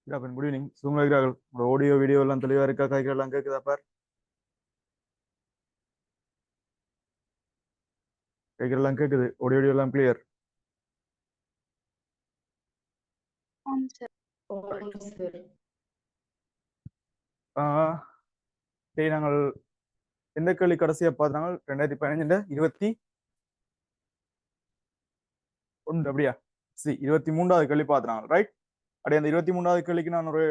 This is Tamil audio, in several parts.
Good evening. சும்மா இருக்கிறார்கள். உங்களோட ஆடியோ வீடியோ எல்லாம் தெளிவா இருக்கா? கைகள் எல்லாம் கேட்குதா பார்? கைகள் எல்லாம் கேட்குது. ஆடியோ வீடியோ எல்லாம் கிளியர். ஆம் சார். Okay sir. சரி, நாங்கள் எந்த கேள்வி கடைசியா பார்த்தாங்க? 2015 21 அப்படியா? சரி, 23வது கேள்வி பார்த்தாங்க, ரைட்? அப்படியே அந்த 23வது கேள்விக்கு நான் ஒரு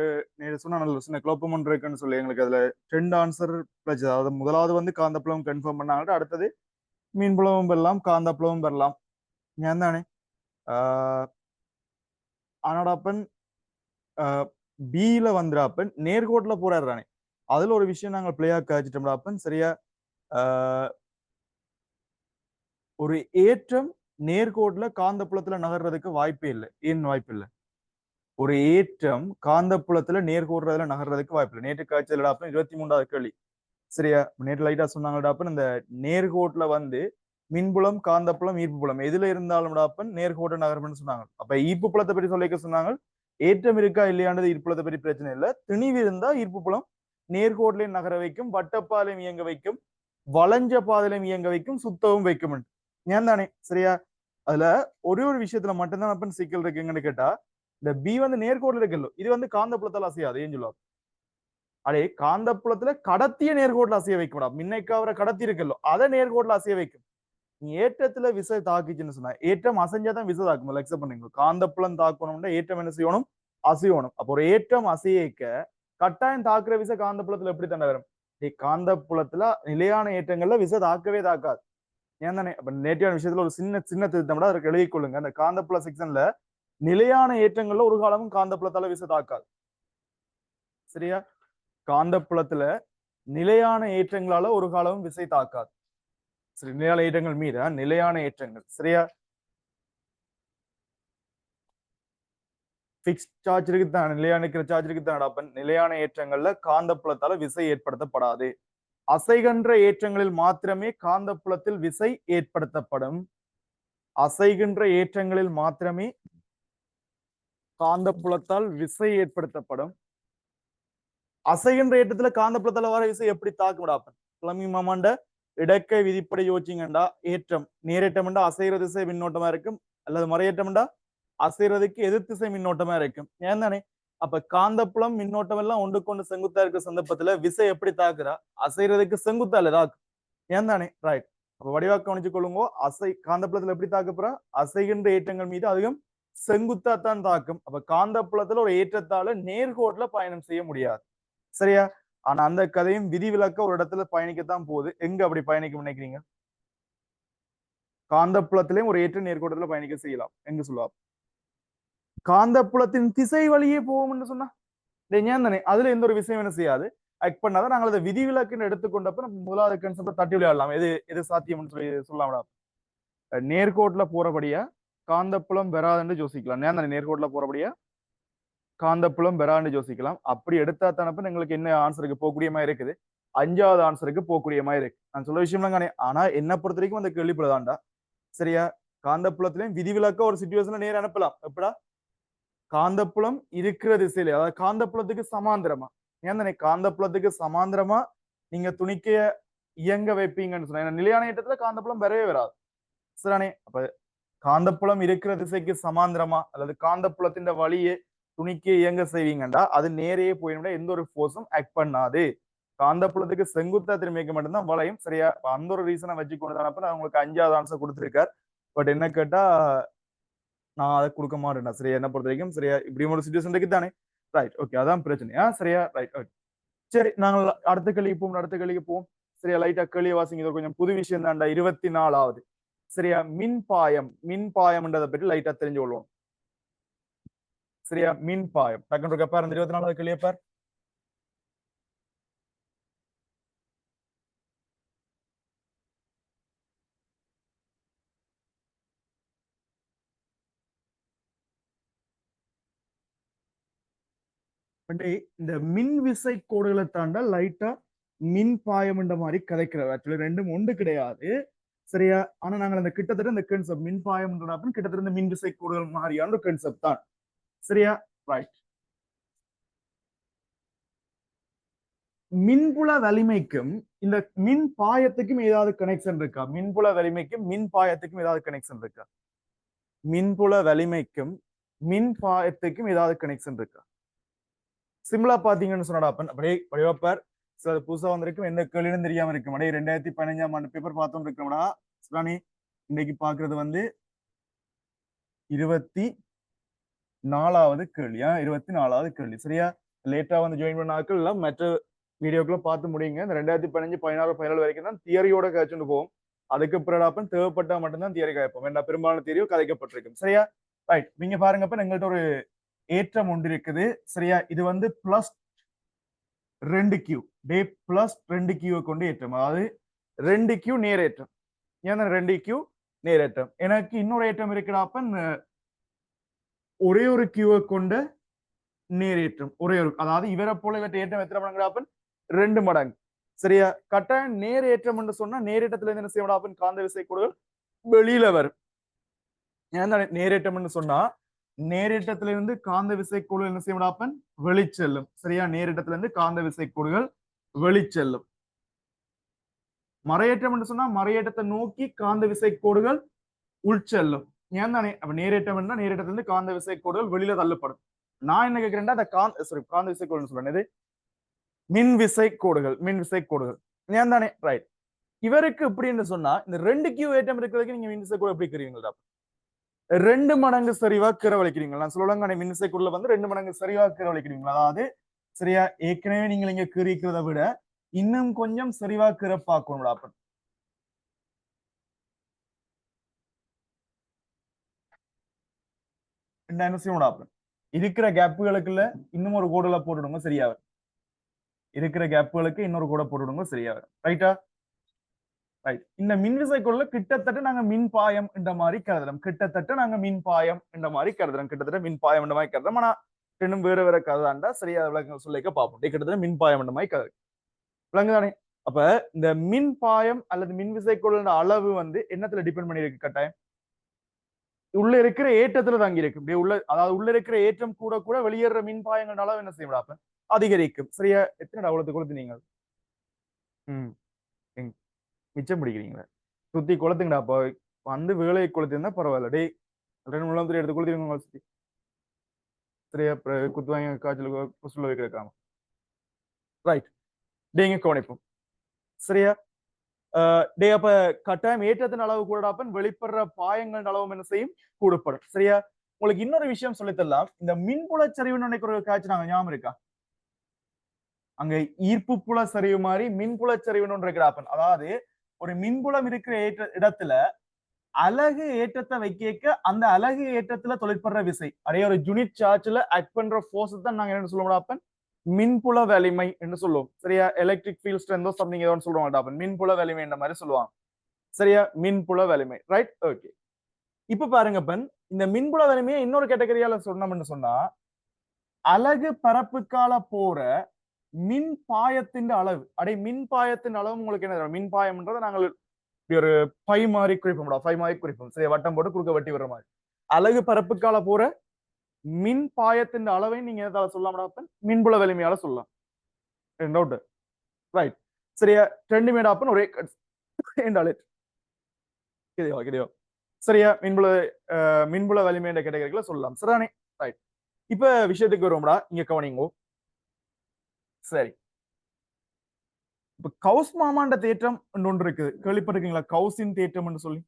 சொன்ன நல்ல சின்ன குழப்பம் ஒன்று இருக்குன்னு சொல்லி எங்களுக்கு அதுல 2 ஆன்சர் பிளஸ். அதாவது முதலாவது வந்து காந்தப்புலம் கன்ஃபார்ம் பண்ணாங்க, அடுத்தது மீன்புலமும் பெறலாம், காந்தப்புலமும் பெறலாம். ஏன் தானே? ஆனாடாப்பன் பில வந்துடாப்பன் நேர்கோட்டில் போறாரு. அதுல ஒரு விஷயம் நாங்கள் பிளேயா காய்ச்சிட்டோம்டாப்பன். சரியா? ஒரு ஏற்றம் நேர்கோட்டுல காந்தப்புலத்துல நகர்றதுக்கு வாய்ப்பே இல்லை. ஏன் வாய்ப்பு இல்லை? ஒரு ஏற்றம் காந்தப்புலத்துல நேர்கோடுறதுல நகர்றதுக்கு வாய்ப்பு இல்லை. நேற்று காய்ச்சல் 23வது கேள்வி. சரியா? நேற்று லைட்டா சொன்னாங்கடாப்பன் இந்த நேர்கோட்டுல வந்து மின்புலம், காந்தப்புலம், ஈர்ப்பு புலம் எதுல இருந்தாலும் நேர்கோட்ட நகர்ப்புன்னு சொன்னாங்க. அப்ப ஈர்ப்பு புலத்தை பற்றி சொல்லிக்க சொன்னாங்க. ஏற்றம் இருக்கா இல்லையானது ஈர்ப்பு புலத்தை பற்றி பிரச்சனை இல்லை. திணிவு இருந்தா ஈர்ப்பு புலம் நேர்கோட்டிலையும் நகர வைக்கும், வட்டப்பாதையிலும் இயங்க வைக்கும், வளைஞ்ச பாதையிலும் இயங்க வைக்கும், சுத்தவும் வைக்கும். ஏன் தானே? சரியா? அதுல ஒரே ஒரு விஷயத்துல மட்டும்தான் சிக்கல் இருக்குங்கன்னு கேட்டா, இந்த பி வந்து நேர்கோட்டில் இருக்கല്ലോ, இது வந்து காந்தப்புலத்தால் அசையாது. ஏன் சொல்லுவாங்க? அதே காந்தப்புலத்துல கடத்திய நேர்கோட்டில் அசைய வைக்க முடியாது. மின்னைக்காவரை கடத்தி இருக்கല്ലോ, அதை நேர்கோட்டில் அசைய வைக்கும். நீ ஏற்றத்துல விசை தாக்கிச்சுன்னு சொன்னா, ஏற்றம் அசைஞ்சாதான் விசை தாக்கும். அக்செப்ட் பண்ணீங்க. காந்தப்புலம் தாக்கணும்னா ஏற்றம் என்ன செய்யணும்? அசையணும். அப்போ ஒரு ஏற்றம் அசையக்க கட்டாயம் தாக்குற விசை காந்தப்புலத்துல எப்படி தானே வரும்? காந்தப்புலத்துல நிலையான ஏற்றங்கள்ல விசை தாக்கவே தாக்காது. ஏன் தானே? அப்ப நேற்றையான விஷயத்துல ஒரு சின்ன திருத்தம் அதற்கு எழுதிக் கொள்ளுங்க. அந்த காந்தப்புல செக்ஷன்ல நிலையான ஏற்றங்கள்ல ஒரு காலமும் காந்தப்புலத்தால விசை தாக்காது. சரியா? காந்தப்புலத்துல நிலையான ஏற்றங்களால ஒரு காலமும் விசை தாக்காது. சரி, நிலையான ஏற்றங்கள் மீது நிலையான ஏற்றங்கள். சரியா? பிக்ஸ்ட் சார்ஜ் இருக்குதான், நிலையான சார்ஜ் இருக்குதான். அப்ப நிலையான ஏற்றங்கள்ல காந்தப்புலத்தால விசை ஏற்படுத்தப்படாது. அசைகின்ற ஏற்றங்களில் மாத்திரமே காந்தப்புலத்தில் விசை ஏற்படுத்தப்படும். அசைகின்ற ஏற்றங்களில் மாத்திரமே காந்தப்புலத்தால் விசை ஏற்படுத்தப்படும். அசைகின்ற ஏற்றத்துல காந்தப்புலத்தால வர விசை எப்படி தாக்குடாப்பன்? கிளம்பி மாமாண்ட இடக்கை விதிப்படை யோசிங்கண்டா, ஏற்றம் நேரேற்றம்டா அசைகிற திசை மின்னோட்டமா இருக்கும், அல்லது மறையேற்றம்டா அசைறதுக்கு எதிர் திசை மின்னோட்டமா இருக்கும். ஏன் தானே? அப்ப காந்தப்புலம் மின்னோட்டம் எல்லாம் ஒன்று கொண்டு செங்குத்தா இருக்க சந்தர்ப்பத்துல விசை எப்படி தாக்குறா? அசைறதுக்கு செங்குத்தா இல்ல தாக்கு. ஏன் தானே? ரைட். அப்ப வடிவாக்க கவனிச்சு கொள்ளுங்க. காந்தப்புலத்துல எப்படி தாக்குறா? அசைகின்ற ஏற்றங்கள் மீது அதிகம் செங்குத்தா தான் தாக்கும். அப்ப காந்தப்புலத்துல ஒரு ஏற்றத்தால நேர்கோட்டுல பயணம் செய்ய முடியாது. சரியா? ஆனா அந்த கதையும் விதிவிலக்க ஒரு இடத்துல பயணிக்கத்தான் போகுது. எங்க அப்படி பயணிக்க நினைக்கிறீங்க? காந்தப்புலத்திலையும் ஒரு ஏற்ற நேர்கோட்டத்துல பயணிக்க செய்யலாம். எங்க சொல்லுவா? காந்தப்புலத்தின் திசை வழியே போகும்னு சொன்னா ஏன் தானே? அதுல எந்த ஒரு விஷயம் என்ன செய்யாது ஆக்ட் பண்ணாதான். நாங்கள் அதை விதிவிலக்குன்னு எடுத்துக்கொண்டப்ப நம்ம முதலாவது கன்செப்ட் தட்டி விளையாடலாம். எது சாத்தியம்னு சொல்லி சொல்லலாம். நேர்கோட்டுல போறபடியா காந்தப்புலம் வராதுன்னு யோசிக்கலாம். ஏன் தானே? நேர்கோட்டுல போறபடியா காந்தப்புலம் வராதுன்னு யோசிக்கலாம். அப்படி எடுத்தா தானப்ப எங்களுக்கு என்ன ஆன்சருக்கு போகக்கூடிய மாதிரி இருக்குது? 5வது ஆன்சருக்கு போகக்கூடிய மாதிரி இருக்கு. நான் சொல்ல விஷயம் தானே. ஆனா என்ன பொறுத்த வரைக்கும் அந்த கேள்விப்படதாண்டா. சரியா? காந்தப்புலத்திலையும் விதிவிலக்க ஒரு சிச்சுவேஷன்ல நேர் அனுப்பலாம். எப்படா? காந்தப்புலம் இருக்கிற திசையில, அதாவது காந்தப்புலத்துக்கு சமாந்திரமா. ஏன் தானே? காந்தப்புலத்துக்கு சமாந்திரமா நீங்க துணிக்கைய இயங்க வைப்பீங்கன்னு சொன்னா, நிலையான ஏற்றத்துல காந்தப்புலம் வரவே வராது. சரிதானே? அப்ப காந்தப்புலம் இருக்கிற திசைக்கு சமாந்திரமா அல்லது காந்தப்புலத்தின் வழியே துணிக்கையை இயங்க செய்வீங்கண்டா அது நேரையே போயிடும். எந்த ஒரு போர்ஸும் ஆக்ட் பண்ணாது. காந்தப்புலத்துக்கு செங்குத்தா திரும்பி வைக்க மட்டும்தான் வளையும். சரியா? அந்த ஒரு ரீசனை வச்சு கொண்டுதானப்ப நான் உங்களுக்கு 5வது ஆன்சர் கொடுத்திருக்கார். பட் என்ன கேட்டா நான் அதை கொடுக்க மாட்டேன். சரியா? என்ன பொறுத்த வரைக்கும் சரியா இப்படி ஒரு சிச்சுவேஷன் இருக்கு தானே. ரைட், ஓகே, அதான் பிரச்சனையா? சரியா? Right, okay. சரி, நாங்கள் அடுத்த கேள்விக்கு போவோம். சரியா? லைட்டா கேள்வி வாசிங்க. இது கொஞ்சம் புது விஷயம் தான்டா. 24வது. சரியா? மின்பாயம்ன்றதை பற்றி லைட்டா தெரிஞ்சு கொள்வோம். சரியா? மின்பாயம் டக்குனு இருக்க பாரு. 24வது கேள்வியை பார். இந்த மின் விசை கோடுகளை தாண்ட லைட்டா மின் பாயம் என்ற மாதிரி கதைக்கிறது. ஆக்சுவலி ரெண்டும் ஒன்று கிடையாது. சரியா? ஆனா நாங்கள் அந்த கிட்டத்தட்ட இந்த கன்செப்ட் மின் பாயம் கிட்டத்தட்ட இந்த மின் விசை கோடுகள் மாதிரியான ஒரு கன்செப்ட் தான். சரியா? ரைட். மின்புல வலிமைக்கும் இந்த மின் பாயத்துக்கும் ஏதாவது கனெக்ஷன் இருக்கா? மின்புல வலிமைக்கும் மின் பாயத்துக்கும் ஏதாவது கனெக்ஷன் இருக்கா? மின்புல வலிமைக்கும் மின் பாயத்துக்கும் ஏதாவது கனெக்ஷன் இருக்கா? சிம்பிளா பாத்தீங்கன்னு சொன்னா அப்படியே வடிவப்பார் சில புதுசா வந்திருக்கும் எந்த கேள்வியும் தெரியாம இருக்கும். அப்படியே 2015ஆம் ஆண்டு பேப்பர் பார்த்தோம் இருக்கோம்டா சுரானி. இன்னைக்கு பாக்குறது வந்து 24வது கேள்வியா? 24வது கேள்வி சரியா? லேட்டா வந்து ஜாயின் பண்ண ஆட்கள் எல்லாம் மற்ற வீடியோக்குள்ள பார்த்து முடியுங்க. இந்த 2015, 16, 17 வரைக்கும் தான் தியரியோட கழிச்சுட்டு போவோம். அதுக்கு பிறகு தேவைப்பட்டா மட்டும்தான் தியரி கழிப்போம். ஏன்னா பெரும்பாலான தியரியோ கதைக்கப்பட்டிருக்கும் சரியா? ரைட், நீங்க பாருங்கப்ப எங்கள்கிட்ட ஒரு ஏற்றம் ஒன்று இருக்குது சரியா? இது வந்து பிளஸ் 2Q டே பிளஸ் 2Q கொண்டு ஏற்றம், அதாவது 2Q நேரேற்றம். ஏன்னா 2Q நேரேற்றம். எனக்கு இன்னொரு ஏற்றம் இருக்கிறாப்ப ஒரே ஒரு கியூவை கொண்ட நேரேற்றம், ஒரே ஒரு, அதாவது இவரை போல இவற்றை ஏற்றம் எத்தனை மடங்கு? 2 மடங்கு சரியா? கட்டாயம் நேரேற்றம் என்று சொன்னா நேரேற்றத்துல இருந்து என்ன செய்யணும்? காந்த விசை கூறுகள் வெளியில வரும். ஏன்னா நேரேற்றம் சொன்னா நேரேற்றத்துல இருந்து காந்த விசை கூறுகள் என்ன செய்யணும்? வெளிச்செல்லும் சரியா? நேரேற்றத்துல இருந்து காந்த விசை கூறுகள் வெளிச்செல்லும். மறையேற்றம் என்று சொன்னா மறையேற்றத்தை நோக்கி காந்த விசை கோடுகள் உள்செல்லும். ஏன் தானே? அப்ப நேரேற்றம் நேரேற்றத்துல இருந்து காந்த விசை கோடுகள் வெளியில தள்ளப்படும். நான் என்ன கேட்கிறேன்டா அந்த காந்த விசை கோடுகள் சொல்றேன், இது மின் விசை கோடுகள், மின் விசை கோடுகள். ஏன் தானே? ரைட். இவருக்கு இப்படின்னு சொன்னா இந்த 2Q ஏற்றம் இருக்கிறதுக்கு நீங்க மின் விசை கோடு எப்படி இருக்கிறீங்களா? 2 மடங்கு சரிவா கிரவழிக்கிறீங்களா? நான் சொல்லுவாங்க மின் விசை கோடுல வந்து 2 மடங்கு சரிவா கிரவழிக்கிறீங்களா? அதாவது சரியா ஏற்கனவே நீங்க இங்க கீறிக்கிறத விட இன்னும் கொஞ்சம் சரிவா கிரப்பாக்கணும்டா. அப்ப என்ன செய்யணும்? இருக்கிற கேப்புகளுக்குள்ள இன்னும் ஒரு கோடுல போட்டுடுங்க சரியா வரும். இருக்கிற கேப்புகளுக்கு இன்னொரு கோடை போட்டுடுங்க சரியா வரும். ரைட்டா? ரைட். இந்த மின்விசைக்குள்ள கிட்டத்தட்ட நாங்க மின் பாயம் என்ற மாதிரி கருதுறோம். கிட்டத்தட்ட நாங்க மின் பாயம் என்ற மாதிரி கருதுறோம். கிட்டத்தட்ட மின் பாயம் என்ற மாதிரி கருதுறோம். ஆனா இன்னும் வேற வேற கருதாண்டா சரியா விளக்க சொல்லிக்க பார்ப்போம். கிட்டத்தட்ட மின் பாயம் என்ற மாதிரி கருது விளங்குதானே? அப்ப இந்த மின் பாயம் அல்லது மின் விசைக்குள்ள அளவு வந்து என்னத்துல டிபெண்ட் பண்ணி இருக்கு? கட்டாயம் உள்ள இருக்கிற ஏற்றத்துல தங்கி இருக்கு. இப்படி உள்ள, அதாவது உள்ள இருக்கிற ஏற்றம் கூட கூட வெளியேற மின் பாயங்கள் அளவு என்ன செய்யும்? அப்ப அதிகரிக்கும் சரியா? எத்தனை அவ்வளவு கொளுத்து நீங்க மிச்சம் பிடிக்கிறீங்களா? சுத்தி கொளுத்துங்கடா. அப்ப வந்து வேலையை கொளுத்திருந்தா பரவாயில்ல. டே 2 முழம் திரி எடுத்து கொளுத்திருங்க சுத்தி சரியா? குத்து வாங்கி காய்ச்சல் குசுல வைக்கிறாங்க. ரைட், டேங்க கவனிப்போம் சரியா? டே அப்ப கட்டாயம் ஏற்றத்தின் அளவு கூடப்பன் வெளிப்படுற பாயங்கள் அளவும் என்ன செய்யும்? கூடப்படும் சரியா? உங்களுக்கு இன்னொரு விஷயம் சொல்லித்தரலாம். இந்த மின்புல சரிவுன்னு நினைக்கிற காய்ச்சி நாங்க ஞாபகம் இருக்கா? அங்க ஈர்ப்பு புல சரிவு மாதிரி மின்புல சரிவுன்னு இருக்கிறாப்பன். அதாவது ஒரு மின்புலம் இருக்கிற இடத்துல அலகு ஏற்றத்தை வைக்க அந்த அலகு ஏற்றத்துல தொழிற்படுற விசை, அதே ஒரு யூனிட் சார்ஜ்ல ஆக்ட் பண்ற ஃபோர்ஸ் தான் நாங்க என்ன சொல்லுவோம்? மின்புல வலிமை என்று சொல்லுவோம் சரியா? எலக்ட்ரிக் ஃபீல்ட் ஸ்ட்ரென்த் சம்திங் ஏதோ சொல்லுவாங்க. மின்புல வலிமை என்ற மாதிரி சொல்லுவாங்க சரியா? மின்புல வலிமை. Right, okay. இப்ப பாருங்க இந்த மின்புல வலிமையை இன்னொரு கேட்டகரியால சொன்னோம்னு சொன்னா அலகு பரப்புக்கால போற மின் பாயத்தின் அளவு. அடே மின் பாயத்தின் அளவு உங்களுக்கு என்ன? மின் பாயம்ன்றதை நாங்கள் ஒரு பை மாதிரி குறிப்போம்டா. பை மாதிரி குறிப்போம் சரியா? வட்டம் போட்டு குறுக்க வட்டி வர்ற மாதிரி. அலகு பரப்புக்கால போற மின் பாயத்தின் அளவை நீங்க எதால சொல்லலாம்டா? மின்புல வலிமையால சொல்லலாம். டவுட் ரைட் சரியா? 2 மேடாப்பன் ஒரே என்றாலே கிடையோ சரியா? மின்புல வலிமை என்ற கேட்டகரிகளை சொல்லலாம் சரிதானே? ரைட். இப்ப விஷயத்துக்கு வருவோம்டா. இங்க கவனிங்கோ. சரி, இப்ப கவுஸ் மாமாண்ட தேற்றம் ஒன்று இருக்குது, கேள்விப்பட்டிருக்கீங்களா? கவுசின் தேற்றம் சொல்லி.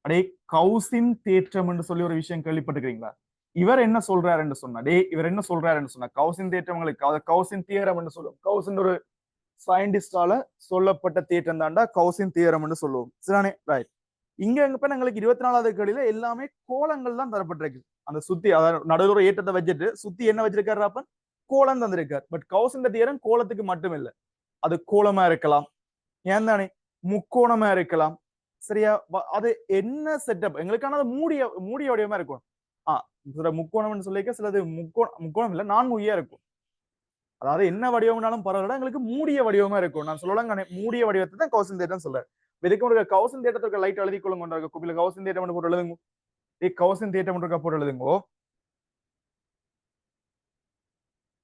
அடே கவுசின் தேற்றம் சொல்லி ஒரு விஷயம் கேள்விப்பட்டிருக்கீங்களா? இவர் என்ன சொல்றாருன்னு சொன்னா, இவர் என்ன சொல்றாருன்னு சொன்னா கவுசின் தேற்றங்களுக்கு கவுசின் தியரம் சொல்லுவோம். கவுசின் ஒரு சயின்டிஸ்டால சொல்லப்பட்ட தேற்றம் தாண்டா கவுசின் தியரம் சொல்லுவோம் சரிதானே? ரைட். இங்க எங்களுக்கு 24வது கேள்வியில எல்லாமே கோலங்கள் தான் தரப்பட்டிருக்கு. அந்த சுத்தி, அதாவது நடுவில் ஏற்றத்தை வச்சுட்டு சுத்தி என்ன வச்சிருக்காரு? அப்ப கோலம் தந்திருக்காரு. பட் கவுசின் தியரம் கோலத்துக்கு மட்டும் இல்லை, அது கோலமா இருக்கலாம், ஏன் தானே முக்கோணமா இருக்கலாம் சரியா? அது என்ன செட்டப் எங்களுக்கான மூடிய மூடிய வடிவமா இருக்கும். சில முக்கோணம்னு சொல்லிக்க சிலது முக்கோணம் இல்ல நான்முகியா இருக்கும். அதாவது என்ன வடிவம்னாலும் பரவாயில்ல, எங்களுக்கு மூடிய வடிவமா இருக்கும். நான் சொல்லலாம் மூடிய வடிவத்தை தான் கவுசின் தேட்டம் சொல்றேன். இதுக்கு ஒரு கவுசின் தேட்டத்துக்கு லைட் எழுதி கொள்ளுங்க. குப்பில கவுசின் தேட்டம் போட்டு எழுதுங்க. கவுசின் தேட்டம் போட்டு எழுதுங்கோ.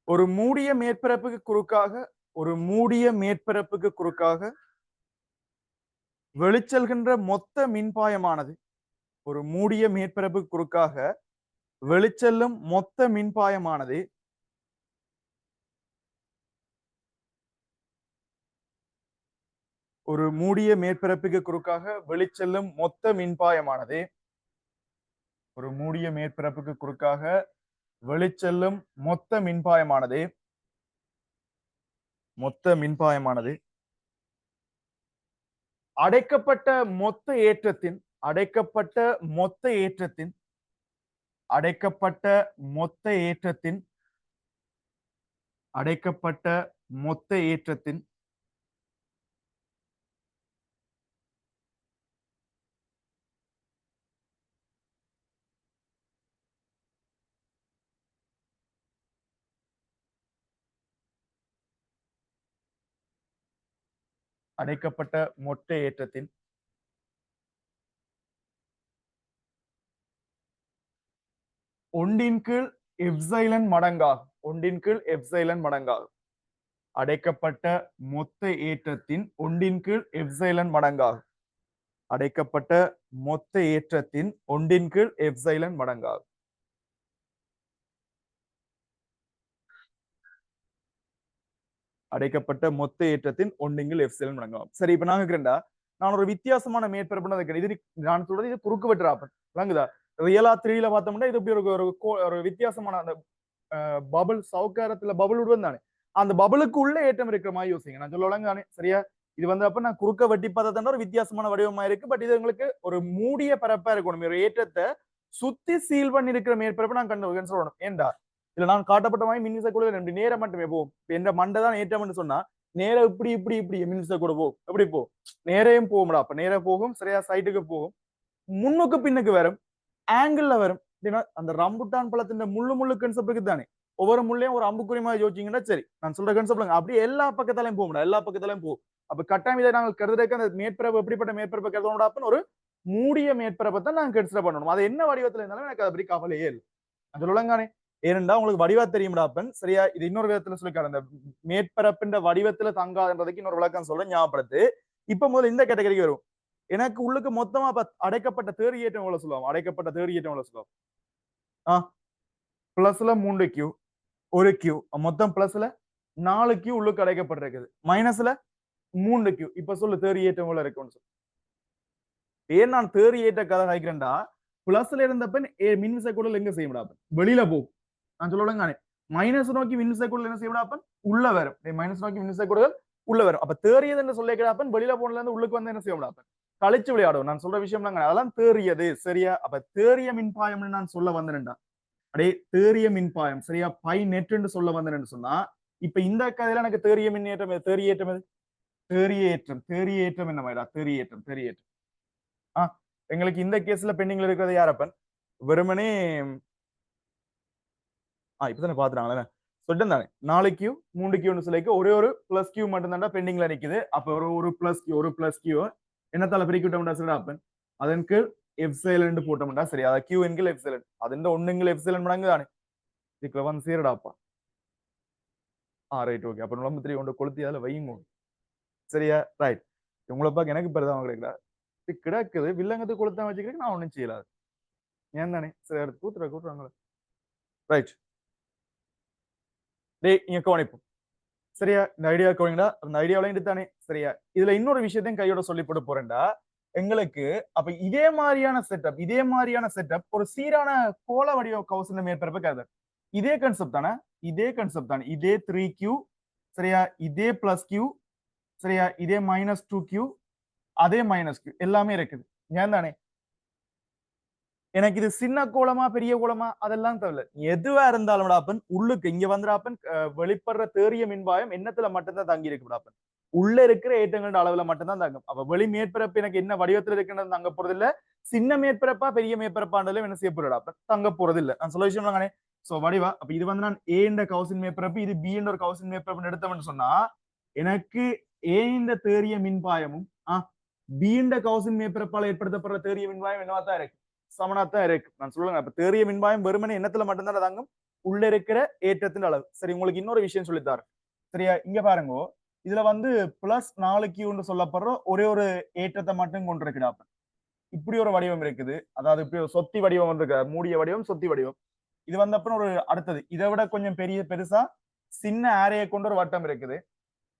ஒரு மூடிய மேற்பரப்புக்கு குறுக்காக ஒரு மூடிய மேற்பரப்புக்கு குறுக்காக வெளிச்செல்கின்ற மொத்த மின்பாயமானது ஒரு மூடிய மேற்பரப்புக்கு குறுக்காக வெளிச்செல்லும் மொத்த மின்பாயமானது ஒரு மூடிய மேற்பரப்புக்கு குறுக்காக வெளிச்செல்லும் மொத்த மின்பாயமானது ஒரு மூடிய மேற்பரப்புக்கு குறுக்காக வெளிச்செல்லும் மொத்த மின்பாயமானது அடைக்கப்பட்ட மொத்த ஏற்றத்தின் அடைக்கப்பட்ட மொத்த ஏற்றத்தின் அடைக்கப்பட்ட மொத்த ஏற்றத்தின் அடைக்கப்பட்ட மொத்த ஏற்றத்தின் அடைக்கப்பட்ட மொத்த ஏற்றத்தின் ஒன்றின் கீழ் எப்சைலன் மடங்காகும் ஒன்றின் கீழ் எப்சைலன் மடங்காகும் அடைக்கப்பட்ட மொத்த ஏற்றத்தின் ஒன்றின் கீழ் எப்சைலன் மடங்காகும் அடைக்கப்பட்ட மொத்த ஏற்றத்தின் ஒன்றின் கீழ் எப்சைலன் மடங்காகும் அடைக்கப்பட்ட மொத்த ஏற்றத்தின் ஒன்றின் கீழ் எப்சைலன் மடங்காகும் சரி இப்ப நாங்க இருக்கிறேன்டா நான் ஒரு வித்தியாசமான மேற்பரப்பு இது நான் சொல்றது இது குறுக்கு வெட்டுறாப்பன் விளங்குதா ரியலா 3ல பார்த்தோம்னா இது இப்படி ஒரு வித்தியாசமான அந்த பபிள் சவுக்காரத்துல பபிள் விடுவது தானே அந்த பபிளுக்கு உள்ள ஏற்றம் இருக்கிற மாதிரி யோசிங்க நான் சொல்லுவாங்க தானே சரியா இது வந்து அப்ப நான் குறுக்க வெட்டி பார்த்தா ஒரு வித்தியாசமான வடிவமா இருக்கு பட் இது உங்களுக்கு ஒரு மூடிய பரப்பா இருக்கணும் ஒரு ஏற்றத்தை சுத்தி சீல் பண்ணி இருக்கிற மேற்பரப்பு நான் கண்டு சொல்லணும் ஏண்டா இல்ல நான் காட்டப்பட்ட மாதிரி மின்னிசை கூட ரெண்டு நேரம் மட்டுமே போகும் எந்த மண்டை தான் ஏற்றம்னு சொன்னா நேரம் இப்படி மின்னிசை கூட போகும் எப்படி போகும் நேரையும் போகும்டா அப்ப நேரம் போகும் சரியா சைட்டுக்கு போகும் முன்னுக்கு பின்னுக்கு வரும் ஆங்கிள் வரும் அந்த ரம்புட்டான் பழத்தின் முள்ளு கன்செப்ட் இருக்கு தானே ஒவ்வொரு முள்ளையும் ஒரு அம்புக்குறி மாதிரி யோசிச்சீங்கன்னா சரி நான் சொல்ற கன்செப்ட் அப்படியே எல்லா பக்கத்தாலையும் போகும் எல்லா பக்கத்தாலையும் போகும் அப்ப கட்டாயம் இதை நாங்கள் கருதுறதுக்கு அந்த மேற்பரப்பு எப்படிப்பட்ட மேற்பரப்பு கருதணும் ஒரு மூடிய மேற்பரப்பை தான் நாங்க கன்சிடர் பண்ணணும் அது என்ன வடிவத்துல இருந்தாலும் எனக்கு அப்படி கவலையே இல்லை அது சொல்லுங்கானே ஏனென்றா உங்களுக்கு வடிவா தெரியும்டாப்பன் சரியா இது இன்னொரு விதத்துல சொல்லிக்காரு அந்த மேற்பரப்பின் வடிவத்துல தங்காதுன்றதுக்கு இன்னொரு விளக்கம் சொல்றேன் ஞாபகப்படுத்து இப்ப முதல்ல இந்த கேட்டகரிக்கு வரும் எனக்கு உள்ளுக்கு மொத்தமா அடைக்கப்பட்ட தேறி ஏற்றம் எவ்வளவு சொல்லுவோம் அடைக்கப்பட்ட தேறி ஏற்றம் எவ்வளவு சொல்லுவோம் பிளஸ்ல 3 கியூ 1 கியூ மொத்தம் பிளஸ்ல 4 கியூ உள்ளுக்கு அடைக்கப்பட்டிருக்குது மைனஸ்ல 3 கியூ இப்ப சொல்லு தேறி ஏற்றம் எவ்வளவு இருக்குன்னு சொல்லு ஏன் நான் தேறி ஏற்ற கதை காய்க்கிறேன்டா பிளஸ்ல இருந்தப்ப மின்விசை கூட எங்க செய்ய முடியாது வெளியில போகும் நான் சொல்லுவாங்க மைனஸ் நோக்கி மின்விசை கூட என்ன செய்ய முடியாது உள்ள வரும் மைனஸ் நோக்கி மின்விசை கூட உள்ள வரும் அப்ப தேறியது என்று சொல்லிக்கிறாப்பன் வெளியில போனதுல இருந்து உள்ளுக்கு வந்து என்ன செய்ய முடியாது கழிச்சு விளையாடும் நான் சொல்ற விஷயம் அதெல்லாம் தேறியது சரியா அப்ப தேறிய மின்பாயம்னு நான் சொல்ல வந்தேன்டா அப்படியே தேறிய மின்பாயம் சரியா பை நெட்ன்னு சொல்ல வந்தேன்னு சொன்னா இப்ப இந்த கதையில எனக்கு தேறிய மின்னேற்றம் தேறிய ஏற்றம் எது தேறிய ஏற்றம் என்ன மாதிரிடா தேறிய ஏற்றம் எங்களுக்கு இந்த கேஸ்ல பெண்டிங்ல இருக்கிறது யாரப்பன் வெறுமனே இப்பதானே பாத்துறாங்களே சொல்லிட்டு தானே 4 கியூ 3 கியூன்னு சொல்லிக்க ஒரே ஒரு பிளஸ் கியூ மட்டும் தான்டா பெண்டிங்ல நிக்குது அப்ப ஒரு பிளஸ் கியூ என்னத்தால பிரிக்கிட்டோம்டா சரி அப்பன் அதன் கீழ் எப்சைலன் போட்டோம்டா சரி அத கியூ என்கில் எப்சைலன் அதுண்ட ஒண்ணுங்கில் எப்சைலன் மடங்கு தானே இதுக்குள்ள வந்து சீரடாப்பா ரைட் ஓகே அப்ப நம்ம 3 ஒன்று கொளுத்தி அதில் வையுங்க சரியா ரைட் உங்களை பார்க்க எனக்கு பெருதான் கிடைக்கல கிடக்குது வில்லங்கத்துக்கு கொளுத்தான் வச்சுக்கிறேன் நான் ஒன்றும் செய்யலாது ஏன் தானே சரி அடுத்து கூட்டுறாங்களே ரைட் டேய் இங்க கவனிப்போம் சரியா இந்த ஐடியா கவனிங்கடா அந்த ஐடியா விளையாண்டு தானே சரியா இதுல இன்னொரு விஷயத்தையும் கையோட சொல்லி போட்டு போறேன்டா எங்களுக்கு அப்ப இதே மாதிரியான செட்டப் ஒரு சீரான கோள வடிவ கவுசின மேற்பரப்பு கருது இதே கான்செப்ட் தானே இதே 3Q சரியா இதே பிளஸ் கியூ சரியா இதே -2Q அதே -Q எல்லாமே இருக்குது ஏன் தானே எனக்கு இது சின்ன கோலமா பெரிய கோலமா அதெல்லாம் தேவையில்ல எதுவா இருந்தாலும் உள்ளுக்கு இங்க வந்துடாப்பன் வெளிப்படுற தேறிய மின்பாயம் என்னத்துல மட்டும்தான் தங்கி இருக்கு உள்ள இருக்கிற ஏற்றங்களோட அளவுல மட்டும்தான் தங்கும் அப்ப வெளி மேற்பரப்பு எனக்கு என்ன வடிவத்துல இருக்குன்றது தங்க போறது இல்ல சின்ன மேற்பரப்பா பெரிய மேற்பரப்பாண்டாலும் என்ன செய்ய போறாப்ப தங்க போறது இல்ல நான் சொல்ல விஷயம் தானே சோ வடிவா அப்ப இது வந்து நான் ஏ என்ற கவுசின் மேற்பரப்பு இது பி என்ற ஒரு கவுசின் மேற்பரப்பு எடுத்தவன்னு சொன்னா எனக்கு ஏ இந்த தேறிய மின்பாயமும் பி என்ற கவுசின் மேற்பரப்பால் ஏற்படுத்தப்படுற தேறிய மின்பாயம் என்னவா தான் இருக்கு சமனாத்தான் இருக்கு நான் சொல்லுங்க அப்ப தேறிய மின்பாயம் வெறுமனே எண்ணத்துல மட்டும்தான் தங்கும் உள்ள இருக்கிற ஏற்றத்தின் அளவு சரி உங்களுக்கு இன்னொரு விஷயம் சொல்லித்தாரு சரியா? இங்க பாருங்க, இதுல வந்து பிளஸ் 4Qன்னு சொல்லப்படுற ஒரே ஒரு ஏற்றத்தை மட்டும் கொண்டிருக்கிறாப்ப. இப்படி ஒரு வடிவம் இருக்குது. அதாவது இப்படி ஒரு சொத்தி வடிவம் இருக்கு. மூடிய வடிவம், சொத்தி வடிவம். இது வந்த அப்புறம் ஒரு அடுத்தது. இதை விட கொஞ்சம் பெருசா சின்ன ஆரையை கொண்ட ஒரு வட்டம் இருக்குது.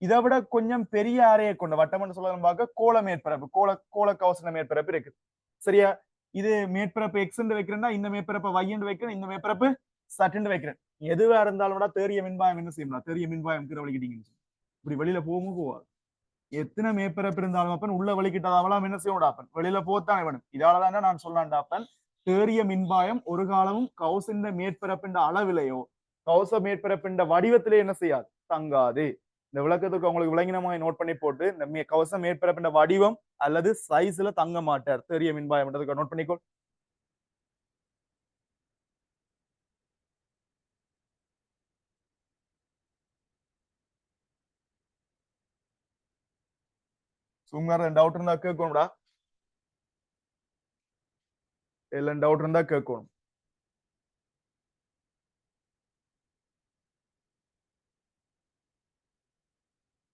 இதை விட கொஞ்சம் பெரிய ஆரையை கொண்ட வட்டம்னு சொல்லலாம் பார்க்க கோள மேற்பரப்பு, கோள கவசன மேற்பரப்பு இருக்கு. சரியா? இது மேற்பரப்பு எக்ஸ் வைக்கிறேன்னா இந்த மேற்பரப்பு y வைக்கிறேன், இந்த மேற்பரப்பு சட்டுன்னு வைக்கிறேன். எதுவா இருந்தாலும் கூட தேறிய மின்பாயம் என்ன செய்யலாம்? தேறிய மின்பாயம் கீழே வலிக்கிட்டீங்கன்னு இப்படி வெளியில போகவும் போவாது. எத்தனை மேற்பரப்பு இருந்தாலும் அப்பன் உள்ள வலிக்கிட்டதாவெல்லாம் என்ன செய்யணும்? வெளியில போத்தான் வேணும். இதாலதான் நான் சொல்லாண்டாப்பன் தேறிய மின்பாயம் ஒரு காலமும் கவுசின் மேற்பரப்பின் அளவிலையோ கவுச மேற்பரப்பின் வடிவத்திலே என்ன செய்யாது? தங்காது. இந்த விளக்கத்துக்கு உங்களுக்கு விளங்கினமாக நோட் பண்ணி போட்டு இந்த கவச மேற்பரப்பின் வடிவம் அல்லது சைஸ்ல தங்க மாட்டார். தேறிய மின்பாயம் நோட் பண்ணிக்கோ. சும்மா டவுட் இருந்தா கேட்கணும்டா. எல்லாம் டவுட் இருந்தா கேட்கணும்.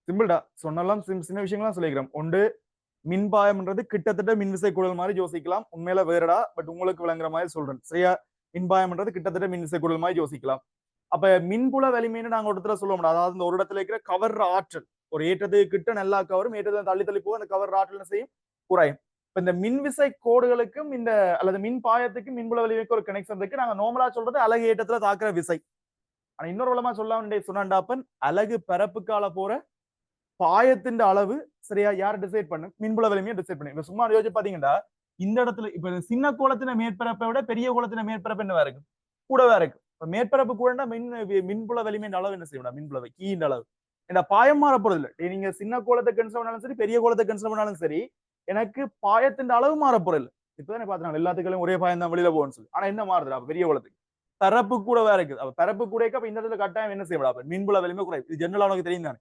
சிம்பிள்டா. சொன்னலாம் சின்ன விஷயங்கள்லாம் சொல்லிக்கிறோம். ஒன்று மின்பாயம்ன்றது கிட்டத்தட்ட மின்விசை குழல் மாதிரி யோசிக்கலாம். உண்மையில வேறடா, பட் உங்களுக்கு விளங்குற மாதிரி சொல்றேன். சரியா? மின்பாயம்ன்றது கிட்டத்தட்ட மின்விசை குழல் மாதிரி யோசிக்கலாம். அப்ப மின்புல வலிமைன்னு நாங்க ஒரு இடத்துல சொல்லுவோம். அதாவது இந்த ஒரு இடத்துல இருக்கிற கவர் ஆற்றல் ஒரு ஏற்றத்துக்கு கிட்ட நல்லா கவரும், ஏற்றத்தை தள்ளி தள்ளி போக அந்த கவர் ஆற்றல் செய்யும் குறையும். இப்ப இந்த மின்விசை கோடுகளுக்கும் இந்த அல்லது மின் பாயத்துக்கும் மின்புல வலிமைக்கு ஒரு கனெக்ஷன் இருக்கு. நாங்க நார்மலா சொல்றது அலகு ஏற்றத்துல தாக்குற விசை. ஆனா இன்னொரு விளமா சொன்னாண்டாப்பன் அலகு பரப்புக்கால போற பாயத்தின் அளவு சரியா யார் டிசைட் பண்ணு? மின்புல வலிமையை டிசைட் பண்ணு. இப்ப சும்மா யோசிச்சு பாத்தீங்கன்னா இந்த இடத்துல இப்ப சின்ன கோலத்தின மேற்பரப்பை விட பெரிய கோலத்தின மேற்பரப்பு என்னவா இருக்கு? கூடவா இருக்கு. இப்ப மேற்பரப்பு கூட மின்புல வலிமையின் அளவு என்ன செய்யணும்? மின்புல கீயின் அளவு இந்த பாயம் மாற போறது இல்லை. நீங்க சின்ன கோலத்தை கன்சிடர் பண்ணாலும் சரி, பெரிய கோலத்தை கன்சிடர் பண்ணாலும் சரி, எனக்கு பாயத்தின் அளவு மாற போறது இல்லை. இப்பதானே பாத்துனாங்க எல்லாத்துக்கும் ஒரே பாயம் தான் வெளியில போகணும்னு சொல்லி. ஆனா என்ன மாறுது? அப்ப பெரிய கோலத்துக்கு பரப்பு கூடவா இருக்குது. அப்ப பரப்பு கூட அப்ப இந்த இடத்துல கட்டாயம் என்ன செய்யப்படாது? மின்புல வலிமை குறையும். இது ஜெனரலா உனக்கு தெரியும் தானே.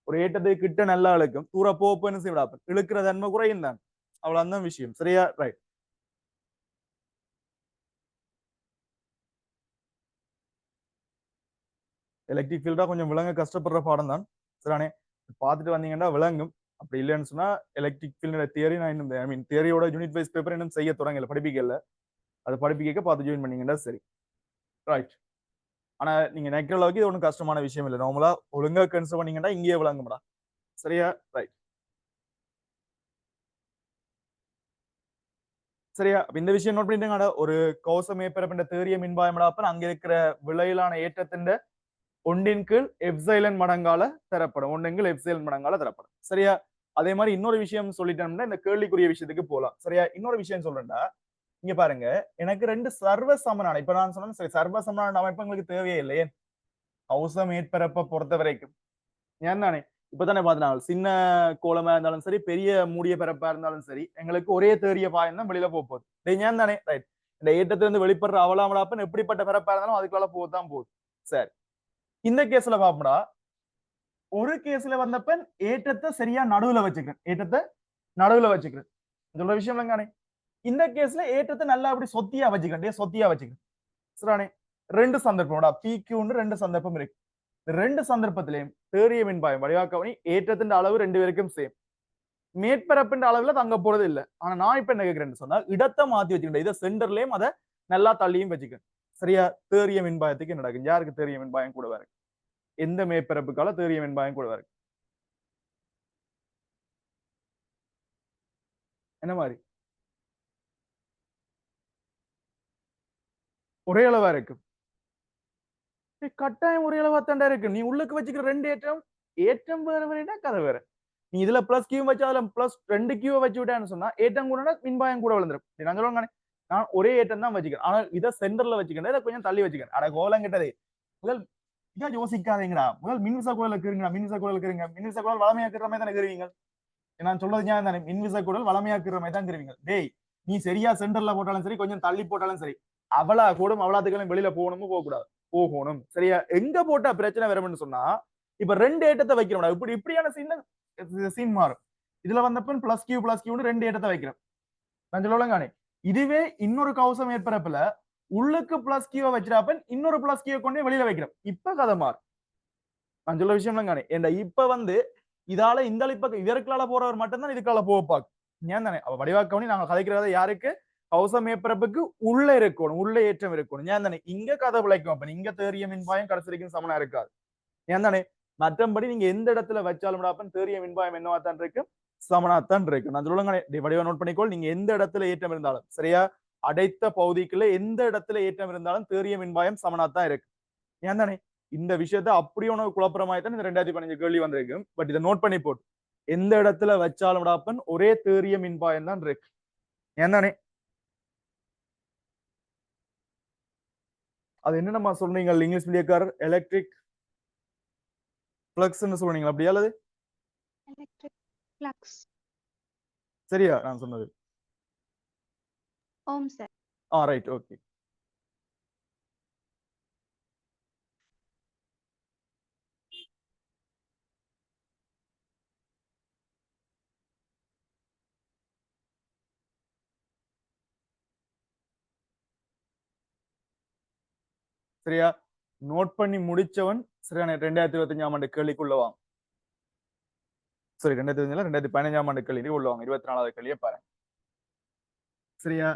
ஒரு ஏற்றத்துக்கு கிட்ட நல்லா இழுக்கும், தூர போப்பு என்ன செய்யப்படாது? இழுக்கிற தன்மை குறையும் தான். அவ்வளவு அந்த விஷயம். சரியா? ரைட். எலக்ட்ரிக் ஃபீல்டா கொஞ்சம் விளங்க கஷ்டப்படுற பாடம் தான். சரியானே? பார்த்துட்டு வந்தீங்கன்னா விளங்கும். அப்படி இல்லைன்னு சொன்னா எலக்ட்ரிக் ஃபீல்டு தியரி நான் இன்னும் ஐ மீன் தியரியோட யூனிட் வைஸ் பேப்பர் இன்னும் செய்ய தொடங்கல, படிப்பிக்கல. அது படிப்பிக்க பார்த்து ஜாயின் பண்ணீங்கன்னா சரி. ரைட். ஆனா நீங்க நினைக்கிற அளவுக்கு இது ஒன்றும் கஷ்டமான விஷயம் இல்லை. நார்மலா ஒழுங்கா கன்சிடர் பண்ணீங்கன்னா இங்கேயே விளங்கும்டா. சரியா? ரைட். சரியா? இந்த விஷயம் நோட் பண்ணிட்டீங்கடா. ஒரு கௌச மேற்பரப்பின் தேறிய மின்பாயம்டாப்ப அங்க இருக்கிற விளையிலான ஏற்றத்தின் ஒன்றின் கீழ் எப்சைலன் மடங்கால தரப்படும். ஒன்றின் கீழ் எப்சைலன் மடங்கால தரப்படும். சரியா? அதே மாதிரி இன்னொரு விஷயம் சொல்லிட்டோம்னா இந்த கேள்விக்குரிய விஷயத்துக்கு போலாம். சரியா? இன்னொரு விஷயம் சொல்றேன்டா. இங்க பாருங்க, எனக்கு ரெண்டு சர்வ சமனான இப்ப நான் சொன்னேன் சரி, சர்வ சமனான அமைப்பு எங்களுக்கு தேவையே இல்லையே கௌச மேற்பரப்பை பொறுத்த வரைக்கும். ஏன் தானே இப்பதானே பார்த்தனால சின்ன கோலமா இருந்தாலும் சரி, பெரிய மூடிய பரப்பா இருந்தாலும் சரி, எங்களுக்கு ஒரே தேறிய பாயம் தான் வெளியில போகுது. ஏன் தானே? ரைட். இந்த ஏற்றத்திலிருந்து வெளிப்படுற அவலாமலாப்பன் எப்படிப்பட்ட பரப்பா இருந்தாலும் அதுக்குள்ள போகுதான் போகுது. சரி, இந்த கேஸ்ல பாப்போம்டா. ஒரு கேஸ்ல வந்தப்ப ஏற்றத்தை சரியா நடுவுல வச்சுக்கிறேன். ஏற்றத்தை நடுவுல வச்சுக்கிறேன். சொல்ற விஷயம் இல்லைங்கானே. இந்த கேஸ்ல ஏற்றத்தை நல்லா அப்படி சொத்தியா வச்சுக்கிறேன். சொத்தியா வச்சுக்கிறேன். சரிதானே? ரெண்டு சந்தர்ப்பம்டா. PQன்னு ரெண்டு சந்தர்ப்பம் இருக்கு. ரெண்டு சந்தர்ப்பத்திலையும் தேறிய மின்பாயம் வடிவாக்கவனி ஏற்றத்தின் அளவு ரெண்டு பேருக்கும் சேம். மேற்பரப்பின் அளவுல தங்க போறது இல்லை. ஆனா நான் இப்ப என்ன கேட்கிறேன்னு சொன்னா இடத்தை மாத்தி வச்சுக்கிட்டேன். இதை சென்டர்லயும் அதை நல்லா தள்ளியும் வச்சுக்கிறேன். சரியா? தேறிய மின்பாயத்துக்கு என்ன நடக்கும்? யாருக்கு தேறிய மின்பாயம் கூட இருக்கு? எந்த மேற்பரப்புக்கால தேறிய மின்பாயம் கூட இருக்கு? என்ன மாதிரி? ஒரே அளவா இருக்கு. கட்டாயம் ஒரே அளவா தாண்டா இருக்கு. நீ உள்ளுக்கு வச்சுக்கிற ரெண்டு ஏற்றம் ஏற்றம் வேற வேறா கதை வேற. நீ இதுல பிளஸ் கியூ வச்சு அதுல பிளஸ் 2 கியூ வச்சு விட்டான்னு சொன்னா ஏற்றம் கூட மின்பாயம் கூட விழுந்துரும். நான் சொல்லுவாங்க நான் ஒரே ஏற்றம் தான் வச்சுக்கிறேன். ஆனா இதை சென்டர்ல வச்சுக்கிறேன், இதை கொஞ்சம் தள்ளி வச்சுக்கிறேன். அட கோலம் கிட்டதே முதல் இதான் யோசிக்காதீங்கடா. முதல் மின்விச குழல் இருக்குறீங்களா? மின்விச குழல் இருக்கிறீங்க. மின்விச குழல் வளமையாக்குற மாதிரி தானே இருக்கிறீங்க. நான் சொல்றது ஞாபகம் தானே? மின்விச குழல் வளமையாக்குற மாதிரி தான் இருக்கிறீங்க. டேய், நீ சரியா சென்டர்ல போட்டாலும் சரி, கொஞ்சம் தள்ளி போட்டாலும் சரி, அவளா கூடும் அவளாத்துக்களும் வெளியில போகணுமோ போக கூடாது. போகணும். சரியா? எங்க போட்டா பிரச்சனை வரும்னு சொன்னா இப்ப ரெண்டு ஏற்றத்தை வைக்கிறோம். இப்படியான சீன் மாறும். இதுல வந்தப்ப பிளஸ் கியூன்னு ரெண்டு ஏற்றத்தை வைக்கிறோம். நான் சொல்லுவாங்க இதுவே இன்னொரு கவசம் ஏற்பரப்புல உள்ளுக்கு பிளஸ் கியூ வச்சிடாப்ப இன்னொரு பிளஸ் கியூ கொண்டே வெளியில வைக்கிறோம். இப்ப கதை மாறும். நான் சொல்ல விஷயம் தானே ஏன்டா இப்ப வந்து இதால இந்த பக்கம் இதற்கால போறவர் மட்டும்தான் இதுக்கால போப்பாக்கு ஏன் தானே அவ வடிவாக்கவனி நாங்க கதைக்கிறத யாருக்கு கௌச மேற்பரப்புக்கு உள்ள இருக்கணும் உள்ள ஏற்றம் இருக்கணும் ஏன் தானே இங்க கதை விளைக்கும் அப்ப இங்க தேறிய மின்பாயம் கடைசிக்கும் சமனா இருக்காது ஏன் தானே மற்றபடி நீங்க எந்த இடத்துல வச்சாலும் அப்பன் தேறிய மின்பாயம் என்னவாத்தான் இருக்கு சமனாத்தான் இருக்கு நான் சொல்லுங்க வடிவ நோட் பண்ணிக்கோள் நீங்க எந்த இடத்துல ஏற்றம் இருந்தாலும் சரியா அடைத்த பகுதிக்குள்ள எந்த இடத்துல ஏற்றம் இருந்தாலும் தேறிய மின்பாயம் சமனாத்தான் இருக்கு ஏன் தானே இந்த விஷயத்த அப்படியே உனக்கு குழப்பமாய்த்தான் இந்த 2015 கேள்வி வந்திருக்கு பட் இதை நோட் பண்ணி போட்டு எந்த இடத்துல வச்சாலும் அப்பன் ஒரே தேறிய மின்பாயம் தான் இருக்கு ஏன் தானே அது என்னென்னமா சொல்றீங்க இங்கிலீஷ் மீடியக்காரர் எலக்ட்ரிக் பிளக்ஸ்ன்னு சொல்றீங்களா அப்படியா அல்லது எலக்ட்ரிக் ஃப்ளக்ஸ் சரியா நான் சொன்னது ஓம் சார் ரைட் ஓகே சரியா நோட் பண்ணி முடிச்சவன் சரியான 2025ஆம் ஆண்டு கேள்விக்குள்ள வாங்க சரி 2015ஆம் ஆண்டு கேள்வி உள்ள வாங்க 24வது கேள்வியை பாருங்க சரியா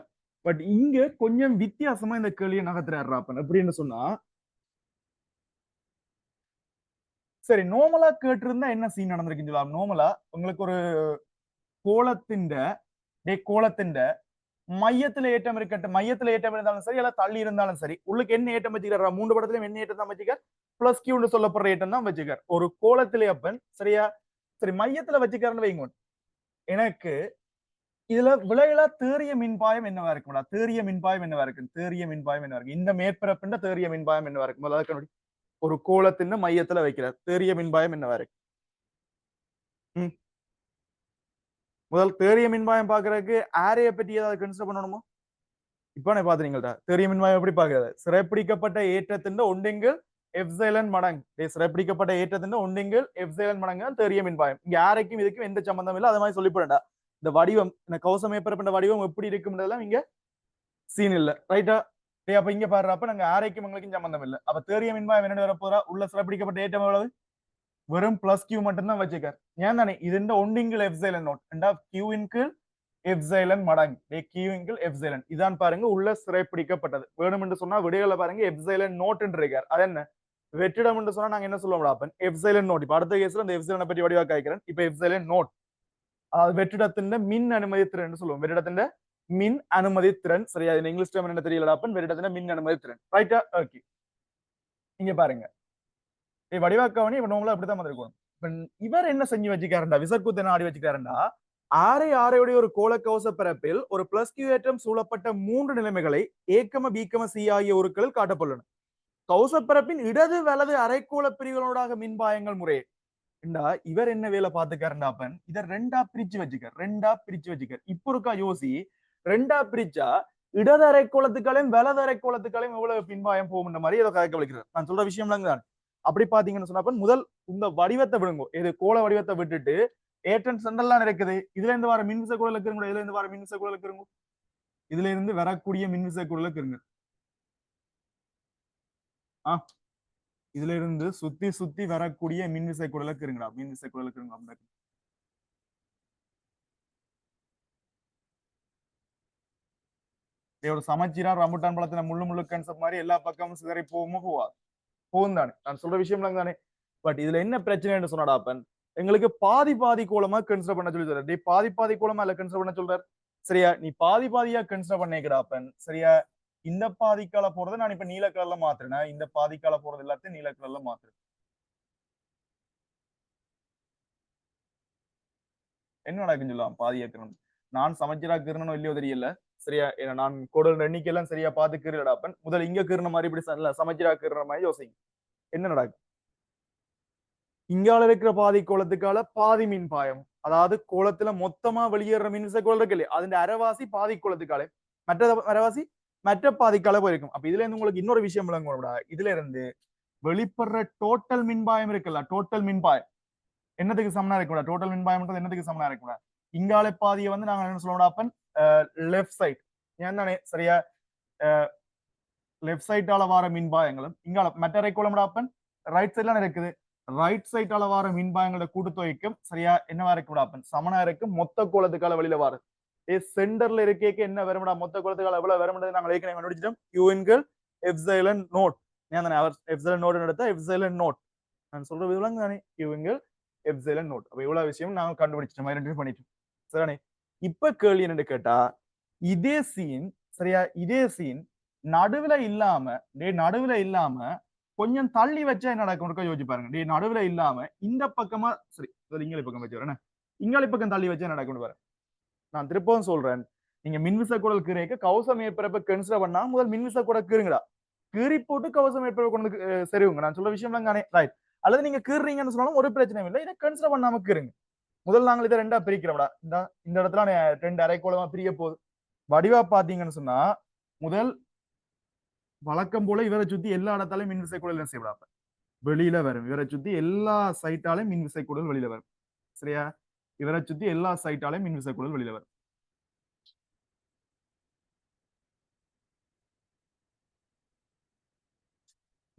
பட் இங்க கொஞ்சம் வித்தியாசமா இந்த கேள்வியை நகர்த்துறாருப்பன் எப்படின்னு சொன்னா சரி நோமலா கேட்டிருந்தா என்ன சீன் நடந்திருக்குன்னு சொல்லலாம் நோமலா உங்களுக்கு ஒரு கோலத்தின் மையத்துல ஏற்றம் இருக்கட்டும் மையத்துல ஏற்றம் இருந்தாலும் சரி அல்ல தள்ளி இருந்தாலும் சரி உள்ளுக்கு என்ன ஏற்றம் வச்சுக்கிறாரா 3 படத்துலயும் என்ன ஏற்றம் தான் வச்சுக்கார் பிளஸ் கியூன்னு சொல்லப்படுற ஏற்றம் தான் வச்சுக்கார் ஒரு கோலத்திலே அப்பன் சரியா சரி மையத்துல வச்சுக்காருன்னு வைங்க எனக்கு இதுல விளையில தேறிய மின்பாயம் என்னவா இருக்கும்டா தேறிய மின்பாயம் என்னவா இருக்கு தேறிய மின்பாயம் என்னவா இருக்கு இந்த மேற்பரப்புண்ட தேறிய மின்பாயம் என்னவா இருக்கு முதல்ல ஒரு கோலத்தின் மையத்துல வைக்கிறார் தேறிய மின்பாயம் என்னவா இருக்கு முதல் தேறிய மின்பாயம் பாக்குறதுக்கு ஆரைய பற்றி ஏதாவது கன்சிடர் பண்ணணுமோ இப்ப பாத்துறீங்கள்டா தேறிய மின்பாயம் எப்படி பாக்குறது சிறைப்பிடிக்கப்பட்ட ஏற்றத்தின் ஒண்டிங்கில் எப்சைலன் மடங்கு சிறைப்பிடிக்கப்பட்ட ஏற்றத்தின் ஒண்டிங்கில் எப்சைலன் மடங்கு தான் தேறிய மின்பாயம் இங்க ஆரைக்கும் இதுக்கும் எந்த சம்பந்தம் இல்லை அது மாதிரி சொல்லி போறேன்டா இந்த வடிவம் இந்த கௌச மேற்பரப்பின் வடிவம் எப்படி இருக்கும்ன்றதெல்லாம் இங்க சீன் இல்ல ரைட்டா அப்ப இங்க பாடுறப்ப நாங்க ஆரைக்கும் எங்களுக்கும் சம்பந்தம் இல்லை அப்ப தேறிய மின்பாயம் என்ன வரப்போறா உள்ள சிறைப்பிடிக்கப்பட்ட ஏற்றம் எவ்வளவு வெறும் பிளஸ் கியூ மட்டும் தான் வச்சுக்கார் ஏன் தானே இது ஒண்டிங்கில் எப்சைலன் நோட் கியூவின்கில் எப்சைலன் மடங்கு கியூவின்கில் எப்சைலன் இதான் பாருங்க உள்ள சிறைப்பிடிக்கப்பட்டது வேணும் என்று சொன்னா விடைகளை பாருங்க எப்சைலன் நோட் இருக்கார் அது என்ன வெற்றிடம் என்று சொன்னா நாங்க என்ன சொல்லுவோம் அப்பன் எப்சைலன் நோட் இப்ப அடுத்த கேஸ்ல அந்த எப்சைலனை பற்றி வடிவா காய்க்கிறேன் இப்ப எப்சைலன் நோட் அதாவது வெற்றிடத்தின் மின் அனுமதி திறன் சொல்லுவோம் வெற்றிடத்தின் மின் அனுமதி திறன் சரியா இங்கிலீஷ் டேம் என்ன தெரியல அப்பன் வெற்றிடத்தின் மின் அனுமதி திறன் ரைட்டா ஓகே இங்க பாருங்க வடிவாக்கவனி இப்ப நோம்பல அப்படித்தான் வந்திருக்கும் இவர் என்ன செஞ்சு வச்சுக்காருண்டா விசர்குத்தன ஆடி வச்சுக்காருண்டா ஆரையுடைய ஒரு கோளக்கவச பரப்பில் ஒரு பிளஸ் கியூ ஏற்றம் சூழப்பட்ட 3 நிலைமைகளை ஏக்கம பீக்கம சி ஆகிய உருக்களில் காட்டப்பட்டுள்ளன கௌசப்பரப்பின் இடது வலது அரைக்கோள பிரிவுகளோடாக மின்பாயங்கள் முறையே இவர் என்ன வேலை பார்த்துக்காருண்டா அப்பன் இதை ரெண்டா பிரிச்சு வச்சுக்கார் இப்ப இருக்கா யோசி ரெண்டா பிரிச்சா இடது அரைக்கோளத்துக்களையும் வலது அரைக்கோளத்துக்களையும் எவ்வளவு பின்பாயம் போகும்ன்ற மாதிரி ஏதோ கதைக்க வலிக்கிறார் நான் சொல்ற விஷயம் தான் அப்படி பாத்தீங்கன்னு சொன்னா முதல் இந்த வடிவத்தை விடுங்க இது கோள வடிவத்தை விட்டுட்டு ஏற்றன் சென்டர்லாம் இருக்குது இதுல இருந்து வர மின்விசை குழல் இருக்குங்க இதுல இருந்து வர மின்விசை குழல் இருக்குங்க இதுல இருந்து வரக்கூடிய மின்விசை குழல் இருக்குங்க இதுல இருந்து சுத்தி வரக்கூடிய மின்விசை குழலுக்கு இருங்கடா மின்விசை குழலுக்கு இருங்க ஒரு சமச்சீரா ரம்புட்டான் பழத்தின முள்ளு கன்செப்ட் மாதிரி எல்லா பக்கமும் சிதறி போகாது போகும் தானே நான் சொல்ற விஷயம் தானே பட் இதுல என்ன பிரச்சனைன்னு சொன்னாடா அப்பன் எங்களுக்கு பாதி கோலமா கன்சிடர் பண்ண சொல்லி சொல்ற பாதி கோலமா இல்ல கன்சிடர் பண்ண சொல்றார் சரியா நீ பாதியா கன்சிடர் பண்ணிக்கிறா அப்பன் சரியா இந்த பாதிக்கால போறதை நான் இப்ப நீல கலர்ல மாத்துறேன் இந்த பாதிக்கால போறது எல்லாத்தையும் நீல கலர்ல மாத்துறேன் என்ன நடக்குன்னு சொல்லலாம் பாதியாக்கணும் நான் சமைச்சரா கீரணனும் இல்லையோ தெரியல சரியா ஏன்னா நான் கோடல் எண்ணிக்கையெல்லாம் சரியா பார்த்து கீறடாப்பன் முதல் இங்க கீறின மாதிரி இப்படி சமைச்சரா கீறின மாதிரி யோசிங்க என்ன நடக்கும் இங்கால இருக்கிற பாதி கோலத்துக்கால பாதி மின் பாயம் அதாவது கோலத்துல மொத்தமா வெளியேற மின்விசை கோல் இருக்கு இல்லையா அதுல அரைவாசி பாதி கோலத்துக்கால மற்ற அரைவாசி மற்ற பாதிக்கால போயிருக்கும் அப்ப இதுல இருந்து உங்களுக்கு இன்னொரு விஷயம் விளங்க இதுல இருந்து வெளிப்படுற டோட்டல் மின்பாயம் இருக்குல்ல டோட்டல் மின்பாயம் என்னத்துக்கு சமனா இருக்கக்கூடாது டோட்டல் மின்பாயம் என்னத்துக்கு சமனா இருக்கக்கூடாது இங்கால பாதியை வந்து நாங்க என்ன சொல்லணும் அப்பன் லெஃப்ட் சைட் ஏன் தானே சரியா லெஃப்ட் சைட்டால வர மின்பாயங்களும் இங்கால மற்ற கோலம் அப்பன் ரைட் சைட்ல இருக்குது ரைட் சைட்டால வர மின்பாயங்களோட கூட்டுத்தொகைக்கும் சரியா என்னவா இருக்கு சமனா இருக்கு மொத்த கோலத்துக்கால வெளியில வரும் சென்டர்ல இருக்க என்ன வரும்டா மொத்த கோலத்துக்கால எவ்வளவு வரும்ன்றது நாங்கள் ஏற்கனவே கண்டுபிடிச்சிட்டோம் கியூன்கள் எப்சைலன் நோட் ஏன் அவர் எப்சைலன் நோட் எடுத்தா எப்சைலன் நோட் நான் சொல்ற விதம் தானே கியூன்கள் எப்சைலன் நோட் அப்ப இவ்வளவு விஷயம் நாங்கள் கண்டுபிடிச்சிட்டோம் ஐடென்டிஃபை பண்ணிட்டோம் சரிதானே இப்ப கேள்வி என்னன்னு கேட்டா இதே சீன் சரியா இதே சீன் நடுவுல இல்லாம கொஞ்சம் தள்ளி வச்சா என்ன நடக்கும் யோசிச்சு பாருங்க நடுவுல இல்லாம இந்த பக்கமா சரி இங்காலி பக்கம் வச்சு வரேன் இங்காலி பக்கம் தள்ளி வச்சா என்ன நடக்கும் பாருங்க நான் திருப்பவும் சொல்றேன் நீங்க மின்விசை குடல் கீரைக்கு கவச மேற்பரப்பை கன்சிடர் பண்ணா முதல் மின்விசை கூட கீறுங்கடா கீறி போட்டு கவச மேற்பரப்பை கொண்டு சரிவுங்க நான் சொல்ல விஷயம் தானே ரைட் அல்லது நீங்க கீறீங்கன்னு சொன்னாலும் ஒரு பிரச்சனையும் இல்லை இதை கன்சிடர் பண்ணாம கீறுங்க முதல் நாங்கள் இதை ரெண்டா பிரிக்கிறோம்டா இந்த இடத்துல ரெண்டு அரைக்கோளமா பிரிய போகுது வடிவா பாத்தீங்கன்னு சொன்னா முதல் வழக்கம் போல இவரை சுத்தி எல்லா இடத்தாலையும் மின்விசை குடல் என்ன செய்யப்படாம வெளியில வரும் இவரை சுத்தி எல்லா சைட்டாலையும் மின்விசை குடல் வெளியில வரும் சரியா இவரை சுத்தி எல்லா சைட்டாலையும் மின்விசை குடல் வெளியில வரும்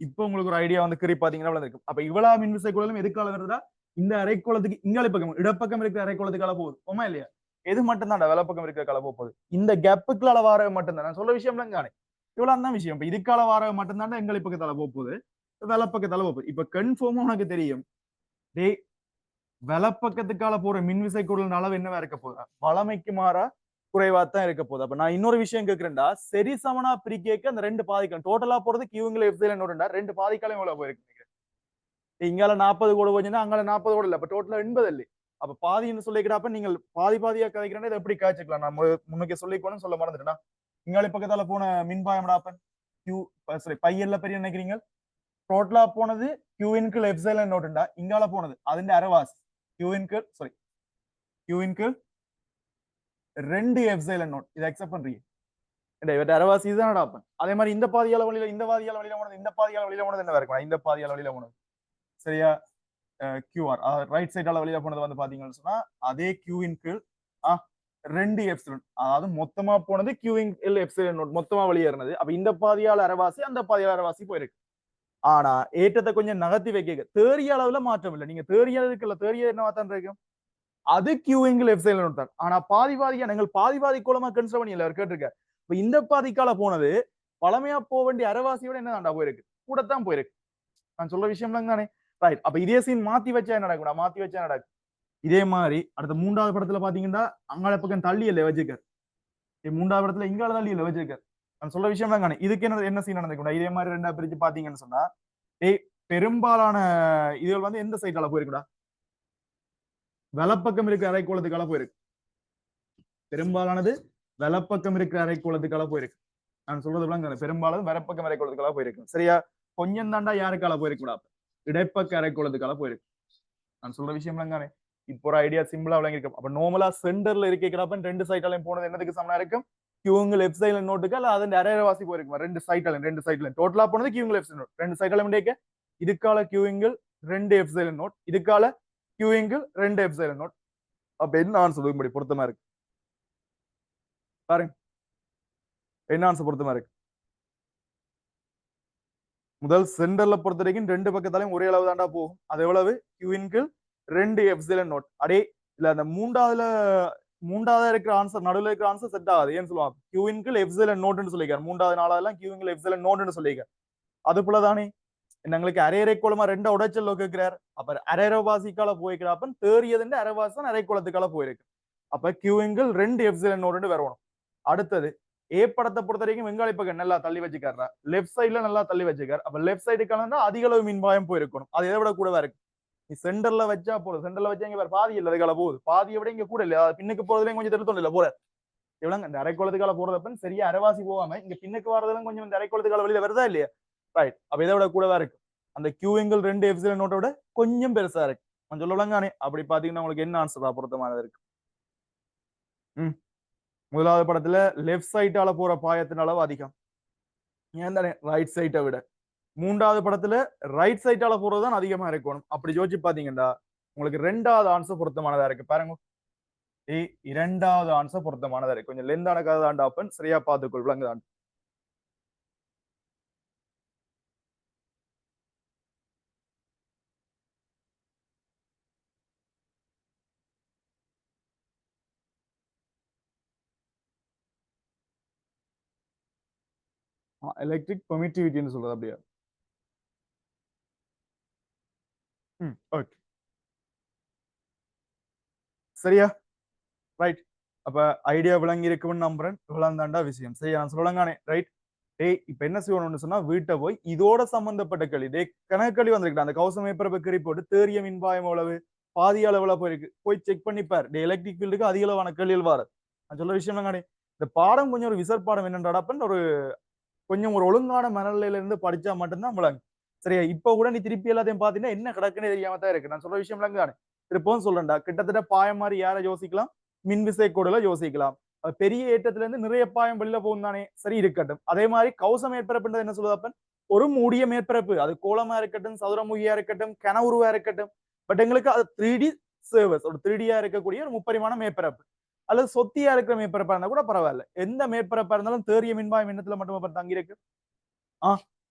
இப்போ உங்களுக்கு ஒரு ஐடியா வந்து கிரி பாத்தீங்கன்னா இருக்கும் அப்ப இவ்வளவு மின்விசை குடலும் எதுக்கால வருதா இந்த அரைக்கோளத்துக்கு இங்காலி பக்கம் இடப்பக்கம் இருக்கிற அரைக்கோளத்துக்கால போகுது உமா இல்லையா எது மட்டும்தான் வலப்பக்கம் இருக்கிற கலப்போ போகுது இந்த கேப்புக்குள்ள வார மட்டும்தான் நான் சொல்ல விஷயம்லாம் காணே இவ்வளவு தான் விஷயம் இப்ப இதுக்கால வார மட்டும்தான் எங்களை பக்கத்தால போகுது வலப்பக்கத்தால போகுது இப்ப கன்ஃபார்மா உனக்கு தெரியும் டே வலப்பக்கத்துக்கால போற மின்விசை குடலின் அளவு என்னவா இருக்க போதா வளமைக்கு மாறா குறைவா தான் இருக்க போகுது அப்ப நான் இன்னொரு விஷயம் கேட்கிறேன்டா சரி சமனா பிரிக்க அந்த ரெண்டு பாதிக்கம் டோட்டலா போறது கியூங்கள எஃப்சில ரெண்டு பாதிக்காலையும் எவ்வளவு போயிருக்கு இங்கால 40 கோடு போச்சுன்னா அங்கால 40 கோடு இல்ல அப்ப டோட்டலா 80 இல்லை அப்ப பாதின்னு சொல்லிக்கிறப்ப நீங்கள் பாதியா கதைக்கிறேன் இதை எப்படி காய்ச்சிக்கலாம் நான் முன்னுக்கு சொல்லிக்கணும்னு சொல்ல மறந்துட்டேன்னா இங்காலி பக்கத்தால போன மின்பாயம் டாப்பன் கியூ சாரி பையல்ல பெரிய நினைக்கிறீங்க டோட்டலா போனது கியூவின்கு எப்சைலன் நோட்டுண்டா இங்கால போனது അതിന്റെ அரைவாசி கியூவின்கு சாரி கியூவின்கு 2 எப்சைலன் நோட் இதை அக்செப்ட் பண்றீங்க இவற்றை அரைவாசி இதுதான் டாப்பன் அதே மாதிரி இந்த பாதியால வழியில இந்த பாதியால வழியில போனது இந்த பாதியால வழியில போனது என்ன இருக்கும் இந்த பாதியால வழியில போனது சரியா கியூஆர் ரைட் சைடால வழியா போனது வந்து பாத்தீங்கன்னு சொன்னா அதே கியூவின் கீழ் 2 எப்சிலன் அதாவது மொத்தமா போனது கியூவின் எப்சிலன் நோட் மொத்தமா வெளியேறினது அப்ப இந்த பாதியால அரைவாசி அந்த பாதியால அரைவாசி போயிருக்கு ஆனா ஏற்றத்தை கொஞ்சம் நகர்த்தி வைக்க தேறிய அளவுல மாற்றம் இல்லை நீங்க தேறிய இருக்குல்ல தேறிய என்னவா தான் இருக்கும் அது கியூவின் எப்சிலன் நோட் தான் ஆனா பாதியா நீங்கள் பாதி கோலமா கன்சிடர் பண்ணி எல்லாரும் கேட்டிருக்க இப்ப இந்த பாதிக்கால போனது பழமையா போக வேண்டிய அரைவாசியோட என்ன தாண்டா போயிருக்கு கூடத்தான் போயிருக்கு நான் சொல்ற விஷயம் தானே ரைட் அப்ப இதே சீன் மாத்தி வச்சா நடக்கும் மாத்தி வச்சா நடக்கும் இதே மாதிரி அடுத்த 3வது படத்துல பாத்தீங்கன்னா அங்காள பக்கம் தள்ளி இல்லை வச்சிருக்காரு மூன்றாவது படத்துல இங்கால தள்ளி இல்லை வச்சிருக்காரு நான் சொல்ற விஷயம் தான் காணி இதுக்கு என்ன சீன் நடந்துக்கூடா இதே மாதிரி ரெண்டா பிரிச்சு பாத்தீங்கன்னு சொன்னா பெரும்பாலான இதுகள் வந்து எந்த சைட்டால போயிருக்குடா வலப்பக்கம் இருக்கிற அரைக்கோளத்துக்கால போயிருக்கு பெரும்பாலானது வலப்பக்கம் இருக்கிற அரைக்கோளத்துக்கால போயிருக்கு நான் சொல்றது பெரும்பாலும் வலப்பக்கம் அரைக்கோளத்துக்கால போயிருக்கு சரியா கொஞ்சம் தாண்டா யாருக்கால போயிருக்கூடா இடைப்பக்க அரைக்கோளத்துக்கால போயிருக்கு நான் சொல்ற விஷயம் தானே இப்போ ஒரு ஐடியா சிம்பிளா விளங்கிருக்கும் அப்ப நார்மலா சென்டர்ல இருக்கிறப்ப ரெண்டு சைட்டாலையும் போனது என்னதுக்கு சமனா இருக்கும் கியூங்க லெஃப்ட் சைட்ல நோட்டுக்கு அல்ல அதன் அரைவாசி போயிருக்கும் ரெண்டு சைட்ல டோட்டலா போனது கியூங்க லெஃப்ட் நோட் ரெண்டு சைட்ல இதுக்கால கியூங்கள் 2 எஃப்சைல் நோட் இதுக்கால கியூங்கள் 2 எஃப்சைல் நோட் அப்ப என்ன ஆன்சர் சொல்லும்படி பொருத்தமா இருக்கு பாருங்க என்ன ஆன்சர் பொருத்தமா இருக்கு முதல் சென்டர்ல பொறுத்த வரைக்கும் ரெண்டு பக்கத்தாலையும் ஒரே அளவு தாண்டா போகும் அது எவ்வளவு கியூவின்கள் 2 எப்சிலன் நோட் அடே இல்ல அந்த மூன்றாவது இருக்கிற ஆன்சர் நடுவில் இருக்கிற ஆன்சர் செட் ஆகாது ஏன்னு சொல்லுவாங்க கியூவின்கள் எப்சிலன் நோட்னு சொல்லிக்காரு 3வது 4வதுலாம் கியூவின்கள் எப்சிலன் நோட்னு சொல்லிக்காரு அது போல தானே எங்களுக்கு அரைக்கோளமா 2 உடைச்சல் கேட்கிறார் அப்ப அரைவாசிக்கால போய்க்கிறப்ப தேறியதுன்னு அரைவாசி தான் அரைக்கோளத்துக்கால போயிருக்கு அப்ப கியூவின்கள் 2 எப்சிலன் நோட்னு வரணும் அடுத்தது ஏ படத்தை பொறுத்த வரைக்கும் வெங்காளி பக்கம் நல்லா தள்ளி வச்சுக்காரா லெஃப்ட் சைட்ல நல்லா தள்ளி வச்சுக்காரு அப்ப லெஃப்ட் சைடுக்கான அதிக அளவு மின்பாயம் போயிருக்கணும் அது எதை விட கூடவா இருக்கு நீ சென்டர்ல வச்சா போதும் சென்டர்ல வச்சா இங்க பாதி இல்லை அதுக்கால போகுது பாதியை விட இங்க கூட இல்ல பின்னுக்கு போறதுலயும் கொஞ்சம் திருத்தம் இல்ல போற இவ்வளவு இந்த அரைக்கோளத்துக்கால போறதப்ப சரியா அரைவாசி போகாம இங்க பின்னுக்கு வரதுலாம் கொஞ்சம் இந்த அரைக்கோளத்துக்கால வெளியில வருதா இல்லையா ரைட் அப்ப இதை விட கூடவா இருக்கு அந்த கியூவிங்கள் 2 எப்சிலன் நோட்டை விட கொஞ்சம் பெருசா இருக்கு கொஞ்சம் சொல்லலாங்கானே அப்படி பாத்தீங்கன்னா உங்களுக்கு என்ன ஆன்சர் தான் பொருத்தமானது இருக்கு முதலாவது படத்துல லெஃப்ட் சைட்டால போற பாயத்தின் அளவு அதிகம் ஏன் தானே ரைட் சைட்டை விட 3வது படத்துல ரைட் சைட்டால போறதுதான் அதிகமா இருக்கணும் அப்படி யோசிச்சு பாத்தீங்கன்னா உங்களுக்கு 2வது ஆன்சர் பொருத்தமானதா இருக்கு பாருங்க 2வது ஆன்சர் பொருத்தமானதா இருக்கு கொஞ்சம் லெந்தான கதை தாண்டாப்பன் சரியா பார்த்துக்கொள் விளங்குதான் எலக்ட்ரிக் பெர்மிட்டிவிட்டின்னு சொல்றது அப்படியா? ஓகே, சரியா, ரைட். அப்ப ஐடியா விளங்கி இருக்குன்னு நம்புறேன். இவ்வளவு தாண்டா விஷயம். சரியா, நான் சொல்லலங்கானே, ரைட். டேய், இப்ப என்ன செய்யணும்னு சொன்னா வீட்டை போய் இதோட சம்பந்தப்பட்ட கேள்வி, டேய் கணக்கு கேள்வி வந்திருக்கு, அந்த கௌசம் மேற்பரப்பு கறி போட்டு தேறிய மின்பாயம் எவ்வளவு, பாதி அளவுல போயிருக்கு, போய் செக் பண்ணிப்பார். டே எலக்ட்ரிக் ஃபீல்டுக்கு அதிக அளவான கேள்விகள் வாரு. நான் சொல்ற விஷயம் என்னங்க, இந்த பாடம் கொஞ்சம் ஒரு விசர் பாடம் என்னடாப்பன், ஒரு கொஞ்சம் ஒரு ஒழுங்கான மனநிலையில இருந்து படிச்சா மட்டும்தான் விளங்கும். சரியா, இப்ப கூட நீ திருப்பி எல்லாத்தையும் பாத்தீங்கன்னா என்ன கிடக்குன்னு தெரியாம தான் இருக்கு. நான் சொல்ற விஷயம் விளங்கானே, திருப்பவும் சொல்றேன்டா, கிட்டத்தட்ட பாயம் மாதிரி யாரை யோசிக்கலாம், மின்விசை கோடுல யோசிக்கலாம். பெரிய ஏற்றத்துல இருந்து நிறைய பாயம் வெளியில போகும் தானே, சரி இருக்கட்டும். அதே மாதிரி கௌச மேற்பரப்புன்றது என்ன சொல்லுதாப்பன், ஒரு மூடிய மேற்பரப்பு, அது கோலமா இருக்கட்டும், சதுரமுகியா இருக்கட்டும், கனவுருவா இருக்கட்டும். பட் எங்களுக்கு அது 3D சர்வஸ், ஒரு 3Dயா இருக்கக்கூடிய ஒரு முப்பரிமாண மேற்பரப்பு, அல்லது சொத்தியா இருக்கிற மேற்பரப்பா இருந்தா கூட பரவாயில்ல. எந்த மேற்பரப்பா இருந்தாலும் தேறிய மின்பாயம் எண்ணத்துல மட்டும் தங்கி இருக்கு,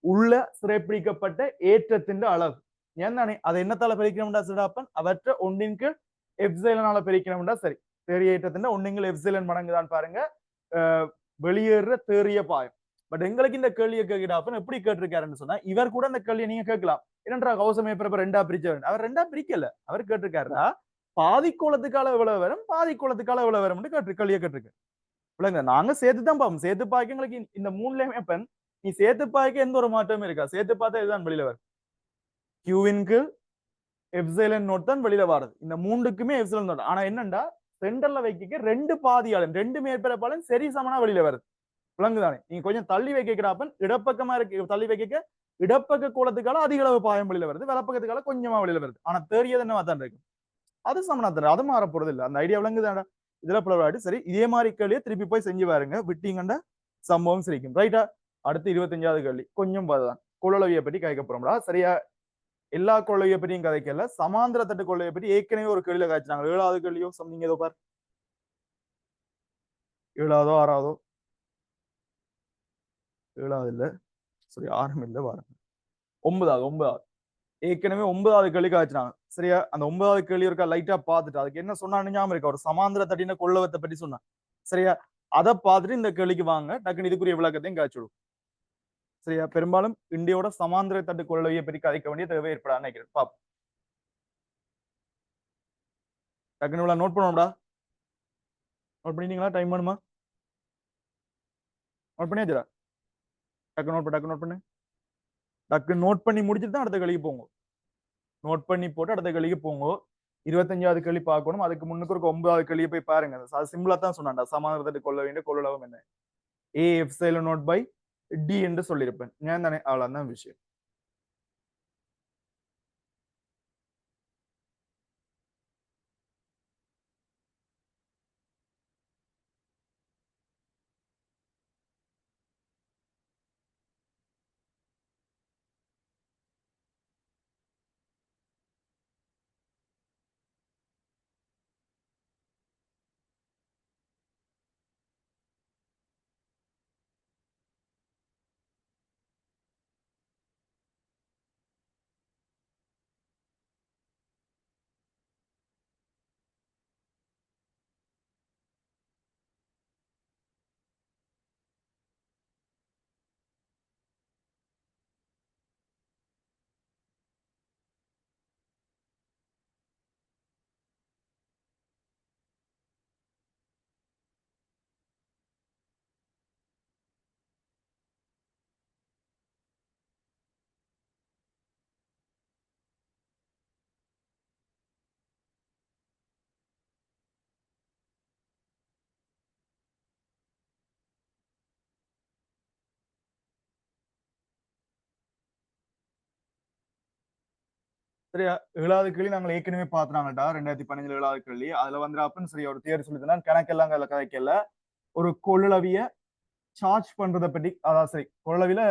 உள்ள சிறைப்பிடிக்கப்பட்ட ஏற்றத்தின் அளவு. ஏன் தானே அதை என்னத்தால பிரிக்கணும்டா சிடாப்பன், அவற்றை ஒன்றின் கீழ் எப்சிலனால பிரிக்கணும்டா. சரி, தேறிய ஏற்றத்தின் ஒன்றின் கீழ் எப்சிலன் மடங்குதான் பாருங்க வெளியேற தேறிய பாயம். பட் எங்களுக்கு இந்த கேள்வியை கேட்கிறாப்பன் எப்படி கேட்டிருக்காருன்னு சொன்னா, இவர் கூட இந்த கேள்வியை நீங்க கேட்கலாம், என்னன்றா கௌச மேற்பரப்பை ரெண்டா பிரிச்சவர், அவர் ரெண்டா பிரிக்கல, அவர் கேட்டிருக்காருடா பாதி கோலத்துக்கால எவ்வளவு வரும், பாதி கோலத்துக்கால எவ்வளவு வரும் கேள்வியை கேட்டிருக்காரு. இல்லைங்க, நாங்க சேர்த்து தான் பார்ப்போம். சேர்த்து பார்க்க எங்களுக்கு இந்த மூணுலயுமே அப்பன் நீ சேர்த்து பார்க்க எந்த ஒரு மாற்றமும் இருக்கா, சேர்த்து பார்த்தா இதுதான் வெளியில வரும். கியூவின்க்கு எப்சிலன் நோட் தான் வெளியில வருது. இந்த மூணுக்குமே எப்சிலன் நோட். ஆனா என்னண்டா, சென்டர்ல வைக்க ரெண்டு பாதியாளன், ரெண்டு மேற்பரப்பாளன் சரி சமனா வெளியில வருது. விளங்குதானே, நீங்க கொஞ்சம் தள்ளி வைக்கிறப்பன் இடப்பக்கமா இருக்கு, தள்ளி வைக்க இடப்பக்க கோலத்துக்கால அதிக அளவு பாயம் வெளியில வருது, வலப்பக்கத்துக்கால கொஞ்சமா வெளியில வருது. ஆனா தேறியது என்ன தான் இருக்கு, அது சமனா தர, அது மாற போறது இல்ல. அந்த ஐடியா விளங்குதாடா, இதுல பிளவாடி. சரி, இதே மாதிரி கேள்வியை திருப்பி போய் செஞ்சு பாருங்க, விட்டீங்கன்னா சம்பவம் சிரிக்கும். ரைட்டா, அடுத்து 25வது கேள்வி கொஞ்சம் பாதுதான் கொள்ளளவியை பற்றி கேட்க போறோம்டா. சரியா, எல்லா கொள்ளையை பற்றியும் கதைக்கல, சமாந்திர தட்டு கொள்ளையை பற்றி ஏற்கனவே ஒரு கேள்வியில காய்ச்சினாங்க. 7வது கேள்வியோ சம்திங் ஏதோ பார், 7வதோ 6வதோ, 7வது இல்ல, சரி 6ம் இல்ல, பாருங்க 9வது ஏற்கனவே 9வது கேள்வி காய்ச்சினாங்க. சரியா, அந்த 9வது கேள்வி இருக்கா லைட்டா பார்த்துட்டு அதுக்கு என்ன சொன்னான்னு ஞாபகம் இருக்கா, ஒரு சமாந்திர தட்டின கொள்ளவத்தை பற்றி சொன்னான். சரியா, அதை பார்த்துட்டு இந்த கேள்விக்கு வாங்க, டக்குன்னு இதுக்குரிய விளக்கத்தையும் காய்ச்சிடும். சரியா, பெரும்பாலும் இந்தியோட சமாந்திர தட்டு கொள்ளையை பற்றி கதைக்க வேண்டிய தேவை ஏற்படாது நினைக்கிறேன். பாப், டக்குன்னு நோட் பண்ணுவோம்டா. நோட் பண்ணிட்டீங்களா, டைம் வேணுமா, நோட் பண்ணியாச்சுடா, டக்கு நோட் பண்ணு, டக்கு நோட் பண்ணி முடிச்சுட்டு தான் அடுத்த கேள்விக்கு போங்க. நோட் பண்ணி போட்டு அடுத்த கேள்விக்கு போங்க. 25வது கேள்வி பார்க்கணும், அதுக்கு முன்னுக்கு ஒரு 9வது கேள்வியை போய் பாருங்க. அது சிம்பிளா தான் சொன்னான்டா, சமாந்திர தட்டு கொள்ள வேண்டிய கொள்ளளவு என்ன, ஏ எப்சிலன் நோட் பை டி என்று சொல்லியிருப்பேன். ஏன் தானே, அவ்வளவுதான் விஷயம். சரியா, 7வது கேள்வி நாங்கள் ஏற்கனவே பாத்துனாங்கடா, 2015 7வது கேள்வி. அதுல வந்து அப்பன்னு சரி ஒரு தேர்வு சொல்லிதான் கணக்கெல்லாம் அதுல கதைக்கல, ஒரு கொள்ளளவிய சார்ஜ் பண்றதை பற்றி, அதாவது சரி கொள்ளளவில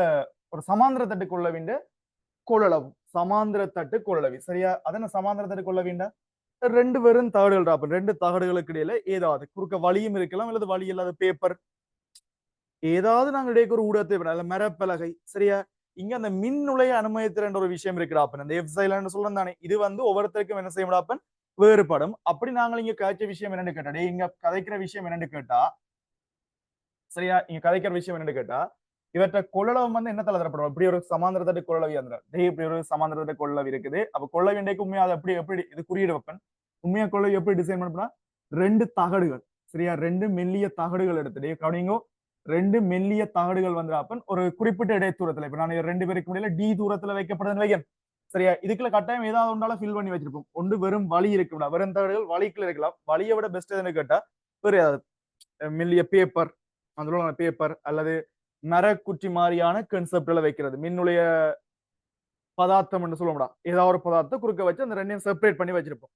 ஒரு சமாந்திர தட்டு கொள்ளவின் கொள்ளளவு, சமாந்திர தட்டு கொள்ளளவி. சரியா, அதன சமாந்திர தட்டு கொள்ளவின்டா ரெண்டு வெறும் தகடுகள் அப்ப ரெண்டு தகடுகளுக்கு இடையில ஏதாவது குறுக்க வழியும் இருக்கலாம், அல்லது வழி இல்லாத பேப்பர் ஏதாவது நாங்க இடையே ஒரு ஊடகத்தை விட மரப்பலகை. சரியா, இங்க அந்த மின் நுழைய அனுமதித்திறன்ற ஒரு விஷயம் இருக்கிறாப்பன், அந்த எப்சைலன் சொல்றேன் தானே, இது வந்து ஒவ்வொருத்தருக்கும் என்ன செய்யப்படாப்பன் வேறுபடும். அப்படி நாங்கள் இங்க கதைச்ச விஷயம் என்னன்னு கேட்டா, இங்க கதைக்கிற விஷயம் என்னன்னு கேட்டா, சரியா, இங்க கதைக்கிற விஷயம் என்னன்னு கேட்டா, இவற்றை கொள்ளளவு வந்து என்னத்தால தரப்படும்? இப்படி ஒரு சமாந்தர தட்டு கொள்ளளவி அந்த இப்படி ஒரு சமாந்தர தட்டு கொள்ளளவு இருக்குது. அப்ப கொள்ளளவி இன்றைக்கு உண்மையா அது எப்படி இது குறியீடு வைப்பேன். உண்மையா கொள்ளளவி எப்படி டிசைன் பண்ணா 2 தகடுகள் சரியா 2 மெல்லிய தகடுகள் எடுத்துட்டு கவனிங்கோ 2 மெல்லிய தகடுகள் வந்து அப்பன் ஒரு குறிப்பிட்ட இடை தூரத்துல இப்ப நான் 2 பேருக்கு முடியல டி தூரத்துல வைக்கப்படுதுன்னு வைக்கேன் சரியா இதுக்குள்ள கட்டாயம் ஏதாவது ஒன்றால ஃபில் பண்ணி வச்சிருப்போம் ஒன்று வெறும் வழி இருக்குடா வெறும் தகடுகள் வழிக்குள்ள இருக்கலாம் வழியை விட பெஸ்ட் எதுன்னு கேட்டா வேற மெல்லிய பேப்பர் அந்த பேப்பர் அல்லது மரக்குச்சி மாதிரியான கன்செப்ட்ல வைக்கிறது மின்னுடைய பதார்த்தம் என்று சொல்ல முடியாது ஏதாவது ஒரு பதார்த்தம் குறுக்க வச்சு அந்த ரெண்டையும் செப்பரேட் பண்ணி வச்சிருப்போம்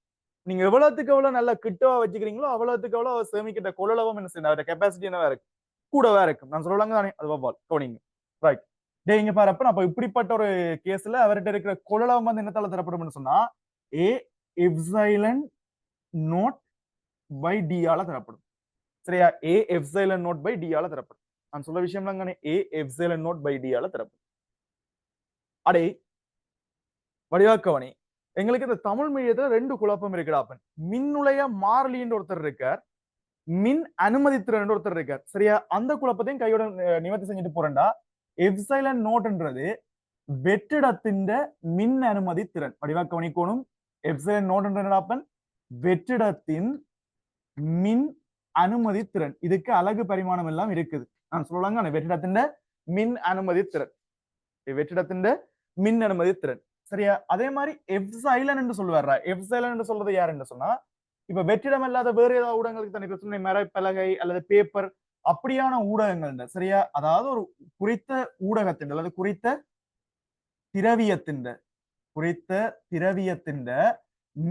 நீங்க எவ்வளவுக்கு எவ்வளவு நல்லா கிட்டவா வச்சுக்கிறீங்களோ அவ்வளவுக்கு எவ்வளவு சேமிக்கிட்ட கொள்ளளவும் என்ன செய்யணும் கெப்பாசிட்டி என்னவா இருக்கு கூடவா இருக்கும் நான் சொல்லலாங்க தானே அது பால் கவனிங்க ரைட் டே இங்க பாருப்ப அப்ப இப்படிப்பட்ட ஒரு கேஸ்ல அவர்கிட்ட இருக்கிற கொள்ளளவு வந்து என்னத்தால தரப்படும் சொன்னா ஏ எப்சைலன் நோட் பை டி ஆல தரப்படும் சரியா ஏ எப்சைலன் நோட் பை டி ஆல தரப்படும் நான் சொல்ற விஷயம் தானே ஏ எப்சைலன் நோட் பை டி ஆல தரப்படும் அடே வடிவாக்கவனி எங்களுக்கு இந்த தமிழ் மீடியத்துல 2 குழப்பம் இருக்குடாப்பன் மின்னுளைய மாறிலின்ற ஒருத்தர் இருக்கார் மின் அனுமதித்திறன் ஒருத்தர் இருக்கார் சரியா அந்த குழப்பத்தையும் கையோட நிவர்த்தி செஞ்சுட்டு போறேன்டா எப்சைலன் நோட்ன்றது வெற்றிடத்தின் மின் அனுமதி திறன் வடிவா கவனிக்கணும் எப்சைலன் நோட்ன்றாப்பன் வெற்றிடத்தின் மின் அனுமதி திறன் இதுக்கு அலகு பரிமாணம் எல்லாம் இருக்குது நான் சொல்லலாங்க வெற்றிடத்தின் மின் அனுமதி திறன் வெற்றிடத்தின் மின் அனுமதி திறன் சரியா அதே மாதிரி எப்சைலன் என்று சொல்லுவாரா எப்சைலன் என்று சொல்றது யார் என்று சொன்னா இப்ப வெற்றிடம் இல்லாத வேறு ஏதாவது ஊடகங்களுக்கு தனி பிரச்சனை மரப்பலகை அல்லது பேப்பர் அப்படியான ஊடகங்கள் சரியா அதாவது ஒரு குறித்த ஊடகத்தின் அல்லது குறித்த திரவியத்தின்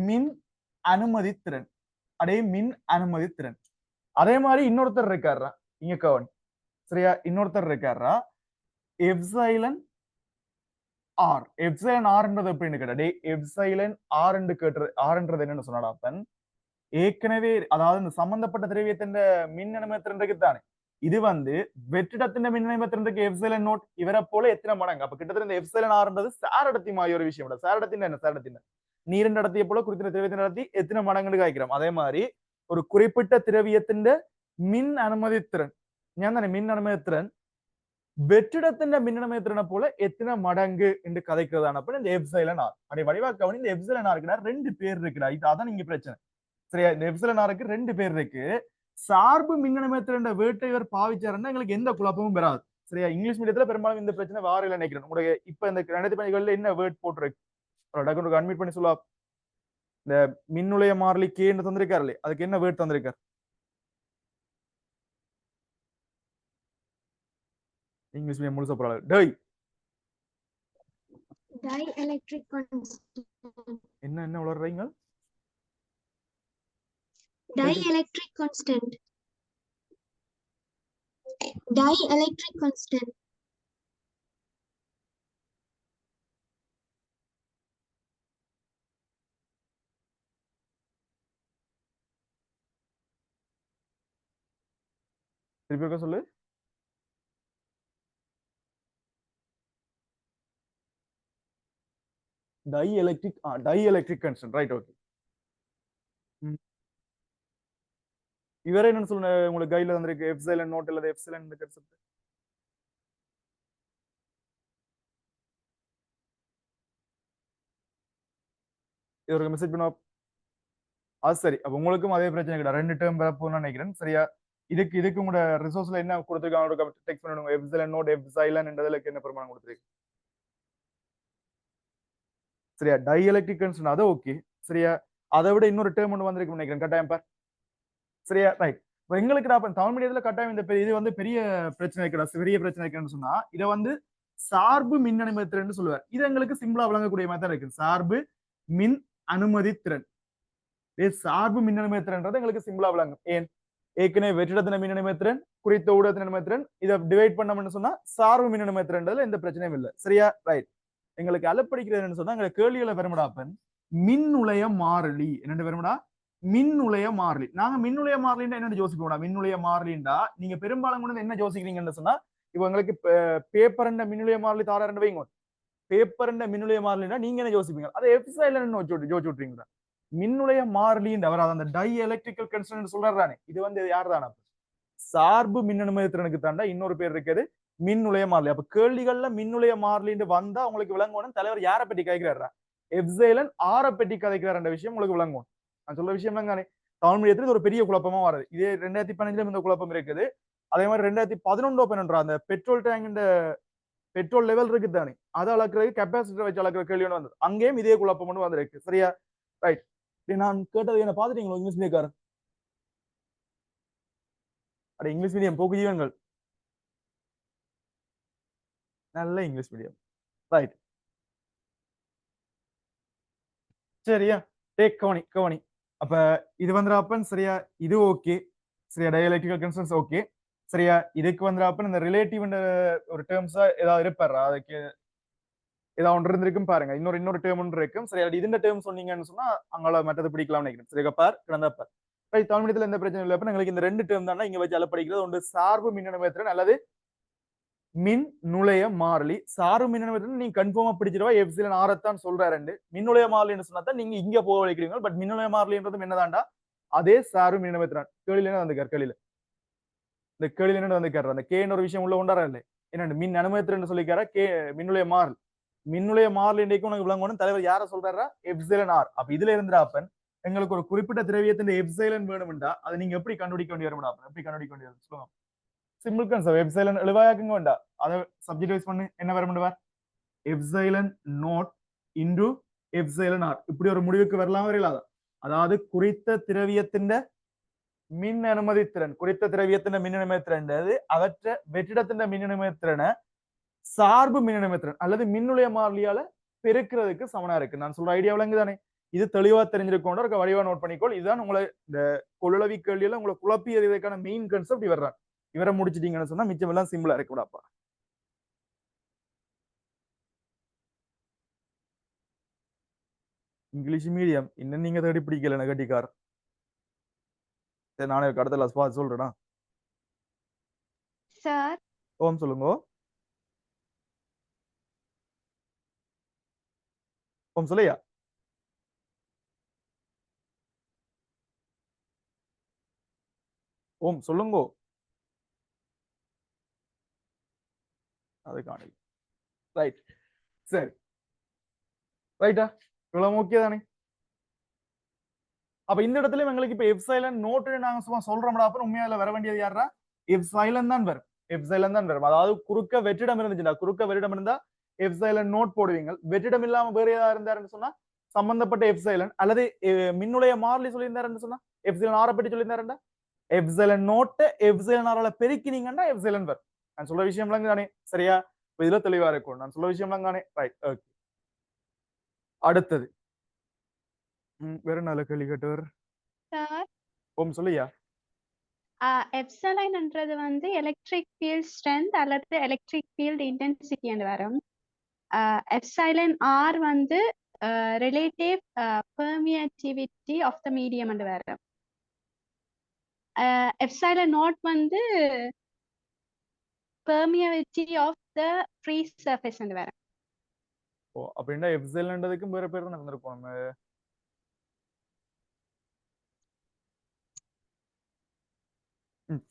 மின் அனுமதி திறன் அதே மின் அனுமதி திறன் அதே மாதிரி இன்னொருத்தர் இருக்காரா இங்க கவன் சரியா இன்னொருத்தர் இருக்காரா எப்சைலன் ஆர் எப்சைலன் ஆர்ன்றது எப்படின்னு கேட்டா எப்சைலன் ஆர் என்று கேட்டு ஆர்ன்றது என்னன்னு சொன்னாடாப்பன் ஏற்கனவே அதாவது இந்த சம்பந்தப்பட்ட திரவியத்தின் மின் அனுமதித்திறன் இருக்குதானே இது வந்து வெற்றிடத்தின் மின் அனுமதித்திறனுக்கு எப்சைலன் நோட் இவரை போல எத்தனை மடங்கு அப்ப கிட்டத்தட்ட இந்த எப்சைலன் ஆர்ன்றது சாரடத்தி மாதிரி ஒரு விஷயம் சாரடத்தின் என்ன சாரடத்தின் நீரின் நடத்திய போல குறித்த திரவியத்தின் நடத்தி எத்தனை மடங்குன்னு காய்க்கிறோம் அதே மாதிரி ஒரு குறிப்பிட்ட திரவியத்தின் மின் அனுமதித்திறன் ஞான் தானே மின் அனுமதித்திறன் வெற்றிடத்தின் மின் அனுமதித்திறனை போல எத்தனை மடங்கு என்று கதைக்கிறதான இந்த எப்சைலன் ஆர் அப்படி வடிவாக்கவனி இந்த எப்சைலன் ஆர்க்குடா 2 பேர் இருக்குடா இது அதான் இங்க பிரச்சனை சரியா இந்த எப்சிலன் ஆருக்கு 2 பேர் இருக்கு சார்பு மின்னணுமத்திரண்ட வேட்டை இவர் பாவிச்சாருன்னா எங்களுக்கு எந்த குழப்பமும் வராது சரியா இங்கிலீஷ் மீடியத்துல பெரும்பாலும் இந்த பிரச்சனை வாரில நினைக்கிறேன் உங்களுக்கு இப்ப இந்த 2015 என்ன வேர்ட் போட்டிருக்கு அட்மிட் பண்ணி சொல்லுவா இந்த மின்னுளைய மாறிலி கேன்னு தந்திருக்காரு அதுக்கு என்ன வேர்ட் தந்திருக்காரு இங்கிலீஷ் மீடியம் முழுசா போறாரு டேய் dielectric constant என்ன உளறீங்க dielectric constant dielectric constant திருப்பி சொல்லு dielectric constant right okay இவரே என்ன சொல்லுங்க உங்களுக்கு கையில வந்திருக்கு எப்சிலன் நோட் இல்ல எப்சிலன் இந்த கான்செப்ட் இவருக்கு மெசேஜ் பண்ணா அது சரி அப்ப உங்களுக்கும் அதே பிரச்சனை கிடையாது 2 டேர்ம் வரப்போன்னு நினைக்கிறேன் சரியா இதுக்கு உங்களோட ரிசோர்ஸ்ல என்ன கொடுத்துருக்காங்க டெக்ஸ்ட் பண்ணுங்க எப்சிலன் நோட் எப்சிலன் என்றதுல என்ன பிரமாணம் கொடுத்துருக்கு சரியா டைஎலக்ட்ரிக் கான்ஸ்டன்ட் அது ஓகே சரியா அதை விட இன்னொரு டேர்ம் ஒன்று வந்திருக்கு நினைக்கிறேன் கட்டாயம் பார் சரியா ரைட் எங்களுக்கு தமிழ் மீடியத்துல கட்டாயம் இந்த இது வந்து பெரிய பிரச்சனை இருக்கிற பெரிய பிரச்சனை இருக்குன்னு சொன்னா இதை வந்து சார்பு மின் அனுமதி திறன் சொல்லுவார் இது எங்களுக்கு சிம்பிளா வழங்கக்கூடிய மாதிரி தான் இருக்கு சார்பு மின் அனுமதி திறன் சார்பு மின் அனுமதி திறன்றது எங்களுக்கு சிம்பிளா விளங்கும் ஏன் ஏற்கனவே வெற்றிடத்தின மின் அனுமதி திறன் குறித்த ஊடகத்தின் அனுமதி திறன் இதை டிவைட் பண்ணோம்னு சொன்னா சார்பு மின் அனுமதி திறன்றதுல எந்த பிரச்சனையும் இல்லை சரியா ரைட் எங்களுக்கு அலப்படிக்கிறதுன்னு சொன்னா எங்களுக்கு கேள்விகளை பெருமடாப்பன் மின் நுழைய மாறிலி என்னென்ன பெருமடா மின் நுழைய மாறிலி நாங்க மின் நுழைய மாறிலின்னா என்ன யோசிப்போம் மின் நுழைய மாறிலிண்டா நீங்க பெரும்பாலும் கூட என்ன யோசிக்கிறீங்கன்னு சொன்னா இப்ப உங்களுக்கு பேப்பர் மின் நுழைய மாறிலி தாரன்னு வைங்க பேப்பர் மின் நுழைய மாறிலின்னா நீங்க என்ன யோசிப்பீங்க அதை எப்சிலன் யோசிச்சு விட்டுறீங்களா மின் நுழைய மாறிலின்ற அவர் அந்த டை எலக்ட்ரிக்கல் கன்ஸ்டன்ட் சொல்றானே இது வந்து யார் தானே சார்பு மின் அனுமதி திறனுக்கு தாண்டா இன்னொரு பேர் இருக்குது மின் நுழைய மாறிலி. அப்ப கேள்விகள்ல மின் நுழைய மாறிலின்னு வந்தா உங்களுக்கு விளங்கணும் தலைவர் யாரை பற்றி கேட்கிறாரா, எப்சைலன் ஆரை பற்றி கதைக்கிறார் விஷயம் உங்களுக்கு விளங்கும். நான் சொல்ற விஷயம் தானே தமிழ் மீடியத்துல இது ஒரு பெரிய குழப்பமா வருது. இதே 2015 இந்த குழப்பம் இருக்குது. அதே மாதிரி 2011 அந்த பெட்ரோல் டேங்க் பெட்ரோல் லெவல் இருக்கு தானே அதை அளக்குறது கெப்பாசிட்டர் வச்சு அளக்குற கேள்வி வந்தது. அங்கேயும் இதே குழப்பம் ஒன்று வந்திருக்கு. சரியா? ரைட். நான் கேட்டது என்ன பாத்துட்டீங்களோ இங்கிலீஷ் மீடியக்காரன்? அட இங்கிலீஷ் மீடியம் போக்கு ஜீவன்கள் நல்ல இங்கிலீஷ் மீடியம். ரைட். சரியா? டேக் கவனி கவனி. அப்ப இது வந்துடாப்பன். சரியா? இது ஓகே. சரியா? டயலெக்ட்ரிக்கல் கன்ஸ்டன்ட்ஸ் ஓகே. சரியா? இதுக்கு வந்துடாப்பன் இந்த ரிலேட்டிவ் ஒரு டேர்ம்ஸா ஏதாவது இருப்பாரா, அதுக்கு ஏதாவது ஒன்று இருந்திருக்கும் பாருங்க. இன்னொரு டேர்ம் ஒன்று இருக்கும். சரியா? இதுஇந்த டேர்ம் சொன்னீங்கன்னு சொன்னா அங்கால மற்றது பிடிக்கலாம்னு நினைக்கிறேன். சரியா? பார் கிடந்தா பார். ரைட். தமிழ் மீடியத்துல எந்த பிரச்சனை இல்லை. எங்களுக்கு இந்த ரெண்டு டேர்ம் தானே இங்க வச்சு படிக்கிறது. ஒன்று சார்பு மின்னணுமேத்திறன் அல்லது மின் நுழைய மாறிலி. சார்பு மின்னணுமேத்திறன் நீங்க கன்ஃபார்மா பிடிச்சிருவா எப்சிலன் ஆரத்தான் சொல்றாரு. மின் நுழைய மாறிலின்னு சொன்னா தான் நீங்க இங்க போக வைக்கிறீங்க. பட் மின் நுழைய மாறிலின்றதும் என்னதாண்டா அதே சார்பு மின்னணுமேத்திறன். கேள்வியில என்ன வந்துக்கார்? கேள்வியில இந்த கேள்வியில என்ன வந்துக்காரு? அந்த கேன்னு ஒரு விஷயம் உள்ள கொண்டாரா இல்லை? என்ன மின் அனுமதித்திறன் சொல்லிக்காரா? கே மின்னுடைய மாறல். மின்னுடைய மாறல் இன்றைக்கு உனக்கு விளங்கணும். தலைவர் யார சொல்றாரா? Epsilon R. அப்ப இதுல இருந்தாப்பன் எங்களுக்கு ஒரு குறிப்பிட்ட திரவியத்தின் எப்சிலன் வேணும்டா அதை நீங்க எப்படி கண்டுபிடிக்க வேண்டிய வரும்டா? எப்படி கண்டுபிடிக்க வேண்டிய வரும் சொல்லுங்க. Simple concept. எப்சிலன் எழுவாயாக்குங்க வேண்டா, அதை சப்ஜெக்ட் வைஸ் பண்ணி என்ன வர epsilon naught into epsilon R. இப்படி ஒரு முடிவுக்கு வரலாம் வரையிலாத. அதாவது குறித்த திரவியத்தின் மின் அனுமதித்திறன், குறித்த திரவியத்தின் மின் அனுமதித்திறன் அவற்றை வெற்றிடத்தின் மின் அனுமதித்திறனை சார்பு மின் அனுமதித்திறன் அல்லது மின்னுடைய மாறிலியால பெருக்கிறதுக்கு சமனா இருக்கு. நான் சொல்ற ஐடியா விளங்குதானே? இது தெளிவா தெரிஞ்சிருக்கோம். இருக்க வடிவா நோட் பண்ணிக்கோள். இதுதான் உங்களை இந்த கொள்ளளவி கேள்வியில உங்களை குழப்பியது. இதுக்கான மெயின் கான்செப்ட் இவர்தான். இவரை முடிச்சிட்டீங்கன்னு சொன்னா மிச்சம் எல்லாம் சிம்பிளா இருக்குடாப்பா. இங்கிலீஷ் மீடியம் இன்னும் நீங்க தேடி பிடிக்கல கட்டிக்கார். சரி, நானே கடத்தல பார்த்து சொல்றேனா சார்? ஓம் சொல்லுங்க. ஓம் சொல்லையா? ஓம் சொல்லுங்கோ. அது காணி. ரைட். சரி. ரைட்டா? இவ்வளவு ஓகே தானே? அப்ப இந்த இடத்துல எங்களுக்கு இப்ப எப்சைலன் நோட் நாங்க சும்மா சொல்றோம்டா. அப்புறம் உண்மையில வர வேண்டியது யாரா? எப்சைலன் தான் வரும். எப்சைலன் தான் வரும். அதாவது குறுக்க வெற்றிடம் இருந்துச்சுன்னா, குறுக்க வெற்றிடம் இருந்தா எப்சைலன் நோட் போடுவீங்க. வெற்றிடம் இல்லாம வேற ஏதாவது இருந்தாருன்னு சொன்னா சம்பந்தப்பட்ட எப்சைலன் அல்லது மின்னுடைய மாறிலி சொல்லியிருந்தாருன்னு சொன்னா எப்சைலன் ஆரை பற்றி சொல்லியிருந்தாருன்னா எப்சைலன் நோட்டை எப்சைலன் ஆரால பெருக்கினீங்கன்னா எப்சைலன் வரும். நான் சொல்ற விஷயம் தானே? சரியா? இதுல தெளிவா இருக்கும். நான் சொல்ற விஷயம் தானே? ரைட். ஓகே. அடுத்தது வேற நல்ல கேள்வி கேட்டவர். சார், ஓம் சொல்லியா? எப்சலைன்ன்றது வந்து எலக்ட்ரிக் ஃபீல்ட் ஸ்ட்ரென்த் அல்லது எலக்ட்ரிக் ஃபீல்ட் இன்டென்சிட்டி வரும். எப்சைலன் ஆர் வந்து ரிலேட்டிவ் பெர்மியட்டிவிட்டி ஆஃப் த மீடியம் வரும். எப்சைலன் நாட் வந்து பெர்மியவிட்டி ஆஃப் த ஃப்ரீ சர்ஃபேஸ் வரும். ஓ, அப்படின்னா எப்சைலன்றதுக்கும் வேற பேர் தான் இருந்திருக்கும்.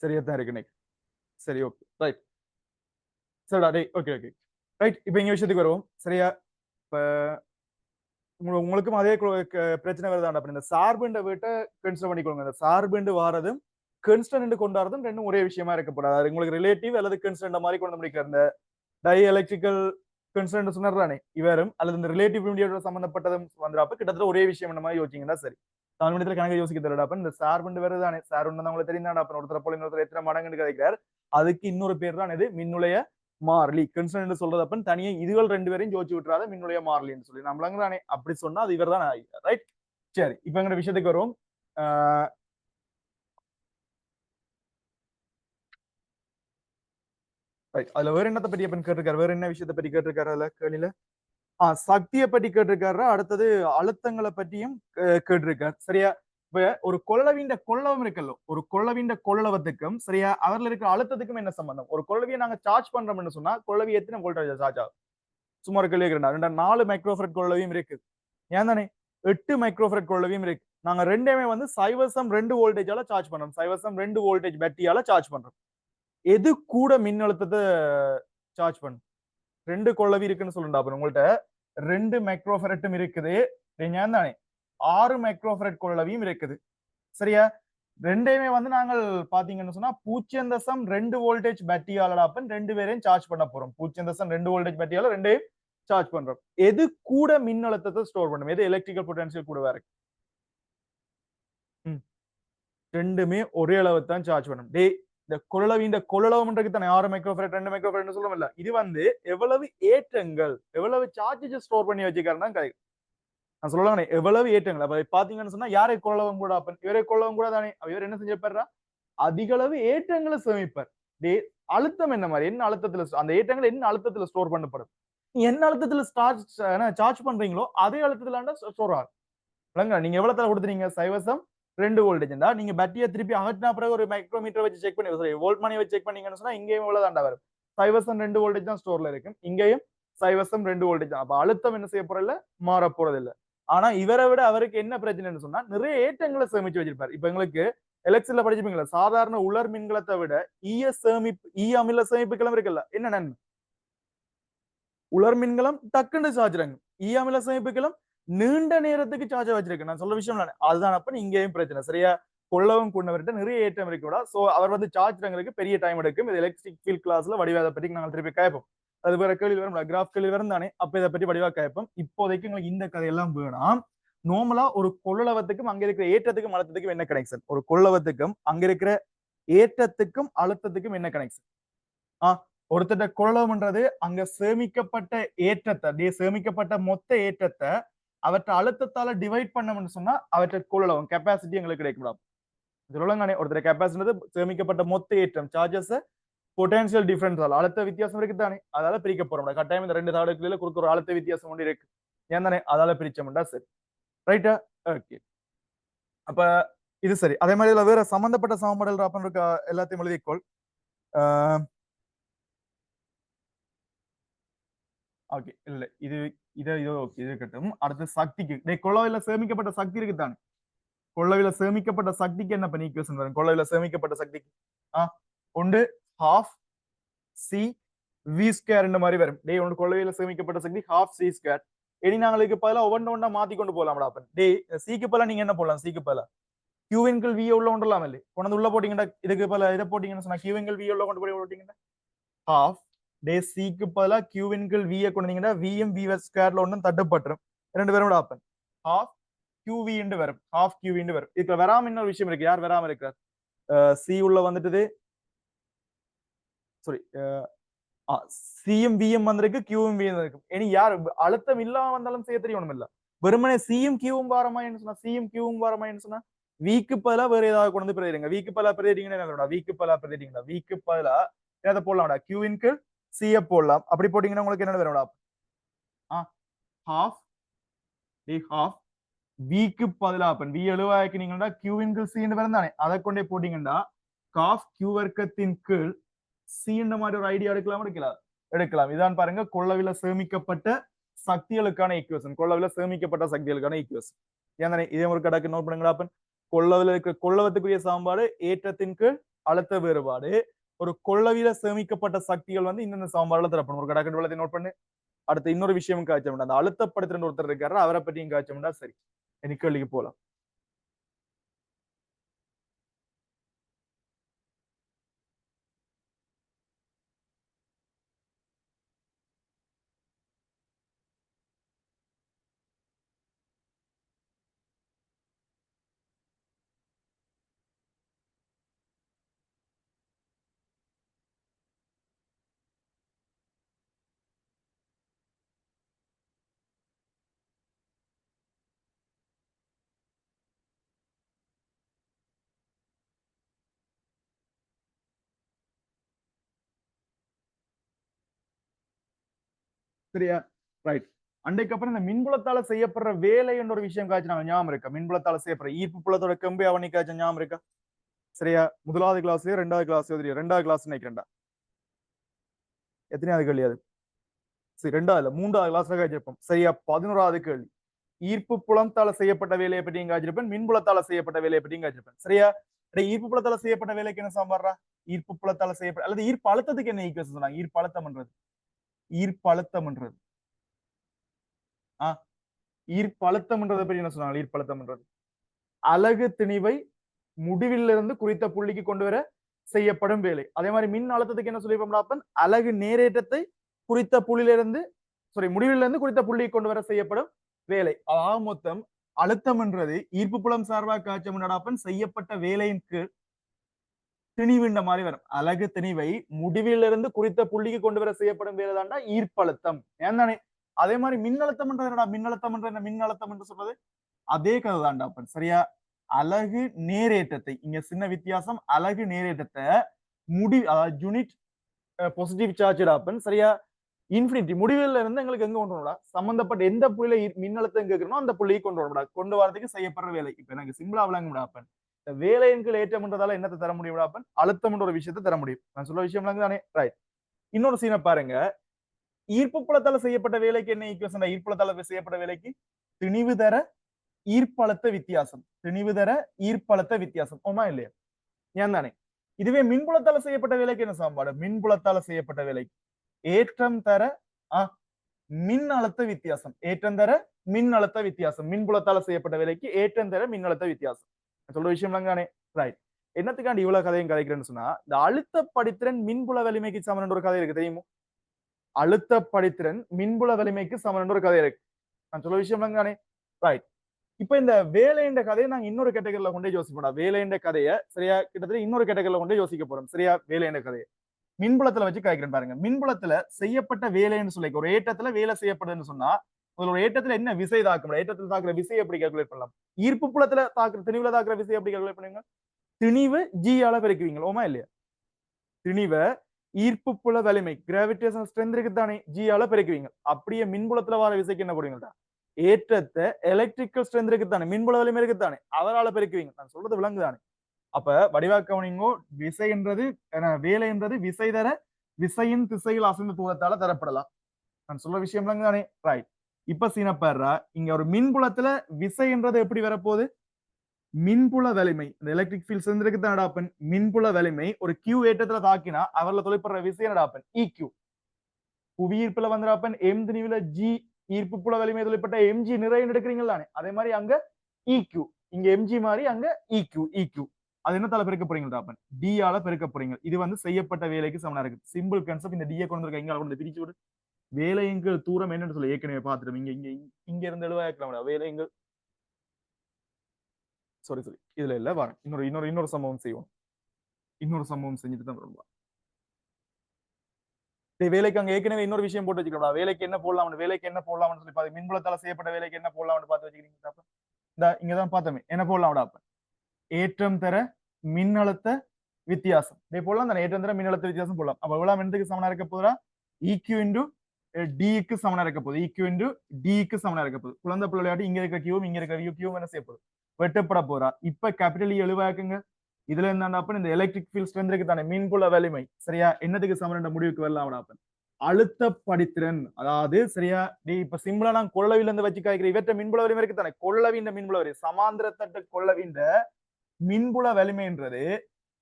சரியா தான் இருக்கு நெக்ஸ்ட். சரி, ஓகே. ரைட். சரிடா. டேய், ஓகே ஓகே. ரைட். இப்போ இங்க விஷயத்துக்கு வருவோம். சரியா? இப்ப உங்களுக்கும் அதே பிரச்சனை வருதாண்டா. அப்ப இந்த சார்புன்ற வீட்டை கன்சிடர் பண்ணிக்கோங்க. இந்த சார்புண்டு வாரதும் கன்ஸ்டன்ட் கொண்டாடுறதும் ரெண்டும் ஒரே விஷயமா இருக்கப்படாது. உங்களுக்கு ரிலேட்டிவ் அல்லது கன்ஸ்டன்ட் மாதிரி கொண்டு முடிக்கிற இந்த டை எலக்ட்ரிக்கல் கன்ஸ்டன்ட் சொன்னானே இவரும் அல்லது இந்த ரிலேட்டிவ் யூனிட்டியோட சம்பந்தப்பட்டதும் வந்துடாப்ப கிட்டத்தட்ட ஒரே விஷயம் இந்த மாதிரி யோசிச்சீங்கன்னா சரி. தமிழ்மொழியில கணக்கு யோசிக்க தெரியல. இந்த சார்புண்டு வருதானே, சார்புண்டு உங்களுக்கு தெரியுதாண்டா. ஒருத்தர் போல இன்னொருத்தர் எத்தனை மடங்குன்னு கிடைக்கிறார். அதுக்கு இன்னொரு பேர் தான் இது மின்னுடைய மாறிலி. கன்ஸ்டன்ட் சொல்றதப்ப தனியே இதுகள் ரெண்டு பேரையும் ஜோதிச்சு விட்டுறாத மின்னுடைய மாறிலின்னு சொல்லி நம்மளங்க தானே அப்படி சொன்னா அது இவர் தான். ரைட். சரி, இப்ப எங்க விஷயத்துக்கு வருவோம். அதுல வேற என்னத்தை பத்தி கேட்டிருக்காரு? வேற என்ன விஷயத்தை பத்தி கேட்டிருக்காரு? அதுல கேள்வியில சக்தியை பத்தி கேட்டிருக்காரு. அடுத்தது அழுத்தங்களை பற்றியும் கேட்டிருக்காரு. சரியா? இப்ப ஒரு கொள்ளளவம் இருக்கല്ലോ, ஒரு கொள்ளளவத்துக்கும் சரியா அவர்ல இருக்கிற அழுத்தத்துக்கும் என்ன சம்பந்தம்? ஒரு கொள்ளவியை நாங்க சார்ஜ் பண்றோம்னு சொன்னா கொள்ளவி எத்தனை வோல்டேஜ் சார்ஜ் ஆகும்? சும்மா ஒரு கேள்வி கேட்கிறேன். 4 மைக்ரோஃபரட் கொள்ளவியும் இருக்கு. ஏன் தானே 8 மைக்ரோஃபரட் கொள்ளவியும் இருக்கு. நாங்க ரெண்டுமே வந்து 0.2 வோல்டேஜால சார்ஜ் பண்றோம். 0.2 வோல்டேஜ் பேட்டரியால சார்ஜ் பண்றோம். எது கூட மின்னழுத்தத்தை சார்ஜ் பண்ணும்? ரெண்டு கொள்ளவி இருக்குன்னு சொல்லுண்டா. அப்புறம் உங்கள்ட்ட 2 மைக்ரோஃபரட்டும் இருக்குது, ஞான் தானே 6 மைக்ரோஃபரட் கொள்ளவியும் இருக்குது. சரியா? ரெண்டையுமே வந்து நாங்கள் பாத்தீங்கன்னு சொன்னா 0.2 வோல்டேஜ் பேட்டரியால அப்பன் ரெண்டு பேரையும் சார்ஜ் பண்ண போறோம். 0.2 வோல்டேஜ் பேட்டரியால ரெண்டையும் சார்ஜ் பண்றோம். எது கூட மின்னழுத்தத்தை ஸ்டோர் பண்ணும்? எது எலக்ட்ரிக்கல் பொட்டன்ஷியல் கூட இருக்கு? ரெண்டுமே ஒரே அளவு தான் சார்ஜ் பண்ணும். டே இந்த கொள்ளளவுன்றது தானே 6 மைக்ரோஃபரட் 2 மைக்ரோஃபரட் சொல்லுவோம் இல்ல, இது வந்து எவ்வளவு ஏற்றங்கள் எவ்வளவு சார்ஜஸ் ஸ்டோர் பண்ணி வச்சுக்காருன்னா கரெக்ட். நான் சொல்லலாம் எவ்வளவு ஏற்றங்கள். அப்ப பாத்தீங்கன்னு சொன்னா யாரை கொள்ளளவும் கூட அப்பன் இவரை கொள்ளவும் கூட தானே. இவர் என்ன செஞ்சிருப்பாரா? அதிக அளவு ஏற்றங்களை சேமிப்பார். டே அழுத்தம் என்ன மாதிரி, என்ன அழுத்தத்துல அந்த ஏற்றங்கள் என்ன அழுத்தத்துல ஸ்டோர் பண்ணப்படும்? என்ன அழுத்தத்துல சார்ஜ் பண்றீங்களோ அதே அழுத்தத்துல ஸ்டோர் ஆகும். நீங்க எவ்வளவு கொடுத்துறீங்க? 0.2 வோல்டேஜ்டா நீங்க பேட்டரியை திருப்பி அகற்றின பிறகு ஒரு மைக்ரோமீட்டர் வச்சு செக் பண்ணி, சாரி வோல்ட் மணி வச்சு செக் பண்ணீங்கன்னு சொன்னா இங்கேயும் இவ்வளவுதான்டா வரும். 0.2 வோல்டேஜ் தான் ஸ்டோர்ல இருக்கு, இங்கேயும் 0.2 வோல்டேஜ் தான். அப்ப அழுத்தம் என்ன செய்ய போறதில்ல, மாற போறது இல்ல. ஆனா இவரை விட அவருக்கு என்ன பிரச்சனைன்னு சொன்னா நிறைய ஏற்றங்களை சேமிச்சு வச்சிருப்பாரு. இப்ப எங்களுக்கு எலக்ட்ரிக்ல படிச்சிருப்பீங்களா, சாதாரண உலர் மின்கலத்தை விட ஈ அமில சேமிப்புகளும் இருக்குல்ல. என்ன நன்மை? உலர் மின்கலம் டக்குன்னு சார்ஜ், ஈ அமில சேமிப்புகளும் நீண்ட நேரத்துக்கு சார்ஜ் வச்சிருக்கு. நான் சொல்ற விஷயம் அதுதான். அப்ப இங்கேயும் பிரச்சனை. சரியா? கொள்ளவும் கொண்டவர்கிட்ட நிறைய ஏற்றம் இருக்கக்கூடா. சோ அவர் வந்து சார்ஜ் ரங்களுக்கு பெரிய டைம் எடுக்கும். இது எலக்ட்ரிக் ஃபீல்ட் கிளாஸ்ல வடிவாத பற்றி நாங்கள் திருப்பி கேட்போம். அது வேற கேள்வி வரும், கிராஃப் கேள்வி வரும் தானே. அப்ப இதை பற்றி வடிவா கேட்போம். இப்போதைக்கு எங்களுக்கு இந்த கதையெல்லாம் வேணாம். நார்மலா ஒரு கொள்ளளவத்துக்கும் அங்க இருக்கிற ஏற்றத்துக்கும் அழுத்தத்துக்கும் என்ன கனெக்ஷன்? ஒரு கொள்ளளவத்துக்கும் அங்க இருக்கிற ஏற்றத்துக்கும் அழுத்தத்துக்கும் என்ன கனெக்ஷன்? ஒருத்தட்ட கொள்ளளவுன்றது அங்க சேமிக்கப்பட்ட ஏற்றத்தை, சேமிக்கப்பட்ட மொத்த ஏற்றத்தை அவற்றை அழுத்தத்தால டிவைட் பண்ணணும்னு சொன்னா அவற்றை கொள்ளளவு கெப்பாசிட்டி எங்களுக்கு கிடைக்கும். சொல்லுங்க, ஒருத்தர் கெப்பாசிட்டி சேமிக்கப்பட்ட மொத்த ஏற்றம் சார்ஜஸ் பொட்டன்ஷியல் டிஃபரன்ஸ் அழுத்த வித்தியாசம் இருக்கு தானே, அதால பிரிக்க போறோம். கட்டாயம் இந்த ரெண்டு தாடுகளில கொடுக்குற ஒரு அழுத்த வித்தியாசம் ஒன்று இருக்கு. ஏன் தானே அதால பிரிச்சோம்டா. சரி, ரைட்டா? ஓகே. அப்ப இது சரி. அதே மாதிரி இதுல வேற சம்பந்தப்பட்ட சமன்பாடுகள் ராப்பன் இருக்க எல்லாத்தையும் எழுதிக்கொள். ஓகே, இல்ல இது இது ஓகே, இது இருக்கட்டும். அடுத்து சக்திக்கு கொள்ளளவில் சேமிக்கப்பட்ட சக்தி இருக்கு தானே. கொள்ளளவில் சேமிக்கப்பட்ட சக்திக்கு என்ன பண்ணி ஈக்குவேஷன் வரும்? கொள்ளளவில் சேமிக்கப்பட்ட சக்திக்கு ஒன்று ½ C v² இந்த மாதிரி வரும். டே ஒன்று கொள்ளளவில் சேமிக்கப்பட்ட சக்தி ½ C². இனி நாங்களுக்கு பதிலாக ஒவ்வொன்றா மாத்தி கொண்டு போகலாம்டா. அப்ப டே சிக்கு பதிலாக நீங்க என்ன போடலாம்? சிக்கு பதிலாக Q v உள்ள கொண்டுலாம் இல்லை, கொண்டு உள்ள போட்டீங்கன்னா இதுக்கு பதிலாக இதை போட்டீங்கன்னு சொன்னா Q v உள்ள கொண்டு போய் போட்டீங்கன்னா ½ டே சிக்கு பதிலாக Q v கொண்டீங்கன்னா Vm v² ஒன்றும் தட்டுப்பட்டுரும். ரெண்டு பேரும் ஆப்பன் ½ QV வரும், ½ QV வரும். இதுல வராம இன்னொரு விஷயம் இருக்கு. யார் வராம இருக்கிறார்? சி உள்ள வந்துட்டு சாரி சிஎம் விஎம் வந்திருக்கு, கியூஎம் விஎம் இருக்கு. இனி யார் அழுத்தம் இல்லாம வந்தாலும் செய்ய தெரியணும் இல்ல. வெறுமனே சிஎம் கியூவும் வாரமா என்ன சொன்னா, சிஎம் கியூவும் வாரமா என்ன சொன்னா வீக்கு பதிலா வேற ஏதாவது கொண்டு வந்து பிரதிடுங்க. வீக்கு பதிலா பிரதிட்டீங்கன்னா என்ன, வீக்கு பதிலா பிரதிட்டீங்களா, வீக்கு பதிலா ஏதாவது போடலாம்டா, கியூவின்க்கு சிஎஃப் போடலாம். அப்படி போட்டீங்கன்னா உங்களுக்கு என்ன வரும்டா? ½ வீக்கு பதிலா வி எழுவாய்க்கு நீங்கன்னா கியூவின் கீழ் சி வரும் தானே, அதை கொண்டே போட்டீங்கன்னா ½ கியூ வர்க்கத்தின் கீழ் சி மாதிரி ஒரு ஐடியா எடுக்கலாம். இதான் பாருங்க கொள்ளளவில சேமிக்கப்பட்ட சக்திகளுக்கான ஈக்குவேஷன். கொள்ளளவில சேமிக்கப்பட்ட சக்திகளுக்கான ஈக்குவேஷன். ஏன் இதே ஒரு கணக்கு நோட் பண்ணுங்களா. கொள்ளளவில இருக்க கொள்ளளவுக்குரிய சமன்பாடு ஏற்றத்தின் கீழ் அழுத்த வேறுபாடு. ஒரு கொள்ளளவில சேமிக்கப்பட்ட சக்திகள் வந்து இந்த சமன்பாடுல தரப்படும். ஒரு கணக்கு நோட் பண்ணு. அடுத்து இன்னொரு விஷயம் காய்ச்சோம்னா, அந்த அழுத்தப்படுத்துற ஒருத்தர் இருக்காரு, அவரை பற்றியும் காய்ச்சோம்னா சரி. கேள்விக்கு போலாம். சரியா? ரைட். அன்றைக்கு அப்புறம் இந்த மின்புலத்தால செய்யப்படுற வேலை என்ற ஒரு விஷயம் காய்ச்சி நாங்க ஞாபகம் இருக்கா? மின்புலத்தால செய்யப்படுற ஈர்ப்பு புலத்தோட கம்பி அவனி காய்ச்ச ஞாபகம் இருக்கா? சரியா? முதலாவது கிளாஸ்லயோ 2வது கிளாஸ்லயோ தெரியும். 2வது கிளாஸ் நினைக்கிறேன்டா. எத்தனையாவது கேள்வி அது? சரி, 2வது 3வது கிளாஸ்ல காய்ச்சிருப்போம். சரியா? 11வது கேள்வி. ஈர்ப்பு புலத்தால செய்யப்பட்ட வேலையை பற்றியும் காய்ச்சிருப்பேன், மின்புலத்தால செய்யப்பட்ட வேலையை பற்றியும் காய்ச்சிருப்பேன். சரியா? ஈர்ப்பு புலத்தால செய்யப்பட்ட வேலைக்கு என்ன சமன்பாடுறா? ஈர்ப்பு புலத்தால செய்யப்பட்ட அல்லது ஈர்ப்பு அழுத்தத்துக்கு என்ன ஈக்குவேஷன் சொன்னாங்க? ஈர்ப்பு அழுத்தம்ன்றது ஈர்ப்பு அழுத்தம்ன்றது ஈர்ப்பு அழுத்தம்ன்றதை பற்றி என்ன சொன்னாங்க? ஈர்ப்பு அழுத்தம்ன்றது அலகு திணிவை முடிவிலிருந்து குறித்த புள்ளிக்கு கொண்டு வர செய்யப்படும் வேலை. அதே மாதிரி மின் அழுத்தத்துக்கு என்ன சொல்லியிருப்போம்? அலகு நேரேற்றத்தை குறித்த புள்ளியிலிருந்து முடிவிலிருந்து குறித்த புள்ளிக்கு கொண்டு வர செய்யப்படும் வேலை. அதாவது மொத்தம் அழுத்தம் என்றது ஈர்ப்பு புலம் சார்பாக காய்ச்சல் செய்யப்பட்ட வேலையின் கீழ் திணிவுன்ற மாதிரி வரும். அலகு திணிவை முடிவிலிருந்து குறித்த புள்ளிக்கு கொண்டு வர செய்யப்படும் வேலை தாண்டா ஈர்ப்பழுத்தம். ஏன் தானே? அதே மாதிரி மின்னழுத்தம் என்றது என்னடா? மின்னழுத்தம் என்ற என்ன? மின்னழுத்தம் என்று சொல்றது அதே கதை தாண்டா. சரியா? அலகு நேரேற்றத்தை, இங்க சின்ன வித்தியாசம், அலகு நேரேற்றத்தை அதாவது யூனிட் பாசிட்டிவ் சார்ஜ் ஆப்பன் சரியா இன்ஃபினிட்டி முடிவில் இருந்து எங்களுக்கு எங்க கொண்டு வரணும்? சம்பந்தப்பட்ட எந்த புள்ளியில மின்னழுத்தம் கேட்கணும் அந்த புள்ளியை கொண்டு வரணும். கொண்டு வரதுக்கு செய்யப்படுற வேலை. இப்ப எனக்கு சிம்பிளா விளங்க முடியாப்பன் இந்த வேலையின் கீழ் ஏற்றம்ன்றதால என்னத்தை தர முடியும்? அழுத்தம் ஒரு விஷயத்தை தர முடியும். நான் சொல்ல விஷயம் தானே? ரைட். இன்னொரு சீனை பாருங்க. ஈர்ப்பு புலத்தால செய்யப்பட்ட வேலைக்கு என்ன ஈக்குவேஷன்? ஈர்ப்புலத்தால செய்யப்பட்ட வேலைக்கு திணிவு தர ஈர்ப்பழுத்த வித்தியாசம். திணிவு தர ஈர்ப்பழுத்த வித்தியாசம். ஓமா இல்லையா? ஏன் தானே? இதுவே மின்புலத்தால செய்யப்பட்ட வேலைக்கு என்ன சமன்பாடு? மின்புலத்தால செய்யப்பட்ட வேலைக்கு ஏற்றம் தர மின் அழுத்த வித்தியாசம். ஏற்றம் தர மின் அழுத்த வித்தியாசம். மின்புலத்தால செய்யப்பட்ட வேலைக்கு ஏற்றம் தர மின் அழுத்த வித்தியாசம். சொல்ற விஷயம் தானே? ரைட். என்னத்துக்காண்டி இவ்வளவு கதையும் கதைக்கிறேன்னு சொன்னா, இந்த அழுத்த படித்திறன் மின்புல வலிமைக்கு சமன் ஒரு கதை இருக்கு தெரியுமோ? அழுத்த படித்திறன் மின்புல வலிமைக்கு சமன் ஒரு கதை இருக்கு. நான் சொல்ல விஷயம் தானே? ரைட். இப்ப இந்த வேலைன்ற கதையை நாங்க இன்னொரு கேட்டகரியில கொண்டே யோசிப்போம். வேலைன்ற கதையை சரியா கிட்டத்தட்ட இன்னொரு கேட்டகரியில கொண்டே யோசிக்க போறோம். சரியா? வேலைன்ற கதையை மின்புலத்துல வச்சு காய்க்கிறேன் பாருங்க. மின்புலத்துல செய்யப்பட்ட வேலைன்னு சொல்லி ஒரு ஏற்றத்துல வேலை செய்யப்படுதுன்னு சொன்னா ஒரு ஏற்றத்துல என்ன விசை தாக்க முடியும்? ஏற்றத்துல தாக்குற விசை எப்படி கால்குலேட் பண்ணலாம்? ஈர்ப்பு புலத்துல தாக்குற திணிவுல தாக்குற விசை எப்படி கால்குலேட் பண்ணுவீங்க? திணிவு ஜி ஆல பெருக்குவீங்க. ஓமா இல்லையா? திணிவை ஈர்ப்பு புல வலிமை கிராவிடேஷனல் ஸ்ட்ரென்த் இருக்கு தானே, ஜி ஆல பெருக்குவீங்க. அப்படியே மின்புலத்துல வர விசைக்கு என்ன போடுவீங்கடா? ஏற்றத்தை எலக்ட்ரிக்கல் ஸ்ட்ரென்த் இருக்கு தானே, மின்புல வலிமை இருக்கு தானே, அதனால பெருக்குவீங்க. நான் சொல்றது விளங்கு தானே? அப்ப வடிவாக்கவனிங்கோ விசை என்றது வேலை என்றது விசை தர விசையின் திசையில் அசைந்த தூரத்தால தரப்படலாம். நான் சொல்ற விஷயம் விளங்கு தானே? ரைட். இப்ப சீனப்பாடுறா இங்க ஒரு மின்புலத்துல விசை என்றது எப்படி வரப்போகுது? மின்புல வலிமை இந்த எலக்ட்ரிக் ஃபீல்ட் சேர்ந்திருக்கு தான் அடாப்பன். மின்புல வலிமை ஒரு கியூ ஏற்றத்துல தாக்கினா அவர்ல தொலைப்படுற விசை அடாப்பன் இக்யூ. புவியீர்ப்புல வந்துடாப்பன் எம் திணிவுல ஜி ஈர்ப்பு புல வலிமை தொலைப்பட்ட எம்ஜி நிறைய எடுக்கிறீங்களானே, அதே மாதிரி அங்க இக்யூ. இங்க எம்ஜி மாதிரி அங்க இக்யூ. இக்யூ அது என்ன தலை பெருக்க போறீங்க? டி ஆல பெருக்க போறீங்க. இது வந்து செய்யப்பட்ட வேலைக்கு சமனா இருக்கு. Simple concept. இந்த டியை கொண்டு இங்க கொண்டு பிரிச்சு விடு. வேலைங்கள் தூரம் என்னன்னு சொல்லி ஏற்கனவே பார்த்துட்டோம். இங்க இங்க இங்க இருந்து எழுவாக்கலாம். வேலைங்கள் சாரி இதுல இல்ல வர இன்னொரு சம்பவம் செய்வோம். இன்னொரு சம்பவம் செஞ்சுட்டு தான் வருவா. வேலைக்கு அங்க ஏற்கனவே இன்னொரு விஷயம் போட்டு வச்சுக்கலாம். வேலைக்கு என்ன போடலாம், வேலைக்கு என்ன போடலாம்னு சொல்லி பாத்து மின்புலத்தால செய்யப்பட்ட வேலைக்கு என்ன போடலாம்னு பார்த்து வச்சுக்கிறீங்க. இந்த இங்கதான் பார்த்தோமே என்ன போடலாம்? ஏற்றம் தர மின்னழுத்த வித்தியாசம். இதே போடலாம் தானே? ஏற்றம் தர மின்னழுத்த வித்தியாசம் போடலாம். அப்ப எவ்வளவு எதுக்கு சமனா இருக்க போதா? இக்யூ இன்டு டிக்கு சமனா இருக்க போகுது. இக்யூ இன்டு டிக்கு சமனா இருக்க போகுது. குழந்தை பிள்ளையாட்டி இங்க இருக்க கியூவும் இங்க இருக்க கியூவும் என்ன செய்யப்போகுது? வெட்டப்பட போறா. இப்ப கேபிட்டல் இ எழுவாக்குங்க. இதுல இருந்தாப்ப இந்த எலக்ட்ரிக் ஃபீல்ட் ஸ்ட்ரென்த் இருக்கு தானே, மின்புல வலிமை சரியா என்னதுக்கு சமன் முடிவுக்கு வரலாம்? அழுத்த படித்திறன். அதாவது சரியா இப்ப சிம்பிளா நான் கொள்ளவில இருந்து வச்சு காய்க்கிற இவற்ற மின்புல வலிமை இருக்கு தானே, கொள்ளவின் மின்புல வலிமை சமாந்திர தட்டு கொள்ளவின் மின்புல வலிமைன்றது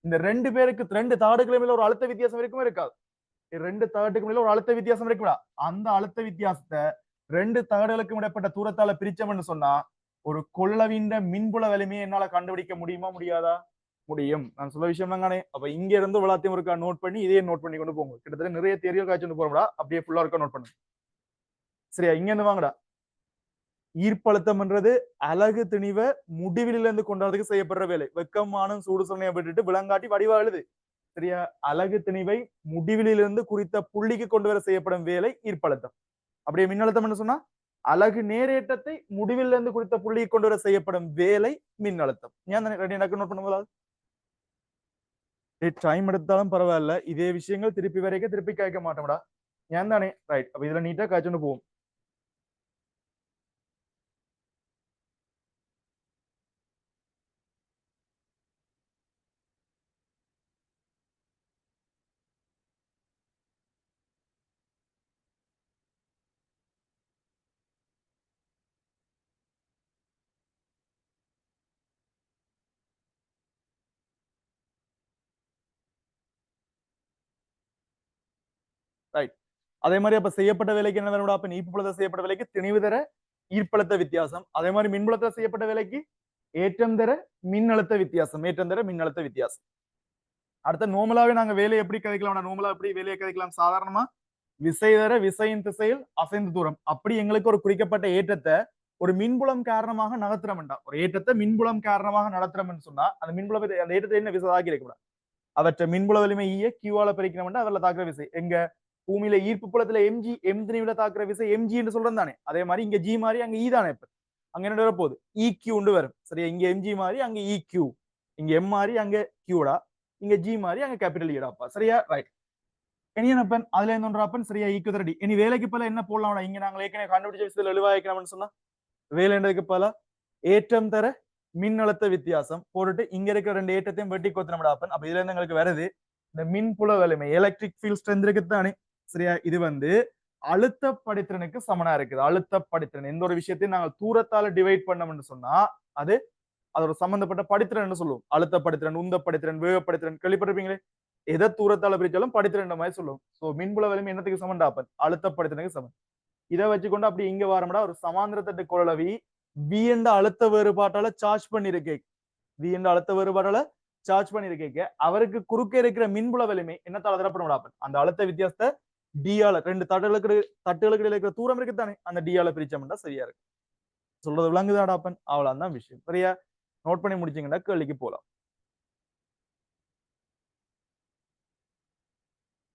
இந்த ரெண்டு பேருக்கு ரெண்டு தாடுகளுக்கு மேல ஒரு அழுத்த வித்தியாசம் இருக்குமே இருக்காது? ரெண்டு தகட்டுக்கு மேல ஒரு அழுத்த வித்தியாசம் இருக்குடா. அந்த அழுத்த வித்தியாசத்தை ரெண்டு தகடுகளுக்கும் இடைப்பட்ட தூரத்தால பிரிச்சோம்னு சொன்னா ஒரு கொள்ளவின் மின்புல வலிமையை என்னால கண்டுபிடிக்க முடியுமா முடியாதா? முடியும். நான் சொல்ல விஷயம் தானே? அப்ப இங்க இருந்து விளாத்தையும் இருக்கா நோட் பண்ணி இதையே நோட் பண்ணி கொண்டு போங்க. கிட்டத்தட்ட நிறைய தேரியல் காய்ச்சி போறோம்டா. அப்படியே ஃபுல்லா இருக்கா நோட் பண்ணுங்க. சரியா? இங்க இருந்து வாங்கடா. ஈர்ப்பழுத்தம் என்றது அலகு திணிவை முடிவில இருந்து கொண்டாடுறதுக்கு செய்யப்படுற வேலை. வெக்கமான சூடு சொன்னையை விட்டுட்டு விளங்காட்டி வடிவா எழுது. சரியா? அலகு திணிவை முடிவிலிருந்து குறித்த புள்ளிக்கு கொண்டு வர செய்யப்படும் வேலை ஈர்ப்பழுத்தம். அப்படியே மின்னழுத்தம் என்று சொன்னா அலகு நேரேற்றத்தை முடிவில் இருந்து குறித்த புள்ளியை கொண்டு வர செய்யப்படும் வேலை மின்னழுத்தம். ஏன் எனக்கு நோட் பண்ணும்போது டைம் எடுத்தாலும் பரவாயில்ல, இதே விஷயங்கள் திருப்பி வரைக்கும் திருப்பி கேட்க மாட்டோம்டா. ஏன் தானே? ரைட். அப்ப இதுல நீட்டா காய்ச்சுன்னு போவோம். ரைட். அதே மாதிரி அப்ப செய்யப்பட்ட வேலைக்கு என்ன வேணும்? அப்ப ஈர்ப்புப்புலத்தில் செய்யப்பட்ட வேலைக்கு திணிவு தர ஈர்ப்பழுத்த வித்தியாசம். அதே மாதிரி மின்புலத்தில் செய்யப்பட்ட வேலைக்கு ஏற்றம் தர மின்னழுத்த வித்தியாசம். ஏற்றம் தர மின்னழுத்த வித்தியாசம். அடுத்த நோமலாவே நாங்க வேலையை எப்படி கதைக்கலாம்? நோமலா எப்படி வேலையை கதைக்கலாம்? சாதாரணமா விசை தர விசையின் திசையில் அசைந்த தூரம். அப்படி எங்களுக்கு ஒரு குறிக்கப்பட்ட ஏற்றத்தை ஒரு மின்புலம் காரணமாக நகர்த்துறோம்டா. ஒரு ஏற்றத்தை மின்புலம் காரணமாக நடத்துறோம்னு சொன்னா அந்த மின்புல அந்த ஏற்றத்தை என்ன விசை தாக்கி இருக்கக்கூடாது. அவற்றை மின்புல வலிமை ஈய கியூவால பிரிக்கணும்னா அவர்ல தாக்குற விசை. எங்க பூமியில ஈர்ப்பு புலத்துல எம்ஜி எம்3 தாக்குற விசை எம்ஜி என்று சொல்றேன் தானே. அதே மாதிரி இங்க ஜி மாதிரி அங்க ஈ தானே. இப்ப அங்க என்ன வரப்போகுது? இக்யூ வரும். சரியா? இங்க எம்ஜி மாதிரி அங்க இக்யூ, இங்க எம் மாதிரி அங்க கியூடா, இங்க ஜி மாதிரி அங்க கேபிட்டல் ஈடாப்பா. சரியா? ரைட். இனி என்னப்பன் அதுல என்ன சரியா? ஈக்கு தரடி. இனி வேலைக்கு பல என்ன போடலாம்? இங்க நாங்க ஏற்கனவே கண்டுபிடிச்ச விஷயத்துல எழுவாய்க்கணும்னு சொன்னா வேலைன்றதுக்கு பல ஏற்றம் தர மின்னழுத்த வித்தியாசம் போட்டுட்டு இங்க இருக்கிற ரெண்டு ஏற்றத்தையும் வெட்டி கொத்தனப்படாப்பன். அப்ப இதுல இருந்து எங்களுக்கு வருது இந்த மின்புல வலிமை எலக்ட்ரிக் ஃபீல்ட் ஸ்ட்ரென்த் இருக்குதானே. சரியா? இது வந்து அழுத்த படித்திறனுக்கு சமனா இருக்குது. அழுத்த படித்திறன் எந்த ஒரு விஷயத்தையும் நாங்கள் தூரத்தால டிவைட் பண்ணோம்னு சொன்னா அது அதோட சம்பந்தப்பட்ட படித்திறன் சொல்லுவோம். அழுத்த படித்திறன், உந்த படித்திறன், வேக படித்திறன் கேள்விப்பட்டிருப்பீங்களே. எதை தூரத்தால பிரிச்சாலும் படித்திறன் மாதிரி சொல்லுவோம். சோ மின்புல வலிமை என்னத்துக்கு சமன்டாப்பன்? அழுத்த படித்திறனுக்கு சமன். இதை வச்சுக்கொண்டு அப்படி இங்க வரமுடா ஒரு சமாந்திர தட்டு குழலவி வி என்ற அழுத்த வேறுபாட்டால சார்ஜ் பண்ணிருக்கேன். வி என்ற அழுத்த வேறுபாட்டால சார்ஜ் பண்ணிருக்கேன். அவருக்கு குறுக்கே இருக்கிற மின்புல வலிமை என்னத்தால தரப்படும்? அந்த அழுத்த வித்தியாசத்தை டிஆல ரெண்டு தட்டுகளுக்கு இருக்கிற தூரம் இருக்குதானே அந்த டிஆல பிரிச்சோம்னா சரியா இருக்கு. சொல்றது விளங்குதாடாப்பன்? அவ்வளவுதான் விஷயம். சரியா? நோட் பண்ணி முடிச்சீங்கன்னா கேள்விக்கு போலாம்.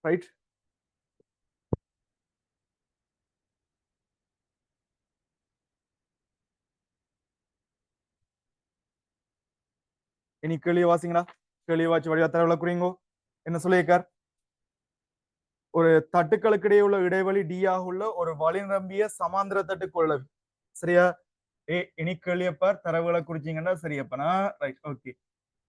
ரைட். இனி கேள்வி வாசிங்களா? கேள்வி வாசி வழியா தர விளக்குறீங்கோ. என்ன சொல்லியிருக்கார்? ஒரு தட்டுக்களுக்கு இடையே உள்ள இடைவெளி டி ஆக உள்ள ஒரு வழி நிரம்பிய சமாந்திர தட்டு கொள்ளவி. சரியா? இனி கேள்வியப்பார் தரவுகளை குறிச்சீங்கன்னா சரியப்பனா. ரைட். ஓகே.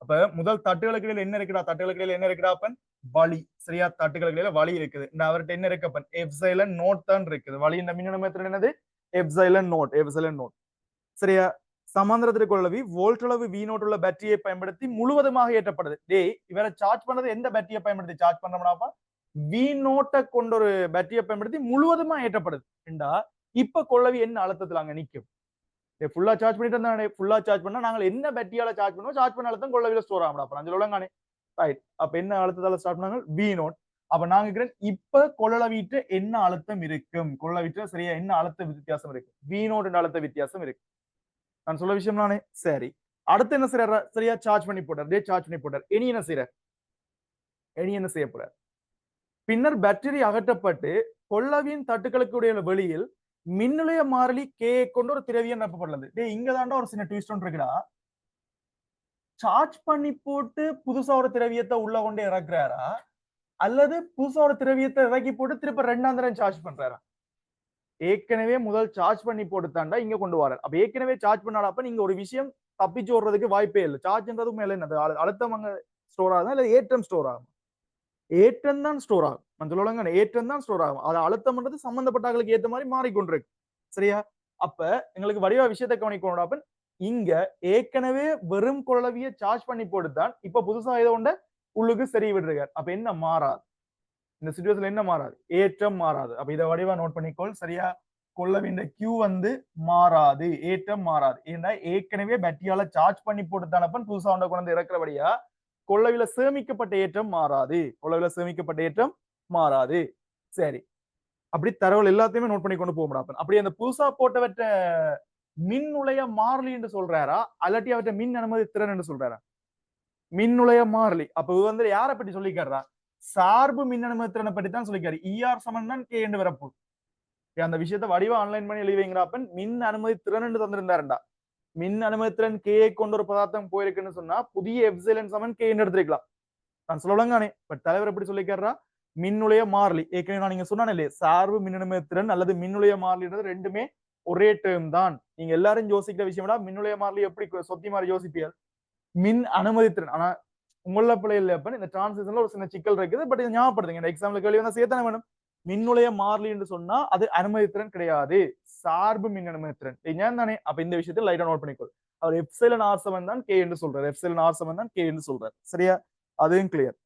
அப்ப முதல் தட்டுகளுக்கு இடையில என்ன இருக்குடா? தட்டுகளுக்கு இடையில என்ன இருக்குடா அப்பன்? வழி. சரியா? தட்டுகளுக்கு இடையில வழி இருக்குது. இந்த அவர்கிட்ட என்ன இருக்கப்பன்? எப்சைலன் நோட் தான் இருக்குது. வழி இந்த மின்னணுமேத்திரன் என்னது? Epsilon naught. Epsilon naught. சரியா? சமாந்திரத்திற்கு கொள்ளவி வோல்ட் அளவு வி நோட் உள்ள பேட்டரியை பயன்படுத்தி முழுவதுமாக ஏற்றப்படுது. டேய் இவரை சார்ஜ் பண்ணது எந்த பேட்டரியை பயன்படுத்தி சார்ஜ் பண்றோம்னாப்பா? வி நோட்டை கொண்ட ஒரு பேட்டரியை பயன்படுத்தி முழுவதுமா ஏற்றப்படுது. இப்ப கொள்ளவி என்ன அழுத்தத்துல அங்க நிக்கும்? ஃபுல்லா சார்ஜ் பண்ணிட்டு இருந்தா ஃபுல்லா சார்ஜ் பண்ணா நாங்க என்ன பேட்டரியால சார்ஜ் பண்ணுவோம்? சார்ஜ் பண்ண அழுத்தம் கொள்ளவில ஸ்டோர் ஆகும்டா. அப்ப அஞ்சு உலகானே. ரைட். அப்ப என்ன அழுத்தத்தால ஸ்டார்ட் பண்ணாங்க? V naught. அப்ப நாங்க இருக்கிறேன் இப்ப கொள்ளவிட்டு என்ன அழுத்தம் இருக்கும்? கொள்ளவிட்டு சரியா என்ன அழுத்த வித்தியாசம் இருக்கு? வி நோட் அழுத்த வித்தியாசம் இருக்கு. நான் சொல்ல விஷயம் நானே. சரி. அடுத்து என்ன செய்யற? சரியா சார்ஜ் பண்ணி போட்டார். சார்ஜ் பண்ணி போட்டார். இனி என்ன செய்யற? இனி என்ன செய்ய போறார்? பின்னர் பேட்டரி அகற்றப்பட்டு கொள்ளவியின் தட்டுக்களுக்கு உடைய வெளியில் மின்னிலைய மாறிலி கே கொண்டு ஒரு திரவியம் நிரப்பப்பட்டுள்ளது. டேய் இங்க தாண்டா ஒரு சின்ன ட்விஸ்ட் ஒன்று இருக்குடா. சார்ஜ் பண்ணி போட்டு புதுசா ஒரு திரவியத்தை உள்ள கொண்டு இறக்குறாரா அல்லது புதுசா ஒரு திரவியத்தை இறக்கி போட்டு திருப்ப ரெண்டாம் தரம் சார்ஜ் பண்றாரா? ஏற்கனவே முதல் சார்ஜ் பண்ணி போட்டுத்தாண்டா இங்க கொண்டு வர. அப்ப ஏற்கனவே சார்ஜ் பண்ணாடப்ப நீங்க ஒரு விஷயம் தப்பிச்சு ஓடுறதுக்கு வாய்ப்பே இல்லை. சார்ஜ்ன்றது மேல என்னது? அழுத்தம் அங்க ஸ்டோர் ஆகுதா இல்ல ஏற்றம் ஸ்டோர் ஆகும்? ஏற்றம் தான் ஸ்டோர் ஆகும். சொல்லுவாங்க ஏற்றம் தான் ஸ்டோர் ஆகும். அது அழுத்தம்ன்றது சம்பந்தப்பட்டவர்களுக்கு ஏத்த மாதிரி மாறிக்கொண்டிருக்கு. சரியா? அப்ப எங்களுக்கு வடிவா விஷயத்தை கவனிக்கணும். இங்க ஏற்கனவே வெறும் கொள்ளவிய சார்ஜ் பண்ணி போட்டுத்தான் இப்ப புதுசா ஏதோ ஒண்ட உள்ளுக்கு சரி விடுறார். அப்ப என்ன மாறாது? இந்த சிச்சுவேஷன்ல என்ன மாறாது? ஏற்றம் மாறாது. அப்ப இதை வடிவா நோட் பண்ணிக்கோள். சரியா? கொள்ளவின் கியூ வந்து மாறாது, ஏற்றம் மாறாது. ஏன்னா ஏற்கனவே பேட்டரியால சார்ஜ் பண்ணி போட்டுத்தானப்பன் புதுசா ஒன்றை கொண்டு இறக்குறபடியா கொள்ளவில சேமிக்கப்பட்ட ஏற்றம் மாறாது. கொள்ளவில சேமிக்கப்பட்ட ஏற்றம் மாறாது. சரி. அப்படி தரவுகள் எல்லாத்தையுமே நோட் பண்ணி கொண்டு போக முடியாது. அப்படி அந்த புதுசா போட்டவற்ற மின் நுழைய மாறிலி என்று சொல்றாரா அல்லாட்டி அவற்றை மின் அனுமதி திறன் என்று சொல்றாரா? மின் நுழைய மாறிலி. அப்ப வந்து யாரை பற்றி சொல்லிக்காரா? சார்பு மின் அனுமதி திறனை பற்றி தான் சொல்லிக்காரு. இஆர் சமன் தான் கே என்று வரப்போகுது. அந்த விஷயத்தை வடிவா ஆன்லைன் பண்ணி எழுதிங்கிறாப்பன் மின் அனுமதி திறன் என்று தந்திருந்தாருண்டா. மின் அனுமதி திறன் கே கொண்ட ஒரு பதார்த்தம் போயிருக்குன்னு சொன்னா புதிய எப்சிலன் சமன் கே எடுத்துக்கலாம். நான் சொல்லலங்கானே. பட் தலைவர் எப்படி சொல்லிக்காரா? மின்னுடைய மாறிலி. ஏற்கனவே நான் நீங்க சொன்னானே இல்லையே சார்பு மின் அனுமதி திறன் அல்லது மின்னுடைய மாறிலின்றது ரெண்டுமே ஒரே டேர்ம் தான். நீங்க எல்லாரும் யோசிக்கிற விஷயம்டா மின்னுடைய மாறிலி எப்படி சொத்தி மாதிரி யோசிப்பீர்கள்? மின் அனுமதி திறன். ஆனா உங்கள பிள்ளைகள் அப்ப இந்த டிரான்சிஷன்ல ஒரு சின்ன சிக்கல் இருக்குது. பட் இதை ஞாபகப்படுத்துங்க. இந்த எக்ஸாம்ல கேள்வி வந்தா சேர்த்தானே வேணும். மின்னுடைய மாறிலி என்று சொன்னா அது அனுமதி திறன் கிடையாது. சார்பு மின் அனுமதி திறன். ஏன் தானே? அப்ப இந்த விஷயத்தை லைட்டா நோட் பண்ணிக்கொள். அவர் எப்சிலன் ஆர் சமன் தான் கே என்று சொல்றாரு. எப்சிலன் ஆர் சமன் தான் கே என்று சொல்றாரு. சரியா? அதுவும் கிளியர்.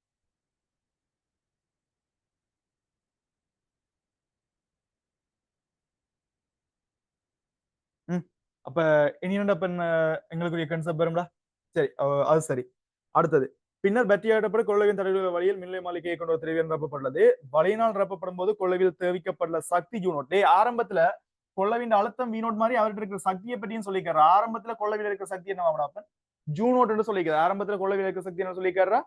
அப்ப இனி என்ன பண்ண எங்களுக்குரிய கன்செப்ட் வரும்டா. சரி, அது சரி. அடுத்தது, பின்னர் பற்றியாடப்பட கொள்ளவின் தடவை வழியில் மின்னிலை மாளிகையை கொண்ட திரவியம் நிரப்பப்பட்டுள்ளது. வழியினால் நிரப்பப்படும் போது கொள்ளவில் தேவிக்கப்பட்ட சக்தி ஜூனோட். ஆரம்பத்துல கொள்ளவின் அழுத்தம் வீணோட் மாதிரி அவர்கிட்ட இருக்கிற சக்தியை பற்றியும் சொல்லிக்கிறார். ஆரம்பத்துல கொள்ளவில் இருக்கிற சக்தி என்ன ஜூனோட் என்று சொல்லிக்கிறார். ஆரம்பத்துல கொள்ளவில் இருக்கிற சக்தி என்ன சொல்லிக்கிறாரா?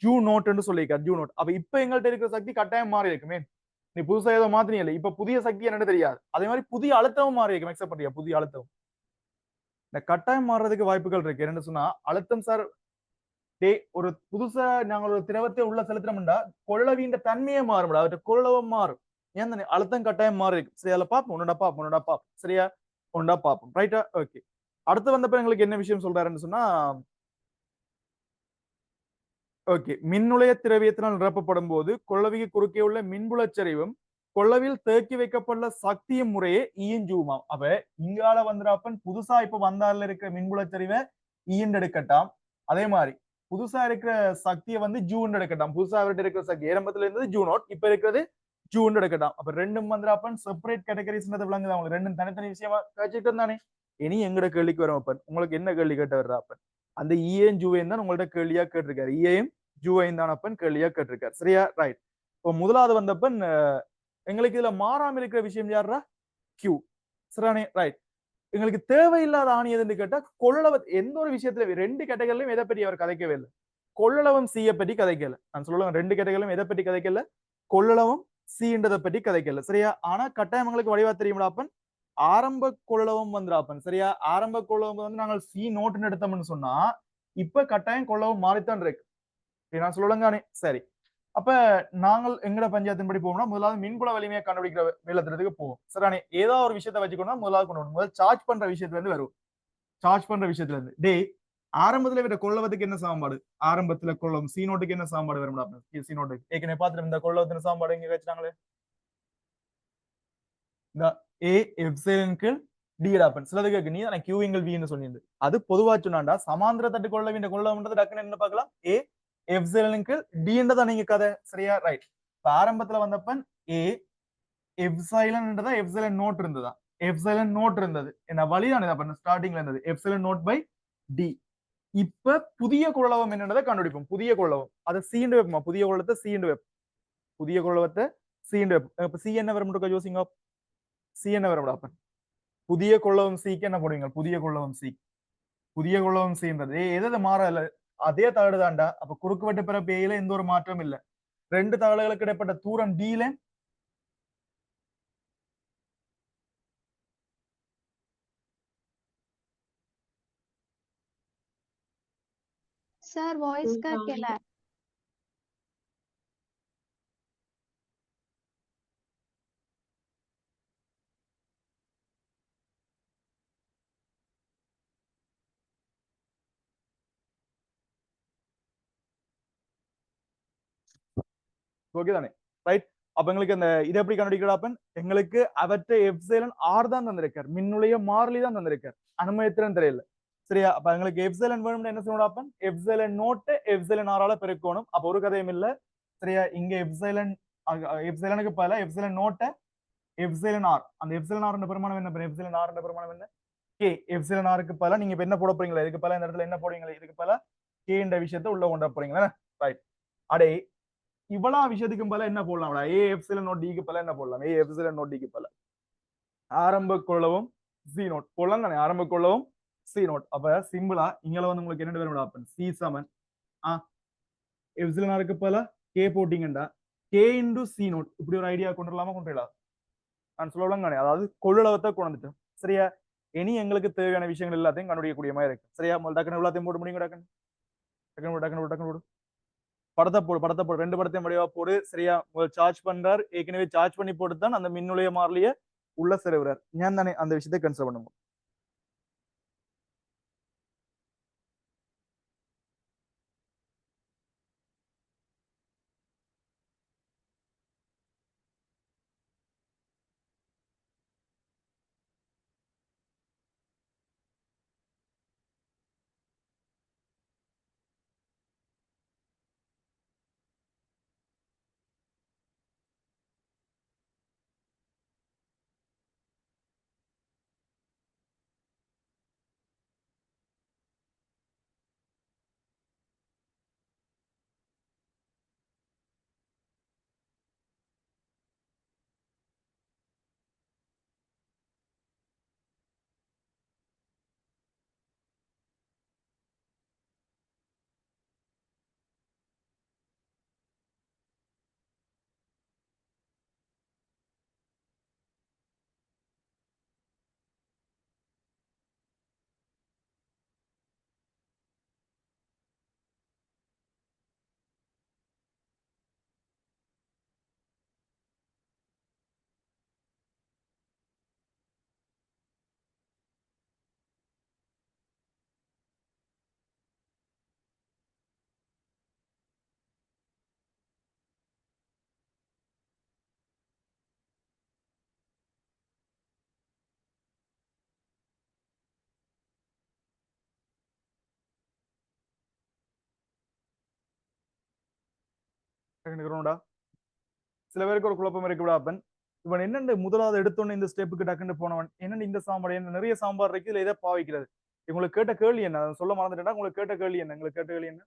ஜூனோட் என்று சொல்லிக்கிறார். ஜூனோட். அப்ப இப்ப எங்கள்கிட்ட இருக்கிற சக்தி கட்டாயம் மாறி இருக்குமே. நீ புதுசா ஏதோ மாத்தினீங்க இல்ல, இப்ப புதிய சக்தி என்னன்னு தெரியாது. அதே மாதிரி புதிய அழுத்தமும் மாறி இருக்கு. அக்செப்ட் பண்றியா? புதிய அழுத்தம் இந்த கட்டாயம் மாறுறதுக்கு வாய்ப்புகள் இருக்கு. என்னன்னு சொன்னா, அழுத்தம் சார் ஒரு புதுசா நாங்க ஒரு திரவத்தை உள்ள செலுத்துறோம்டா கொள்ளவின் தன்மையே மாறும்டா, அவற்றை கொள்ளவும் மாறும். ஏன் அழுத்தம் கட்டாயம் மாறி இருக்கு. சரி, அதில் பாப்போம். ஒன்னடா பாப்போம். சரியா? ஒன்றா பாப்போம். ரைட்டா? ஓகே. அடுத்து வந்தப்ப எங்களுக்கு என்ன விஷயம் சொல்றாருன்னு சொன்னா, ஓகே, மின்னுளைய திரவியத்தினால் நிரப்பப்படும் போது கொள்ளவிக்கு குறுக்கே உள்ள மின்புலச்சரிவும் கொள்ளவில் தேக்கி வைக்கப்பட்ட சக்தியும் முறையே ஈயும் ஜூமாம். அப்ப இங்கால வந்துடாப்பன் புதுசா இப்ப வந்தால இருக்கிற மின்புலச்சரிவை ஈண்டு எடுக்கட்டாம். அதே மாதிரி புதுசா இருக்கிற சக்தியை வந்து ஜூன் எடுக்கட்டாம். புதுசா அவர்கிட்ட இருக்கிற சக்தி ஏரம்பத்துல இருந்தது ஜூனோட், இப்ப இருக்கிறது ஜூன் எடுக்கட்டாம். அப்ப ரெண்டும் வந்துடாப்பன் செப்பரேட் கேட்டகரிஸ் விளங்குது. அவங்க ரெண்டும் தனித்தனி விஷயமா கேட்டுட்டு இருந்தானே. இனி எங்கட கேள்விக்கு வரும். அப்பன் உங்களுக்கு என்ன கேள்வி கேட்ட வர்றாப்பன்? அந்த ஈஏம் ஜூவையும் தான் உங்கள்ட்ட கேள்வியா கேட்டிருக்காரு. ஈஏம் ஜூவையும் தான் அப்பன் கேள்வியா கேட்டிருக்காரு. சரியா? ரைட். இப்போ முதலாவது வந்தப்பன் எங்களுக்கு இதுல மாறாம இருக்கிற விஷயம் யாரா? கியூ. சரியானே? ரைட். எங்களுக்கு தேவையில்லாத ஆணி எதுன்னு கேட்டா கொள்ளளவு. எந்த ஒரு விஷயத்துல ரெண்டு கேட்டகரிலும் எதை பற்றி அவர் கதைக்கவே இல்லை. கொள்ளளவும் சீயை பற்றி கதைக்கல. நான் சொல்லுவேன், ரெண்டு கேட்டகரிலும் எதை பற்றி கதைக்கல? கொள்ளளவும் சீன்றதை பற்றி கதைக்கல. சரியா? ஆனா கட்டாயம் எங்களுக்கு வடிவா தெரியுமாப்பன்? ஆரம்ப கொள்ளளவும் வந்துடாப்பன். சரியா? ஆரம்ப கொள்ளளவு வந்து நாங்கள் சி நோட்டுன்னு எடுத்தோம்னு சொன்னா இப்ப கட்டாயம் கொள்ளளவும் மாறித்தான் இருக்கு. நான் சொல்லுங்கானே. சரி, அப்ப நாங்கள் எங்கட பஞ்சாயத்தின் படி போகணும்னா முதலாவது மின்புல வலிமையை கண்டுபிடிக்கிற வேலைத்திட்டத்துக்கு போவோம். சரிதானே? ஏதாவது ஒரு விஷயத்த வச்சுக்கணும். முதலாவது கொண்டு வரணும். முதல்ல சார்ஜ் பண்ற விஷயத்துல இருந்து வரும். சார்ஜ் பண்ற விஷயத்துல இருந்து ஆரம்பத்துல விட கொள்ளவத்துக்கு என்ன சாம்பாடு? ஆரம்பத்துல கொள்ளம் சி நோட்டுக்கு என்ன சாம்பாடு வரும்? சி நோட்டுக்கு ஏற்கனவே பார்த்துட்டு இந்த கொள்ளவத்தின் சாம்பாடு இங்க வச்சுட்டாங்களே. இந்த ஏ எப்சிலன் கீழ் டி டாப்பன். சிலதுக்கு நீ தான் கியூவிங்கள் வின்னு சொல்லியிருந்து. அது பொதுவா சொன்னாண்டா சமாந்திர தட்டு கொள்ளவின் கொள்ளவன்றது டக்குன்னு என்ன பார்க்கலாம்? ஏ எப்சிலனுக்கு டின்றதா நீங்க கதை. சரியா? ரைட். இப்ப ஆரம்பத்துல வந்தப்பன் ஏ எப்சைலன்ன்றதா எப்சிலன் நோட் இருந்ததா? எப்சிலன் நோட் இருந்தது. என்ன வழிதானே அப்ப ஸ்டார்டிங்ல இருந்தது எப்சிலன் நோட் பை டி. இப்ப புதிய கொள்ளளவம் என்னன்றதை கண்டுபிடிப்போம். புதிய கொள்ளளவம் அதை சீண்டு வைப்போமா? புதிய கொள்ளத்தை சீண்டு வைப்போம். புதிய கொள்ளளவத்தை சீண்டு வைப்போம். இப்ப சி என்ன வரும் யோசிங்க. சி என்ன வரும் அப்ப? புதிய கொள்ளளவம் சிக்கு என்ன போடுவீங்க? புதிய கொள்ளளவம் சி. புதிய கொள்ளளவம் சின்றது எதை மாறல? அதே தகடு தாண்டா. அப்ப குறுக்குவெட்டு பிறப்பு ஏல எந்த ஒரு மாற்றம் இல்ல. ரெண்டு தகடுகளுக்கு இடைப்பட்ட தூரம் டில सर वॉइस का केला ஓகே தானே? ரைட். அப்ப எங்களுக்கு அந்த இதை எப்படி கண்டுபிடிக்கிறாப்பன்? எங்களுக்கு அவற்றை எப்சிலன் ஆர் தான் தந்திருக்கார். மின்னுடைய மாறிலி தான் தந்திருக்கார். அனுமதித்திறன் தெரியல. சரியா? அப்ப எங்களுக்கு எப்சிலன் வேணும்னு என்ன செய்யணும்? எப்சிலன் நோட்டு எப்சிலன் ஆரால பெருக்கணும். அப்ப ஒரு கதையும் இல்ல. சரியா? இங்க எப்சிலனுக்கு பல எப்சிலன் நோட்டை எப்சிலன் ஆர். அந்த எப்சிலன் ஆர் பெருமானம் என்ன? எப்சிலன் ஆர் பெருமானம் என்ன? கே. எப்சிலன் ஆருக்கு பல நீங்க இப்ப என்ன போட போறீங்களா? இதுக்கு பல இந்த இடத்துல என்ன போடுவீங்களா? இதுக்கு பல கே என்ற விஷயத்தை உள்ள கொண்ட போறீங்களா? ரைட். அடே இவ்வளவு விஷயத்துக்கும் பல என்ன போடலாம்? ஏ எப்சிலன் நோட் டிக்கு பல என்ன போடலாம்? ஏ எப்சிலன் நோட் டிக்கு பல ஆரம்ப கொள்ளவும் சி நோட் போடலாம் தானே? ஆரம்ப கொள்ளவும் சி நோட். அப்ப சிம்பிளா இங்க வந்து உங்களுக்கு என்ன வரும்? சி சமன் எப்சிலன் ஆருக்கு பல கே போட்டீங்கடா கே இன்டு சி நோட். இப்படி ஒரு ஐடியா கொண்டு வரலாமா? கொண்டு வரலாம். நான் சொல்லலாம் தானே? அதாவது கொள்ளளவத்தை கொண்டுட்டோம். சரியா? இனி எங்களுக்கு தேவையான விஷயங்கள் எல்லாத்தையும் கண்டுபிடிக்கக்கூடிய மாதிரி இருக்கு. சரியா? முதல் டக்குனு எல்லாத்தையும் போட்டு முடியுங்க. டக்குனு டக்குனு டக்குனு டக்குனு போடு. படத்தை போடு. ரெண்டு படத்தையும் வடிவா போடு. சரியா? முதல் சார்ஜ் பண்றார். ஏற்கனவே சார்ஜ் பண்ணி போட்டு தான் அந்த மின்னுடைய மாறிலிய உள்ள செருவுறார். ஏன் தானே அந்த விஷயத்தை கன்சிடர் பண்ணுங்க. டக்குனுடா சில பேருக்கு ஒரு குழப்பம் இருக்கு விடாப்பன் இவன் என்னண்டு முதலாவது எடுத்தோன்னு இந்த ஸ்டெப்புக்கு டக்குன்னு போனவன் என்னண்டு இந்த சாம்பார் என்ன நிறைய சாம்பார் இருக்கு இதுல எதை பாவிக்கிறது உங்களுக்கு கேட்ட கேள்வி என்ன சொல்ல மறந்துட்டா உங்களுக்கு கேட்ட கேள்வி என்ன உங்களுக்கு கேட்ட கேள்வி என்ன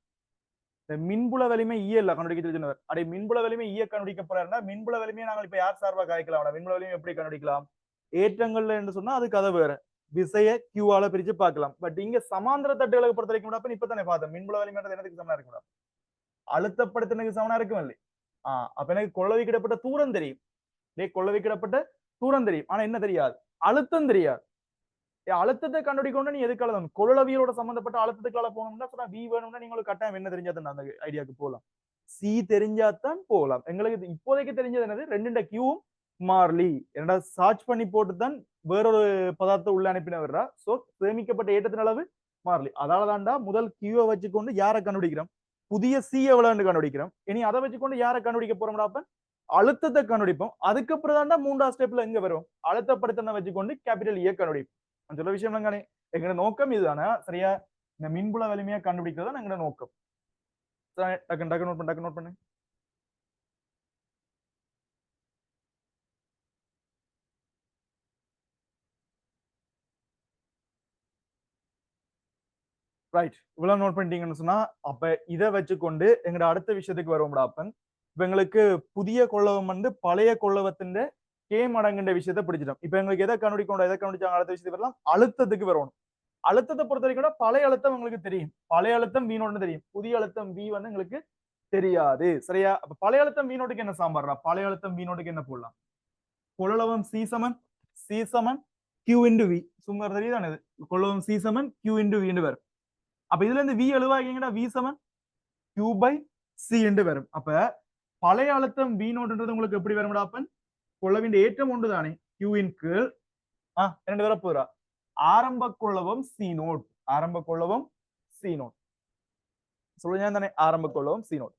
இந்த மின்புல வலிமை ஈயல்ல கண்டுபிடிக்க சொன்னவர் அடே மின்புல வலிமை ஈய கண்டுபிடிக்க போறாருன்னா மின்புல வலிமையை நாங்கள் இப்ப யார் சார்பா காய்க்கலாம் மின்புல வலிமை எப்படி கண்டுபிடிக்கலாம் ஏற்றங்கள்ல என்று சொன்னா அது கதை வேற விசைய கியூவால பிரிச்சு பார்க்கலாம் பட் இங்க சமாந்திர தட்டுகளை பொறுத்த வரைக்கும் இப்பதானே பார்த்தோம் மின்புல வலிமை எனக்கு சமனா இருக்கும் அழுத்தப்படுத்தினதுக்கு சமனா இருக்கும் இல்லை அப்ப எனக்கு கொள்ளவிக்கிடப்பட்ட தூரம் தெரியும் கொள்ளவிக்கிடப்பட்ட தூரம் தெரியும் ஆனா என்ன தெரியாது அழுத்தம் தெரியாது அழுத்தத்தை கண்டுபிடிக்கணும் நீ எதுக்கு அழுத்தம் கொள்ளவியலோட சம்பந்தப்பட்ட அழுத்தத்துக்கால போகணும்னா சொன்னா வி வேணும்னா நீங்களுக்கு கட்டாயம் என்ன தெரிஞ்சாதான் அந்த ஐடியாவுக்கு போகலாம் சி தெரிஞ்சாதான் போகலாம் எங்களுக்கு இப்போதைக்கு தெரிஞ்சது என்னது ரெண்டு கியூவும் மார்லி என்னடா சர்ச் பண்ணி போட்டுதான் வேறொரு பதார்த்தம் உள்ள அனுப்பின வர்றா சோ சேமிக்கப்பட்ட ஏற்றத்தின் அளவு மார்லி அதாலதான்டா முதல் கியூவை வச்சுக்கொண்டு யாரை கண்டுபிடிக்கிறோம் புதிய சி எவ்வளவுன்னு கண்டுபிடிக்கிறோம் இனி அதை வச்சுக்கொண்டு யாரை கண்டுபிடிக்க போறோம்டா அப்ப அழுத்தத்தை கண்டுபிடிப்போம் அதுக்கப்புறம் தான்டா மூன்றாவது ஸ்டெப்ல எங்க வரும் அழுத்தப்படுத்தனை வச்சுக்கொண்டு கேபிட்டல் ஏ கண்டுபிடிப்போம் சொல்ல விஷயம் தானே எங்களோட நோக்கம் இதுதானே சரியா இந்த மின்புல வலிமையா கண்டுபிடிக்கிறது எங்களோட நோக்கம் டக்கு டக்கு நோட் பண்ணு டக்கு நோட் பண்ணு ரைட் இவ்வளவு நோட் பண்ணிட்டீங்கன்னு சொன்னா அப்ப இதை வச்சுக்கொண்டு எங்களோட அடுத்த விஷயத்துக்கு வருவோம்டா அப்பன் இப்ப எங்களுக்கு புதிய கொள்ளவம் வந்து பழைய கொள்ளவத்தின் கே மடங்குன்ற விஷயத்த பிடிச்சிடும் இப்ப எங்களுக்கு எதை கண்டுபிடிக்கணும் எதை கண்டுபிடிச்சாங்க அடுத்த விஷயத்துக்கு வரலாம் அழுத்தத்துக்கு வரணும் அழுத்தத்தை பொறுத்த வரைக்கும் பழைய அழுத்தம் உங்களுக்கு தெரியும் பழைய அழுத்தம் வீணோடு தெரியும் புதிய அழுத்தம் வி வந்து எங்களுக்கு தெரியாது சரியா அப்ப பழைய அழுத்தம் வீணோட்டுக்கு என்ன சாம்பாடுறா பழைய அழுத்தம் வீணோட்டுக்கு என்ன போடலாம் கொள்ளளவம் சி சமன் கியூ இன்டு வி சும்மா தெரியுதானே இது கொள்ளளவம் சி சமன் கியூ இன்டு வி வரும் அப்ப இதுல இருந்து வி எழுவாங்கடா வி சமன் கியூ பை சி என்று வரும் அப்ப பழைய அழுத்தம் வி நோட்ன்றது உங்களுக்கு எப்படி வரும்டா அப்பன் கொள்ளவின் ஏற்றம் ஒன்று தானே கியூவின் கீழ் இரண்டு வர போறா ஆரம்ப கொள்ளவம் சி நோட் ஆரம்ப கொள்ளவம் சி நோட் சொல்லுங்க தானே ஆரம்ப கொள்ளவம் சி நோட்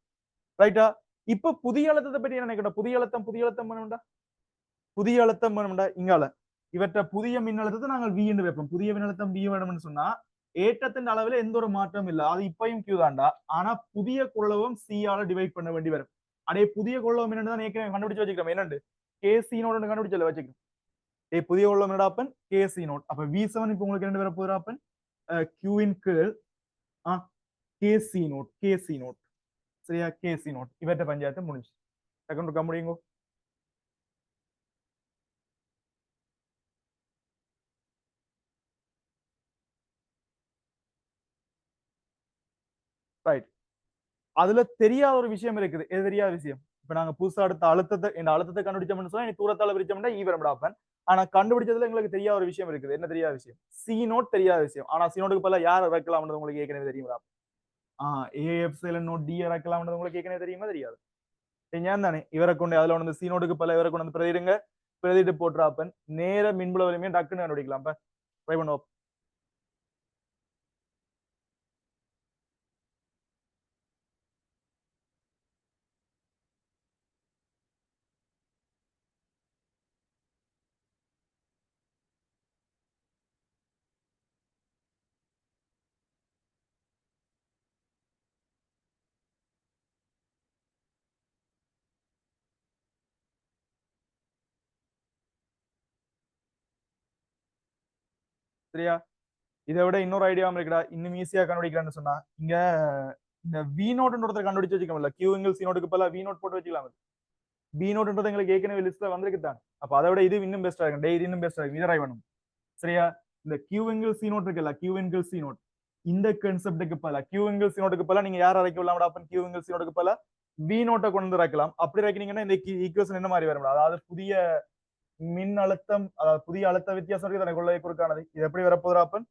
ரைட்டா இப்ப புதிய அழுத்தத்தை பற்றி என்ன நினைக்கணும் புதிய அழுத்தம் வேணும்டா புதிய அழுத்தம் வேணும்டா இங்கால இவற்றை புதிய மின்னழுத்தத்தை நாங்கள் வி என்று வைப்போம் புதிய மின்னழுத்தம் வி வேணும்னு சொன்னா ஏற்றத்தின் அளவில் எந்த ஒரு மாற்றம் இல்லை அது இப்பயும் கியூ தான்டா ஆனா புதிய கொள்ளவும் சி ஆல டிவைட் பண்ண வேண்டி வரும் அதே புதிய கொள்ளவும் என்னன்னு ஏற்கனவே கண்டுபிடிச்சு வச்சுக்கிறோம் என்னண்டு கே சி நோட் கண்டுபிடிச்சல வச்சுக்கிறோம் புதிய கொள்ளவும் என்னடா அப்பன் கே சி நோட் அப்ப வி செவன் இப்ப உங்களுக்கு ரெண்டு பேர போதும் அப்பன் கியூவின் கீழ் கே சி நோட் சரியா கே சி நோட் இவற்றை பஞ்சாயத்து முடிஞ்சு செகண்ட் இருக்க முடியுங்க ரைட் அதுல தெரியாத ஒரு விஷயம் இருக்குது எது தெரியாத விஷயம் இப்ப நாங்க புதுசா அடுத்த அழுத்தத்தை இந்த அழுத்தத்தை கண்டுபிடிச்சோம்னு சொன்னா நீ தூரத்தால பிரிச்சோம்னா ஈ வரப்படாப்பன் ஆனா கண்டுபிடிச்சதுல எங்களுக்கு தெரியாத ஒரு விஷயம் இருக்குது என்ன தெரியாத விஷயம் சி நோட் தெரியாத விஷயம் ஆனா சி நோட்டுக்கு பல யார் இறக்கலாம்ன்றது உங்களுக்கு ஏற்கனவே தெரியுமா ஏஎஃப் சைலன் நோட் டி இறக்கலாம்ன்றது உங்களுக்கு ஏற்கனவே தெரியுமா தெரியாது ஏன் தானே இவரை கொண்டு அதுல ஒன்று சி நோட்டுக்கு பல இவரை கொண்டு வந்து பிரதிடுங்க பிரதிட்டு போட்டுறாப்பன் நேர மின்புல வலிமையை டக்குன்னு கண்டுபிடிக்கலாம் ட்ரை பண்ணுவோம் சரியா இதை விட இன்னொரு ஐடியாவும் இருக்குடா இன்னும் ஈஸியா கண்டுபிடிக்கலாம்னு சொன்னா இங்க இந்த வி நோட்ன்ற ஒருத்தர் கண்டுபிடிச்சு வச்சுக்கோம்ல கியூங்கிள் சி நோட்டுக்கு பல வி நோட் போட்டு வச்சுக்கலாம் பி நோட்ன்றது எங்களுக்கு ஏற்கனவே லிஸ்ட்ல வந்திருக்கு தான் அப்ப அதை விட இது இன்னும் பெஸ்டா இருக்கும் இது இன்னும் பெஸ்டா இருக்கும் இதை வேணும் சரியா இந்த கியூங்கிள் சி நோட் இருக்குல்ல கியூங்கிள் சி நோட் இந்த கான்செப்டுக்கு பல கியூங்கிள் சி நோட்டுக்கு பல நீங்க யார் அரைக்க விடலாம் அப்ப கியூங்கிள் சி நோட்டுக்கு பல வி நோட்டை கொண்டு வந்து இறக்கலாம் அப்படி இறக்கினீங்கன்னா இந்த ஈக்குவேஷன் என்ன மாதிரி வரும் அதாவது புதிய மின் அழுத்தம் அதாவது புதிய அழுத்த வித்தியாசம் இருக்கு தனக்கு கொள்ளை குறுக்கானது இது எப்படி வரப்போகுது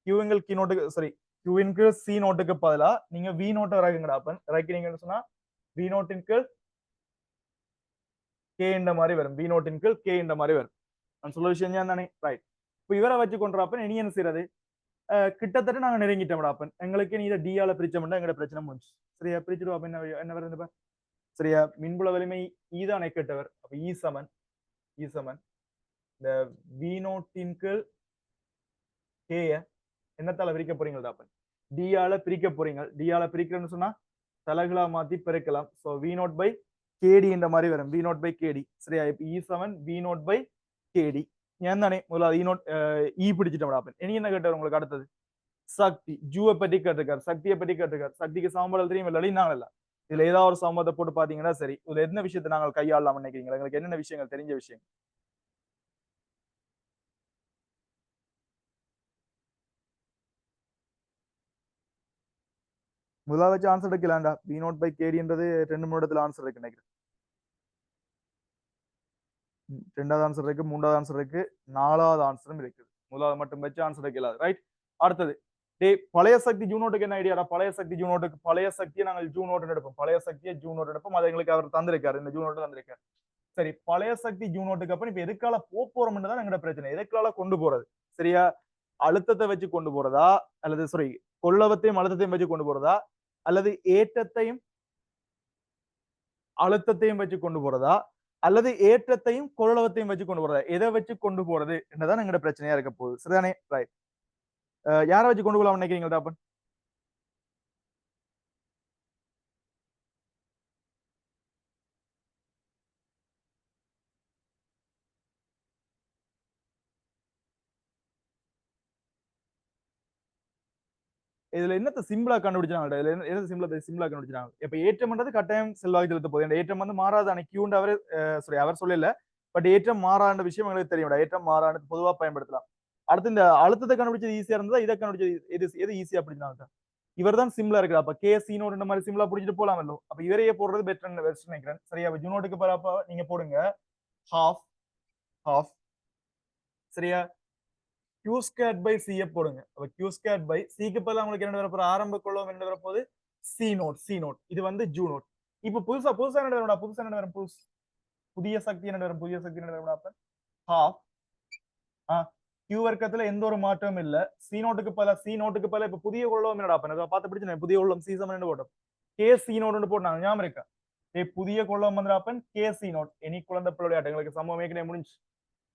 கியூவிங்கள் கீ நோட்டுக்கு சாரி கியூவின்கு சி நோட்டுக்கு பதிலா நீங்க வி நோட்டை இறக்குங்கடா அப்பன் இறக்கிறீங்கன்னு சொன்னா வி நோட்டின் கீழ் கே இந்த மாதிரி வரும் வி நோட்டின் கீழ் கே இந்த மாதிரி வரும் நான் சொல்ல விஷயம் தானே ரைட் இப்போ இவரை வச்சு கொண்டுறாப்பன் இனி என்ன செய்யறது கிட்டத்தட்ட நாங்க நெருங்கிட்டோம்டா அப்பன் எங்களுக்கு நீ இதை டியால பிரிச்சோம்னா எங்களோட பிரச்சனை முடிச்சு சரியா பிரிச்சுடுவோம் என்ன வருது சரியா மின்புல வலிமை ஈதான் கெட்டவர் அப்ப ஈ சமன் இந்த வி நோட்டின் கீழ் கே என்னத்தால பிரிக்க போறீங்களா அப்ப டியால பிரிக்க போறீங்க டியால பிரிக்கிறேன்னு சொன்னா தலைகளா மாத்தி பெருக்கலாம். ஸோ வி நாட் பை கேடி என்ற மாதிரி வரும். வி நாட் பை கேடி சரியா? இப்போ E7 வி நாட் பை கேடி ஏன் தானே முதல்ல இ நாட் இ பிடிச்சிட்டோம். இனி என்ன கேட்டார் உங்களுக்கு அடுத்தது? சக்தி ஜூவை பற்றி கேட்டிருக்காரு, சக்தியை பற்றி கேட்டிருக்காரு. சக்திக்கு சாம்பல் தெரியும் இல்லை நாங்கள் இல்லை. இதுல ஏதாவது ஒரு சம்பவத்தை போட்டு பாத்தீங்கன்னா சரி. இதுல என்ன விஷயத்தை நாங்கள் கையாளலாம் நினைக்கிறீங்களா? எங்களுக்கு என்னென்ன விஷயங்கள் தெரிஞ்ச விஷயம்? முதலாவது வச்சு ஆன்சர் எடுக்கலாம்டா. பி நோட் பை கேடின்றது 2 நிமிடத்துல ஆன்சர் இருக்கு நினைக்கிறேன். 2வது ஆன்சர் இருக்கு, 3வது ஆன்சர் இருக்கு, 4வது ஆன்சரும் இருக்குது. முதலாவது மட்டும் வச்சு ஆன்சர் எடுக்கலாது. ரைட். அடுத்தது பழைய சக்தி ஜூனோட்டுக்கு என்ன ஐடியாடா? பழைய சக்தி ஜூனோட்டுக்கு பழைய சக்தியை நாங்கள் ஜூனோட்டு எடுப்போம். பழைய சக்தியை ஜூனோட்டு எடுப்போம். அதை எங்களுக்கு அவர் தந்திருக்காரு, இந்த ஜூனோட்டு தந்திருக்காரு. சரி, பழைய சக்தி ஜூனோட்டுக்கு அப்புறம் இப்ப எதுக்கால போறோம்னு தான் எங்களோட பிரச்சனை. எதுக்கால கொண்டு போறது? சரியா? அழுத்தத்தை வச்சு கொண்டு போறதா, அல்லது சாரி கொள்ளவத்தையும் அழுத்தத்தையும் வச்சு கொண்டு போறதா, அல்லது ஏற்றத்தையும் அழுத்தத்தையும் வச்சு கொண்டு போறதா, அல்லது ஏற்றத்தையும் கொள்ளவத்தையும் வச்சு கொண்டு போறதா? எதை வச்சு கொண்டு போறது என்றதான் எங்களோட பிரச்சனையா இருக்க போகுது. சரிதானே? ரைட். யாரை வச்சு கொண்டு போகலாம் நினைக்கிறீங்களா அப்பன்? இதுல என்னத்த சிம்பிளா கண்டுபிடிச்சாங்க? இதுல என்ன சிம்பிளா கண்டுபிடிச்சாங்க? இப்ப ஏற்றம் பண்றது கட்டாயம் செல்வாக்கு செலுத்த போகுது. ஏற்றம் வந்து மாறாத கியூண்ட் அவர் சாரி அவர் சொல்லல. பட் ஏற்றம் மாறாண்ட விஷயம் எங்களுக்கு தெரியும். ஏற்றம் மாறாண்டு பொதுவா பயன்படுத்தலாம். அடுத்து இந்த அழுத்தத்தை கண்டுபிடிச்சது ஈஸியா இருந்ததா, இதை கண்டுபிடிச்சது எது ஈஸியா பிடிச்சாங்க? இவர் தான் சிம்பிளா இருக்கு. அப்ப கே சீனோட் இந்த மாதிரி சிம்பிளா பிடிச்சிட்டு போலாமല്ലോ. அப்ப இவரையே போடுறது பெட்டர் நினைக்கிறேன். சரியா? ஜூனோட்டுக்கு பரப்ப நீங்க போடுங்க ஹாஃப் ஹாஃப். சரியா? Q squared by C போடுங்க. அப்ப Q squared by C க்கு பதிலா உங்களுக்கு என்ன வரப்போகுது? ஆரம்ப கொள்ளவும் என்ன வரப்போகுது? C naught. இது வந்து ஜூ நோட். இப்ப புதுசா என்ன வரும்? புதுசா என்ன வரும்? புதிய சக்தி என்ன வரும்? புதிய சக்தி என்ன வரும்? அப்ப half Q வர்க்கத்துல எந்த ஒரு மாற்றமும் இல்ல. C நோட்டுக்கு பதிலா இப்ப புதிய கொள்ளவும் என்னடா? அப்ப பார்த்து பிடிச்சேன். புதிய கொள்ளவும் C சமம் என்ன போட்டோம்? K C நோட்னு போட்டாங்க. ஞாபகம் இருக்கா? புதிய கொள்ளவும் வந்து K C நோட். இனி குழந்தை பிள்ளையாட்ட எங்களுக்கு சமம் ஏற்கனவே முடிஞ்சு.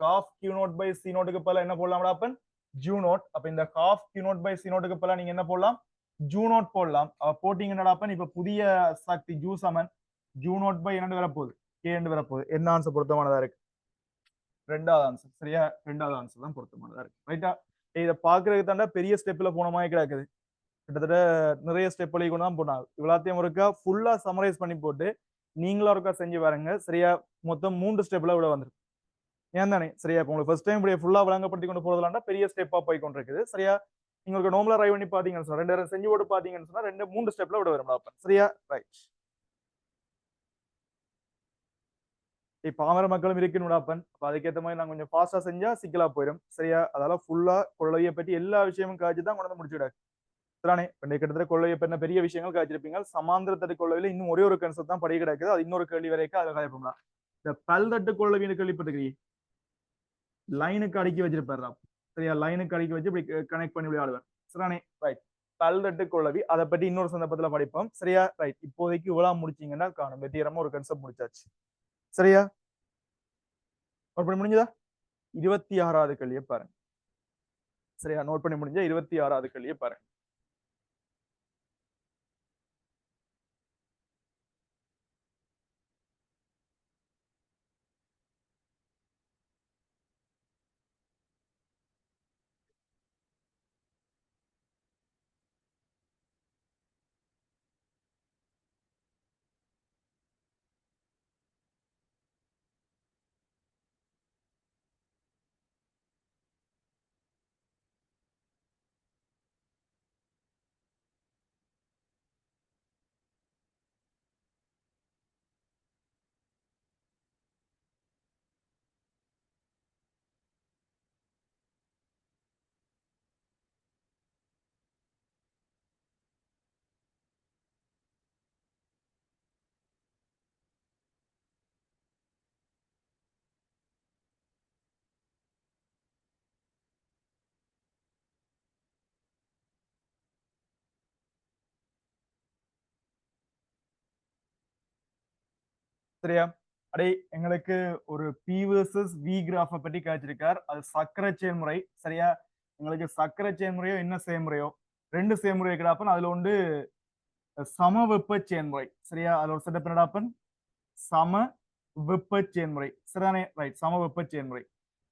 half Q naught by C naught க்கு பதிலா என்ன போடலாம்டா? அப்ப Q naught. அப்ப இந்த half Q naught by C naught க்கு பதிலா நீங்க என்ன போடலாம்? Q naught போடலாம். போட்டீங்கன்னா அப்ப இப்ப புதிய சக்தி Q Saman Q naught by என்ன வரப்போகுது? K என்று வரப்போகுது. என்ன ஆன்சர் பொருத்தமானதா இருக்கு? 2வது ஆன்சர். சரியா? 2வது ஆன்சர் தான் பொருத்தமானதா இருக்கு. ரைட்டா? இத பாக்குறதுக்கு தாண்டா பெரிய ஸ்டெப்ல போன மாதிரி கிடக்குது. கிட்டத்தட்ட நிறைய ஸ்டெப் வழி கொண்டு தான் போனாங்க. இவ்வளத்தையும் ஒருக்கா ஃபுல்லா சமரைஸ் பண்ணி போட்டு நீங்களும் ஒருக்கா செஞ்சு பாருங்க. சரியா? மொத்தம் 3 ஸ்டெப்ல விட வந்துருக்கு. ஏன் தானே? சரியா? இப்போ உங்களுக்கு ஃபர்ஸ்ட் டைம் இப்படி ஃபுல்லா வழங்கப்படுத்தி கொண்டு போறதுலாண்டா பெரிய ஸ்டெப்பா போய் கொண்டிருக்குது. சரியா? நீங்க ஒரு நார்மலா ட்ரை பண்ணி பாத்தீங்கன்னு சொன்னா 2 செஞ்சு போட்டு பாத்தீங்கன்னு சொன்னா 3 ஸ்டெப்ல விட வரும் அப்ப. சரியா? ரைட். பாமர மக்களும் இருக்கணும்டா அப்பன். அப்ப அதுக்கேற்ற மாதிரி நான் கொஞ்சம் ஃபாஸ்டா செஞ்சா சிக்கலா போயிடும். சரியா? அதனால ஃபுல்லா கொள்ளையை பற்றி எல்லா விஷயமும் காய்ச்சி தான் கொண்டு வந்து முடிச்சுடாது. சரிதானே? கிட்டத்தட்ட கொள்ளையை பற்றின பெரிய விஷயங்கள் காய்ச்சிருப்பீங்க. சமாந்திர தட்டு கொள்ளையில இன்னும் ஒரே ஒரு கன்செப்ட் தான் படி கிடக்குது. அது இன்னொரு கேள்வி வரைக்கும் அதை காய்ப்போம்னா இந்த பல்தட்டு கொள்ளைவின்னு கேள்விப்பட்டிருக்கீங்க? லைனுக்கு அடுக்கி வச்சிருப்பாரு. சரியா? லைனுக்கு அடுக்கி வச்சு இப்படி கனெக்ட் பண்ணி விளையாடுவேன். சரிதானே? ரைட். பல்தட்டு கொள்ளவி அதை பற்றி இன்னொரு சந்தர்ப்பத்துல படிப்போம். சரியா? ரைட். இப்போதைக்கு இவ்வளவு முடிச்சீங்கன்னா காணும் வெற்றிகரமா ஒரு கன்செப்ட் முடிச்சாச்சு. சரியா? நோட் பண்ணி முடிஞ்சதா? 26வது கேள்வியை பாருங்க. சரியா? நோட் பண்ணி முடிஞ்ச 26வது கேள்வியை பாருங்க. சரியா? அடே எங்களுக்கு ஒரு P versus V கிராஃப பற்றி காய்ச்சிருக்கார். அது சக்கர செயல்முறை. சரியா? எங்களுக்கு சக்கர செயல்முறையோ என்ன செயல்முறையோ 2 செயல்முறை கிராஃப் அதுல ஒன்று சம வெப்ப செயல்முறை சரியா அதுல ஒரு செட்டப் என்னடாப்பன் சம வெப்ப செயல்முறை சரிதானே ரைட் சம வெப்ப செயல்முறை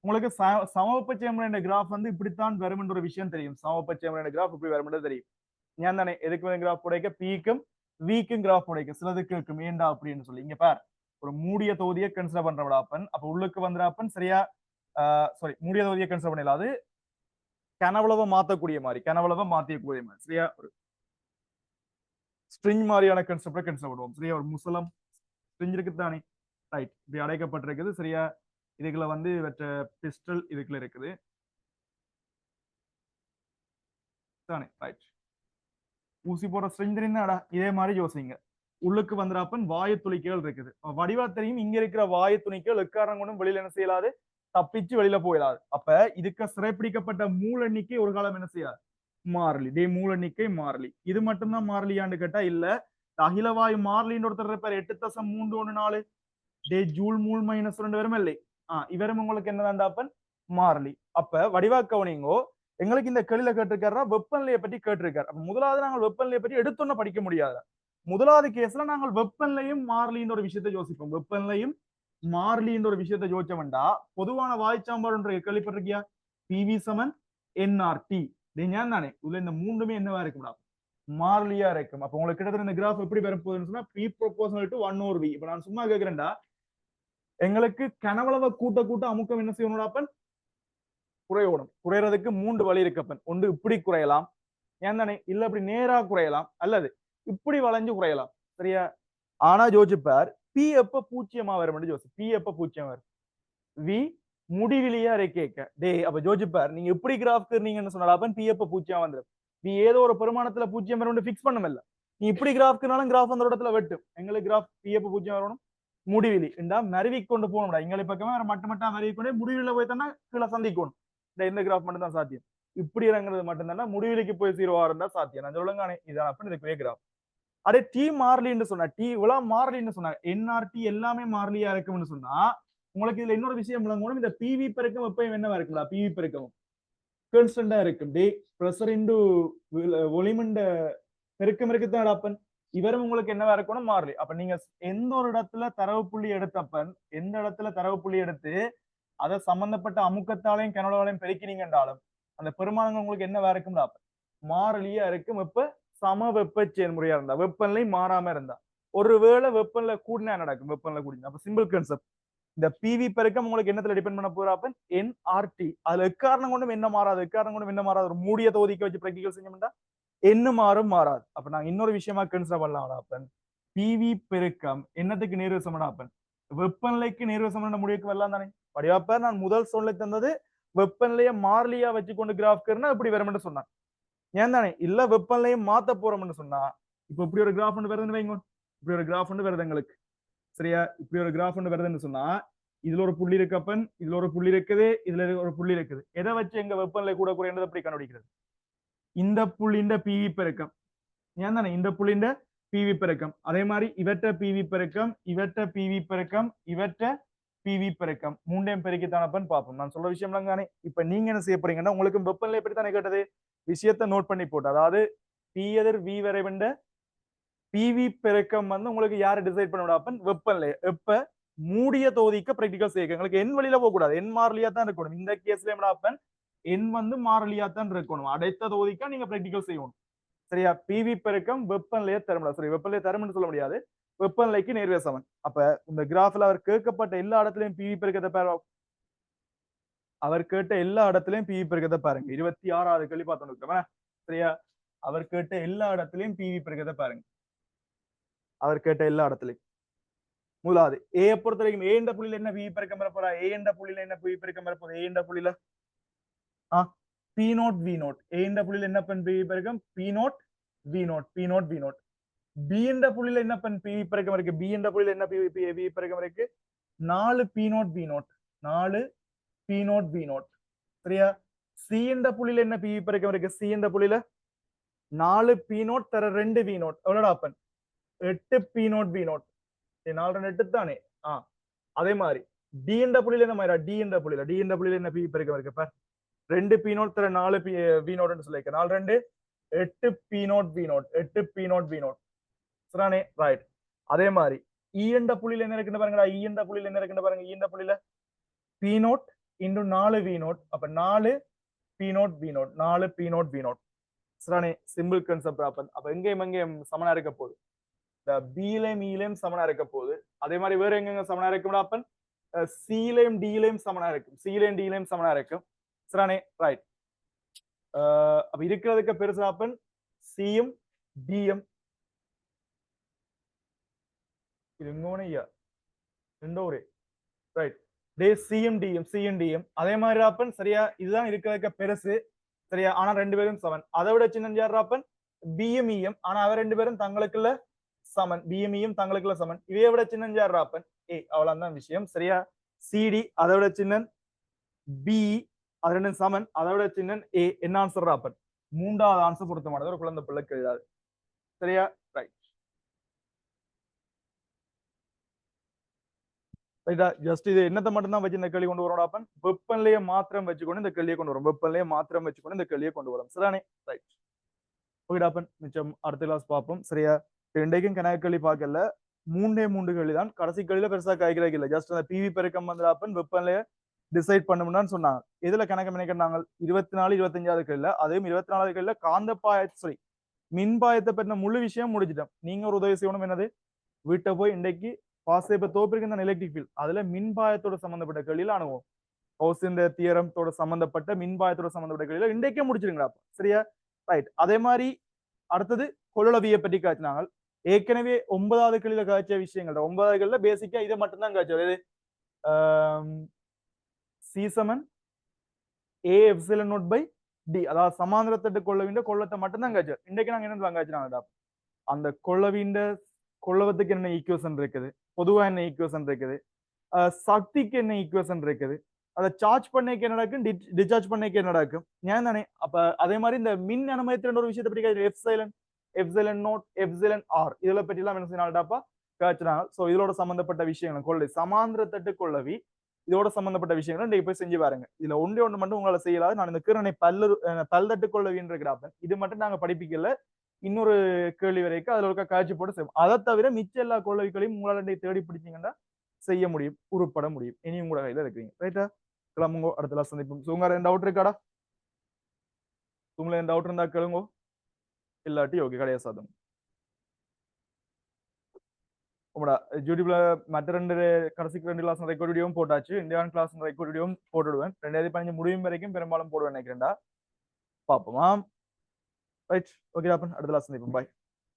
உங்களுக்கு சமவெப்ப செயல்முறை கிராஃப் வந்து இப்படித்தான் வரும் என்ற ஒரு விஷயம் தெரியும் சமவெப்ப செயல்முறை கிராஃப் இப்படி வரும் என்று தெரியும் ஏன் தானே எதுக்கு கிராஃப் உடைக்க பீக்கும் வீக்கும் கிராஃப் உடைக்க சிலதுக்கு இருக்கும் ஏண்டா அப்படின்னு சொல்லி இங்க பார் ஒரு மூடிய தொகுதியை கன்சிடர் பண்றப்பன் அப்ப உள்ளுக்கு வந்துடாப்பன் சரியா சாரி மூடிய தொகுதியை கன்சிடர் பண்ணல அது கனவளவை மாத்தக்கூடிய மாதிரி கனவளவை மாத்தியக்கூடிய மாதிரி சரியா ஒரு ஸ்ட்ரிங் மாதிரியான கன்செப்டை கன்சிடர் பண்ணுவோம் சரியா ஒரு முசலம் ஸ்ட்ரிங் இருக்குதானே ரைட் இப்படி அடைக்கப்பட்டிருக்குது சரியா இதுக்குள்ள வந்து இவற்ற பிஸ்டல் இதுக்குள்ள இருக்குது தானே ரைட் ஊசி போற ஸ்ட்ரிங் தெரியுதாடா இதே மாதிரி யோசிங்க உள்ளுக்கு வந்துடாப்பன் வாயு துணிக்கைகள் இருக்குது வடிவா தெரியும் இங்க இருக்கிற வாயு துணிக்கைகள் எக்காரணம் கொண்டும் வெளியில என்ன செய்யலாது தப்பிச்சு வெளியில போயிடாது அப்ப இதுக்கு சிறைப்பிடிக்கப்பட்ட மூல எண்ணிக்கை ஒரு காலம் என்ன செய்யாது மாறிலி டே மூல எண்ணிக்கை மாறிலி இது மட்டும்தான் மாறிலியான்னு கேட்டா இல்ல அகிலவாயு மாறிலின்னு ஒருத்தர் பேர் 8.314 டே ஜூல் மூல் மைனஸ் 2 வரும் இல்லை இவரும் உங்களுக்கு என்னதாண்டாப்பன் மாறிலி அப்ப வடிவா கவனிங்கோ எங்களுக்கு இந்த கேள்வியில கேட்டிருக்காருன்னா வெப்பநிலையை பற்றி கேட்டிருக்காரு அப்ப முதலாவது நாங்கள் வெப்பநிலையை பற்றி எடுத்தோன்னு படிக்க முடியாது முதலாவது கேஸ்ல நாங்கள் வெப்பநிலையும் மாறிலின்ற ஒரு விஷயத்தை யோசிப்போம் வெப்பநிலையும் மாறிலின்ற ஒரு விஷயத்தை யோசிச்சோம்டா பொதுவான வாய்ச்சாம்பாடு கேள்விப்பட்டிருக்கியா பிவி சமன் என்ஆர்டி ஞான் தானே உள்ள இந்த மூன்றுமே என்னவா இருக்கும்டா மாறிலியா இருக்கும் அப்ப உங்களுக்கு கிட்டத்தட்ட இந்த கிராஃப் எப்படி வரும் போகுதுன்னு சொன்னா பி ப்ரொபோஷனல் டு 1/v இப்ப நான் சும்மா கேட்கிறேன்டா எங்களுக்கு கனவளவை கூட்ட அமுக்கம் என்ன செய்யணும்டாப்பன் குறையோடும் குறையறதுக்கு 3 வழி இருக்கப்பன் ஒன்று இப்படி குறையலாம் ஏன் தானே இல்ல இப்படி நேரா குறையலாம் அல்லது இப்படி வளைஞ்சு குறையலாம் சரியா ஆனா ஜோசிப்பார் பி எப்ப பூச்சியமா வரும் ஜோசி பி எப்ப பூச்சியம் வரும் வி முடிவிலியா கேட்க டே அப்ப ஜோசிப்பார் நீங்க எப்படி கிராஃப் நீங்க என்ன சொன்னாலும் பி எப்ப பூச்சியா வந்துடும் நீ ஏதோ ஒரு பெருமானத்துல பூச்சியம் வரும் பிக்ஸ் பண்ண இல்ல நீ இப்படி கிராஃப்னாலும் கிராஃப் அந்த இடத்துல வெட்டும் எங்களுக்கு கிராஃப் பி எப்ப பூச்சியம் வரணும் முடிவிலி என்றா மருவி கொண்டு போகணும்டா எங்களை பக்கமே மட்டமட்டா மருவி கொண்டே முடிவில போய் தானே கீழே சந்திக்கணும் இந்த கிராஃப் மட்டும் தான் சாத்தியம் இப்படி இறங்குறது மட்டும்தானே முடிவிலிக்கு போய் 0 இருந்தா சாத்தியம் நான் சொல்லுங்க இதான் அப்படின்னு இதுக்குவே கிராஃப் அதே டி மாறிலின்னு சொன்னா டி இவ்வளவு மாறிலின்னு சொன்னா என்ஆர்டி எல்லாமே மாறிலியா இருக்கும்னு சொன்னா உங்களுக்கு இதுல இன்னொரு விஷயம் விளங்கணும் இந்த பிவி பெருக்கம் எப்பயும் என்னவா இருக்குங்களா பிவி பெருக்கம் கான்ஸ்டன்டா இருக்கும் டே பிரஷர் இன்டு ஒலிமெண்ட் பெருக்கம் இருக்குதான் அப்பன் இவரும் உங்களுக்கு என்னவா இருக்கணும் மாறலி அப்ப நீங்க எந்த ஒரு இடத்துல தரவு புள்ளி எடுத்தப்பன் எந்த இடத்துல தரவு புள்ளி எடுத்து அதை சம்பந்தப்பட்ட அமுக்கத்தாலையும் கனவளாலையும் பெருக்கினீங்கன்றாலும் அந்த பெருமானங்கள் உங்களுக்கு என்னவா இருக்கும்டா மாறலியா இருக்கும் இப்ப சம வெப்ப செயல்முறையா இருந்தா வெப்பநிலை மாறாம இருந்தா ஒருவேளை வெப்பநிலை கூடினா நடக்கும் வெப்பநிலை கூடினா அப்ப சிம்பிள் கான்செப்ட் இந்த பிவி பெருக்கம் உங்களுக்கு என்னத்துல டிபெண்ட் பண்ண போறாப்பன் என்ஆர்டி அதுல எக்காரணம் கொண்டும் என்ன மாறாது எக்காரணம் கொண்டும் என்ன மாறாது ஒரு மூடிய தொகுதிக்கு வச்சு பிராக்டிகல் செஞ்சோம்னா என்ன மாறாது அப்ப நாங்க இன்னொரு விஷயமா கன்சிடர் பண்ணலாம் அப்பன் பிவி பெருக்கம் என்னத்துக்கு நேர்வசமனாப்பன் வெப்பநிலைக்கு நேர்வசமான முடிவுக்கு வரலாம் தானே வடிவாப்ப நான் முதல் சொல்ல தந்தது வெப்பநிலையை மாறிலியா வச்சுக்கொண்டு கிராஃப்னா இப்படி வரும்னு சொன்னான் ஏன் தானே இல்ல வெப்பநிலையை மாத்த போறோம்னு சொன்னா இப்ப இப்படி ஒரு கிராஃப் வருதுன்னு வைங்க இப்படி ஒரு கிராஃப் வருது எங்களுக்கு சரியா இப்படி ஒரு கிராஃப் வருதுன்னு சொன்னா இதுல ஒரு புள்ளி இருக்கப்பன் இதுல ஒரு புள்ளி இருக்குது இதுல ஒரு புள்ளி இருக்குது எதை வச்சு எங்க வெப்பநிலை கூட குறைந்தது அப்படி கண்டுபிடிக்கிறது இந்த புள்ளிண்ட பிவி பெருக்கம் ஏன் தானே இந்த புள்ளிண்ட பிவி பெருக்கம் அதே மாதிரி இவற்ற பிவி பெருக்கம் இவற்ற பிவி பெருக்கம் இவற்ற பிவி பெருக்கம் மூண்டையும் பெருக்கித்தானப்பன்னு பார்ப்போம் நான் சொல்ற விஷயம் தானே இப்ப நீங்க என்ன செய்ய போறீங்கன்னா உங்களுக்கு வெப்பநிலை எப்படி தானே கேட்டது விஷயத்தை நோட் பண்ணி போட்டு அதாவது பி எதிர் வி வரைவண்ட பிவி பெருக்கம் வந்து உங்களுக்கு யாரு டிசைட் பண்ண விடாப்பன் வெப்பநிலை எப்ப மூடிய தொகுதிக்கு பிராக்டிகல் செய்ய எங்களுக்கு என் வழியில போக கூடாது என் மாறிலியா தான் இருக்கணும் இந்த கேஸ்ல விடாப்பன் என் வந்து மாறிலியா தான் இருக்கணும் அடைத்த தொகுதிக்கா நீங்க பிராக்டிகல் செய்யணும் சரியா பிவி பெருக்கம் வெப்பநிலையை தரமுடியாது சரி வெப்பநிலையை தரமுன்னு சொல்ல முடியாது வெப்பநிலைக்கு நேர்வசமன் அப்ப இந்த கிராஃப்ல அவர் கேட்கப்பட்ட எல்லா இடத்துலயும் பிவி பெருக்கத்தை பாருங்க அவர் கேட்ட எல்லா இடத்துலயும் பிவி பெருக்கத்தை பாருங்க 26வது கேள்வி பார்த்தோம் சரியா அவர் கேட்ட எல்லா இடத்துலயும் பிவி பெருக்கத்தை பாருங்க அவர் கேட்ட எல்லா இடத்துலயும் முதலாவது ஏ பொறுத்த வரைக்கும் ஏ என்ற புள்ளியில என்ன பிவி பெருக்கம் வர போறா ஏ என்ற புள்ளியில என்ன பிவி பெருக்கம் வர போகுது ஏ என்ற புள்ளியில P naught V naught A என்ற புள்ளியில என்ன பண் பிவி பெருக்கம் P naught V naught P naught V naught B என்ற புள்ளியில என்ன பண் பிவி பெருக்கம் இருக்கு பி என்ற புள்ளியில என்ன பிவி பெருக்கம் இருக்கு 4 P naught V naught 4 P naught V naught சரியா சி என்ற புள்ளியில என்ன பிவி பெருக்கம் இருக்கு சி என்ற புள்ளியில 4 பி நோட் தர 2 வி நோட் எவ்வளோடா அப்பன் 8 பி நோட் வி நோட் 4 8 தானே அதே மாதிரி டி என்ற புள்ளியில என்ன மாதிரி டி என்ற புள்ளியில என்ன பிவி பெருக்கம் இருக்கு பார் 2 பி நோட் தர 4 வி நோட்னு சொல்லியிருக்க 4 2 8 P naught V naught 8 P naught V naught சரிதானே ரைட் அதே மாதிரி இ என்ற புள்ளியில என்ன இருக்குன்னு பாருங்கடா இ என்ற புள்ளியில என்ன இருக்குன்னு பாருங்க இ என்ற புள்ளியில P naught into 4 V naught அப்ப 4 P naught P naught 4 P naught P naught சரிதானே சிம்பிள் கான்செப்ட் அப்ப எங்கேயும் சமனா இருக்க போகுது இந்த பிலையும் ஈலையும் சமனா இருக்க போகுது அதே மாதிரி வேற எங்க சமனா இருக்கும் அப்பன் சிலையும் டிலையும் சமனா இருக்கும் சிலையும் டிலையும் சமனா இருக்கும் சரிதானே ரைட் அப்ப இருக்கிறதுக்கு பெருசா அப்பன் சியும் டிஎம் இது எங்கோனையா ரெண்டோ ஒரே ரைட் டே சிஎம் அதே மாதிரி ராப்பன் சரியா இதுதான் இருக்கிறதுக்கு பெருசு சரியா ஆனா ரெண்டு பேரும் சமன் அதை விட சின்ன யார் ராப்பன் பிஎம்இஎம் ஆனா அவர் ரெண்டு பேரும் தங்களுக்குள்ள சமன் பிஎம்இஎம் தங்களுக்குள்ள சமன் இதைய விட சின்ன யார் ராப்பன் ஏ அவ்வளவுதான் விஷயம் சரியா சிடி அதை விட சின்னன் பி அது ரெண்டு சமன் அதை விட சின்னன் ஏ என்ன ஆன்சர் ராப்பன் மூன்றாவது ஆன்சர் பொருத்தமானது ஒரு குழந்தை பிள்ளைக்கு எழுதாது சரியா ரைட் ரைட்டா ஜஸ்ட் இது என்னத்தை மட்டும் தான் வச்சு இந்த கேள்வி கொண்டு வரோம் அப்பன் வெப்பநிலையை மாத்திரம் வச்சுக்கொண்டு இந்த கேள்வியை கொண்டு வரும் வெப்பநிலையை மாத்திரம் வச்சுக்கொண்டு இந்த கேள்வியை கொண்டு வரும் சரிதானே ரைட் ஓகேடாப்பன் மிச்சம் அடுத்த கிளாஸ் பார்ப்போம் சரியா இன்றைக்கும் கணக்கு கேள்வி பார்க்கல மூன்று கேள்வி தான் கடைசி கேள்வியில பெருசா காய்க்கிறதுக்கு இல்லை ஜஸ்ட் அந்த பிவி பெருக்கம் வந்தாப்பன் வெப்பநிலையை டிசைட் பண்ணணும்னு சொன்னாங்க இதுல கணக்கு நினைக்கிறாங்க 24 25வது கேள்வியில அதையும் 24வது கேள்வியில காந்தப்பாய மின்பாயத்தை பற்றின முழு விஷயம் முடிச்சிட்டோம் நீங்க ஒரு உதவி செய்யணும் என்னது வீட்டை போய் இன்றைக்கு இப்ப தோப்பிருக்கின்ற எலக்ட்ரிக் ஃபீல்ட் அதுல மின்பாயத்தோட சம்பந்தப்பட்ட கேள்வியில அனுபவம் ஹவுசின் தியரத்தோட சம்பந்தப்பட்ட மின்பாயத்தோட சம்பந்தப்பட்ட கேள்வியில இன்றைக்கே முடிச்சிருங்கடா சரியா ரைட் அதே மாதிரி அடுத்தது கொள்ளளவியை பற்றி காய்ச்சினாங்க ஏற்கனவே 9வது கேள்வியில காய்ச்ச விஷயங்கள் 9வது கேள்வியில பேசிக்கா இதை மட்டும்தான் காய்ச்சது சி சமன் A epsilon nought by D அதாவது சமாந்திரத்தட்டு கொள்ளவின்ற கொள்ளத்தை மட்டும்தான் காய்ச்சல் இன்றைக்கு நாங்க என்ன காய்ச்சினாங்கடா அந்த கொள்ளவத்துக்கு என்ன ஈக்குவேஷன் இருக்குது பொதுவா என்ன ஈக்குவேஷன் இருக்குது சக்திக்கு என்ன ஈக்குவேஷன் இருக்குது அதை சார்ஜ் பண்ணிக்க என்ன நடக்கும் டிஸ்சார்ஜ் பண்ணிக்க என்ன நடக்கும் ஏன் தானே அப்ப அதே மாதிரி இந்த மின் அனுமதித்திற ஒரு விஷயத்தை பற்றி எப்சிலன் நோட் எப்சிலன் ஆர் இதுல பற்றி எல்லாம் என்ன செய்யறாங்கடாப்பா காய்ச்சினாங்க சோ இதோட சம்பந்தப்பட்ட விஷயங்கள் கொள்ளை சமாந்திர தட்டு கொள்ளவி இதோட சம்பந்தப்பட்ட விஷயங்கள் நீங்க போய் செஞ்சு பாருங்க இதுல ஒன்று மட்டும் உங்களால செய்யலாது நான் இந்த கீரனை பல்தட்டு கொள்ளவின்ற கிராப்பன் இது மட்டும் நாங்க படிப்பிக்கல இன்னொரு கேள்வி வரைக்கும் அதுல இருக்க காட்சி போட்டு செய்வோம் அதை தவிர மிச்ச எல்லா கொள்ளவிகளையும் உங்களால தேடி பிடிச்சீங்கன்னா செய்ய முடியும் உருப்பட முடியும் இனியும் கூட கையில இருக்கிறீங்க ரைட்டா கிளம்புங்கோ அடுத்த சந்திப்போம் உங்க டவுட் இருக்காடா உங்களை டவுட் இருந்தா கேளுங்கோ இல்லாட்டி ஓகே கடையா சாதம் உங்களோட யூடியூப்ல மற்ற கடைசிக்கு 2 கிளாஸ் ரெக்கார்ட் வீடியோவும் போட்டாச்சு இந்தியான் கிளாஸ் ரெக்கார்ட் வீடியோவும் போட்டுடுவேன் 2015 முடியும் வரைக்கும் பெரும்பாலும் போடுவேன் நினைக்கிறேன்டா பாப்போமா ரைட் ஓகே அடுத்த கிளாஸ் சந்திப்போம் பாய்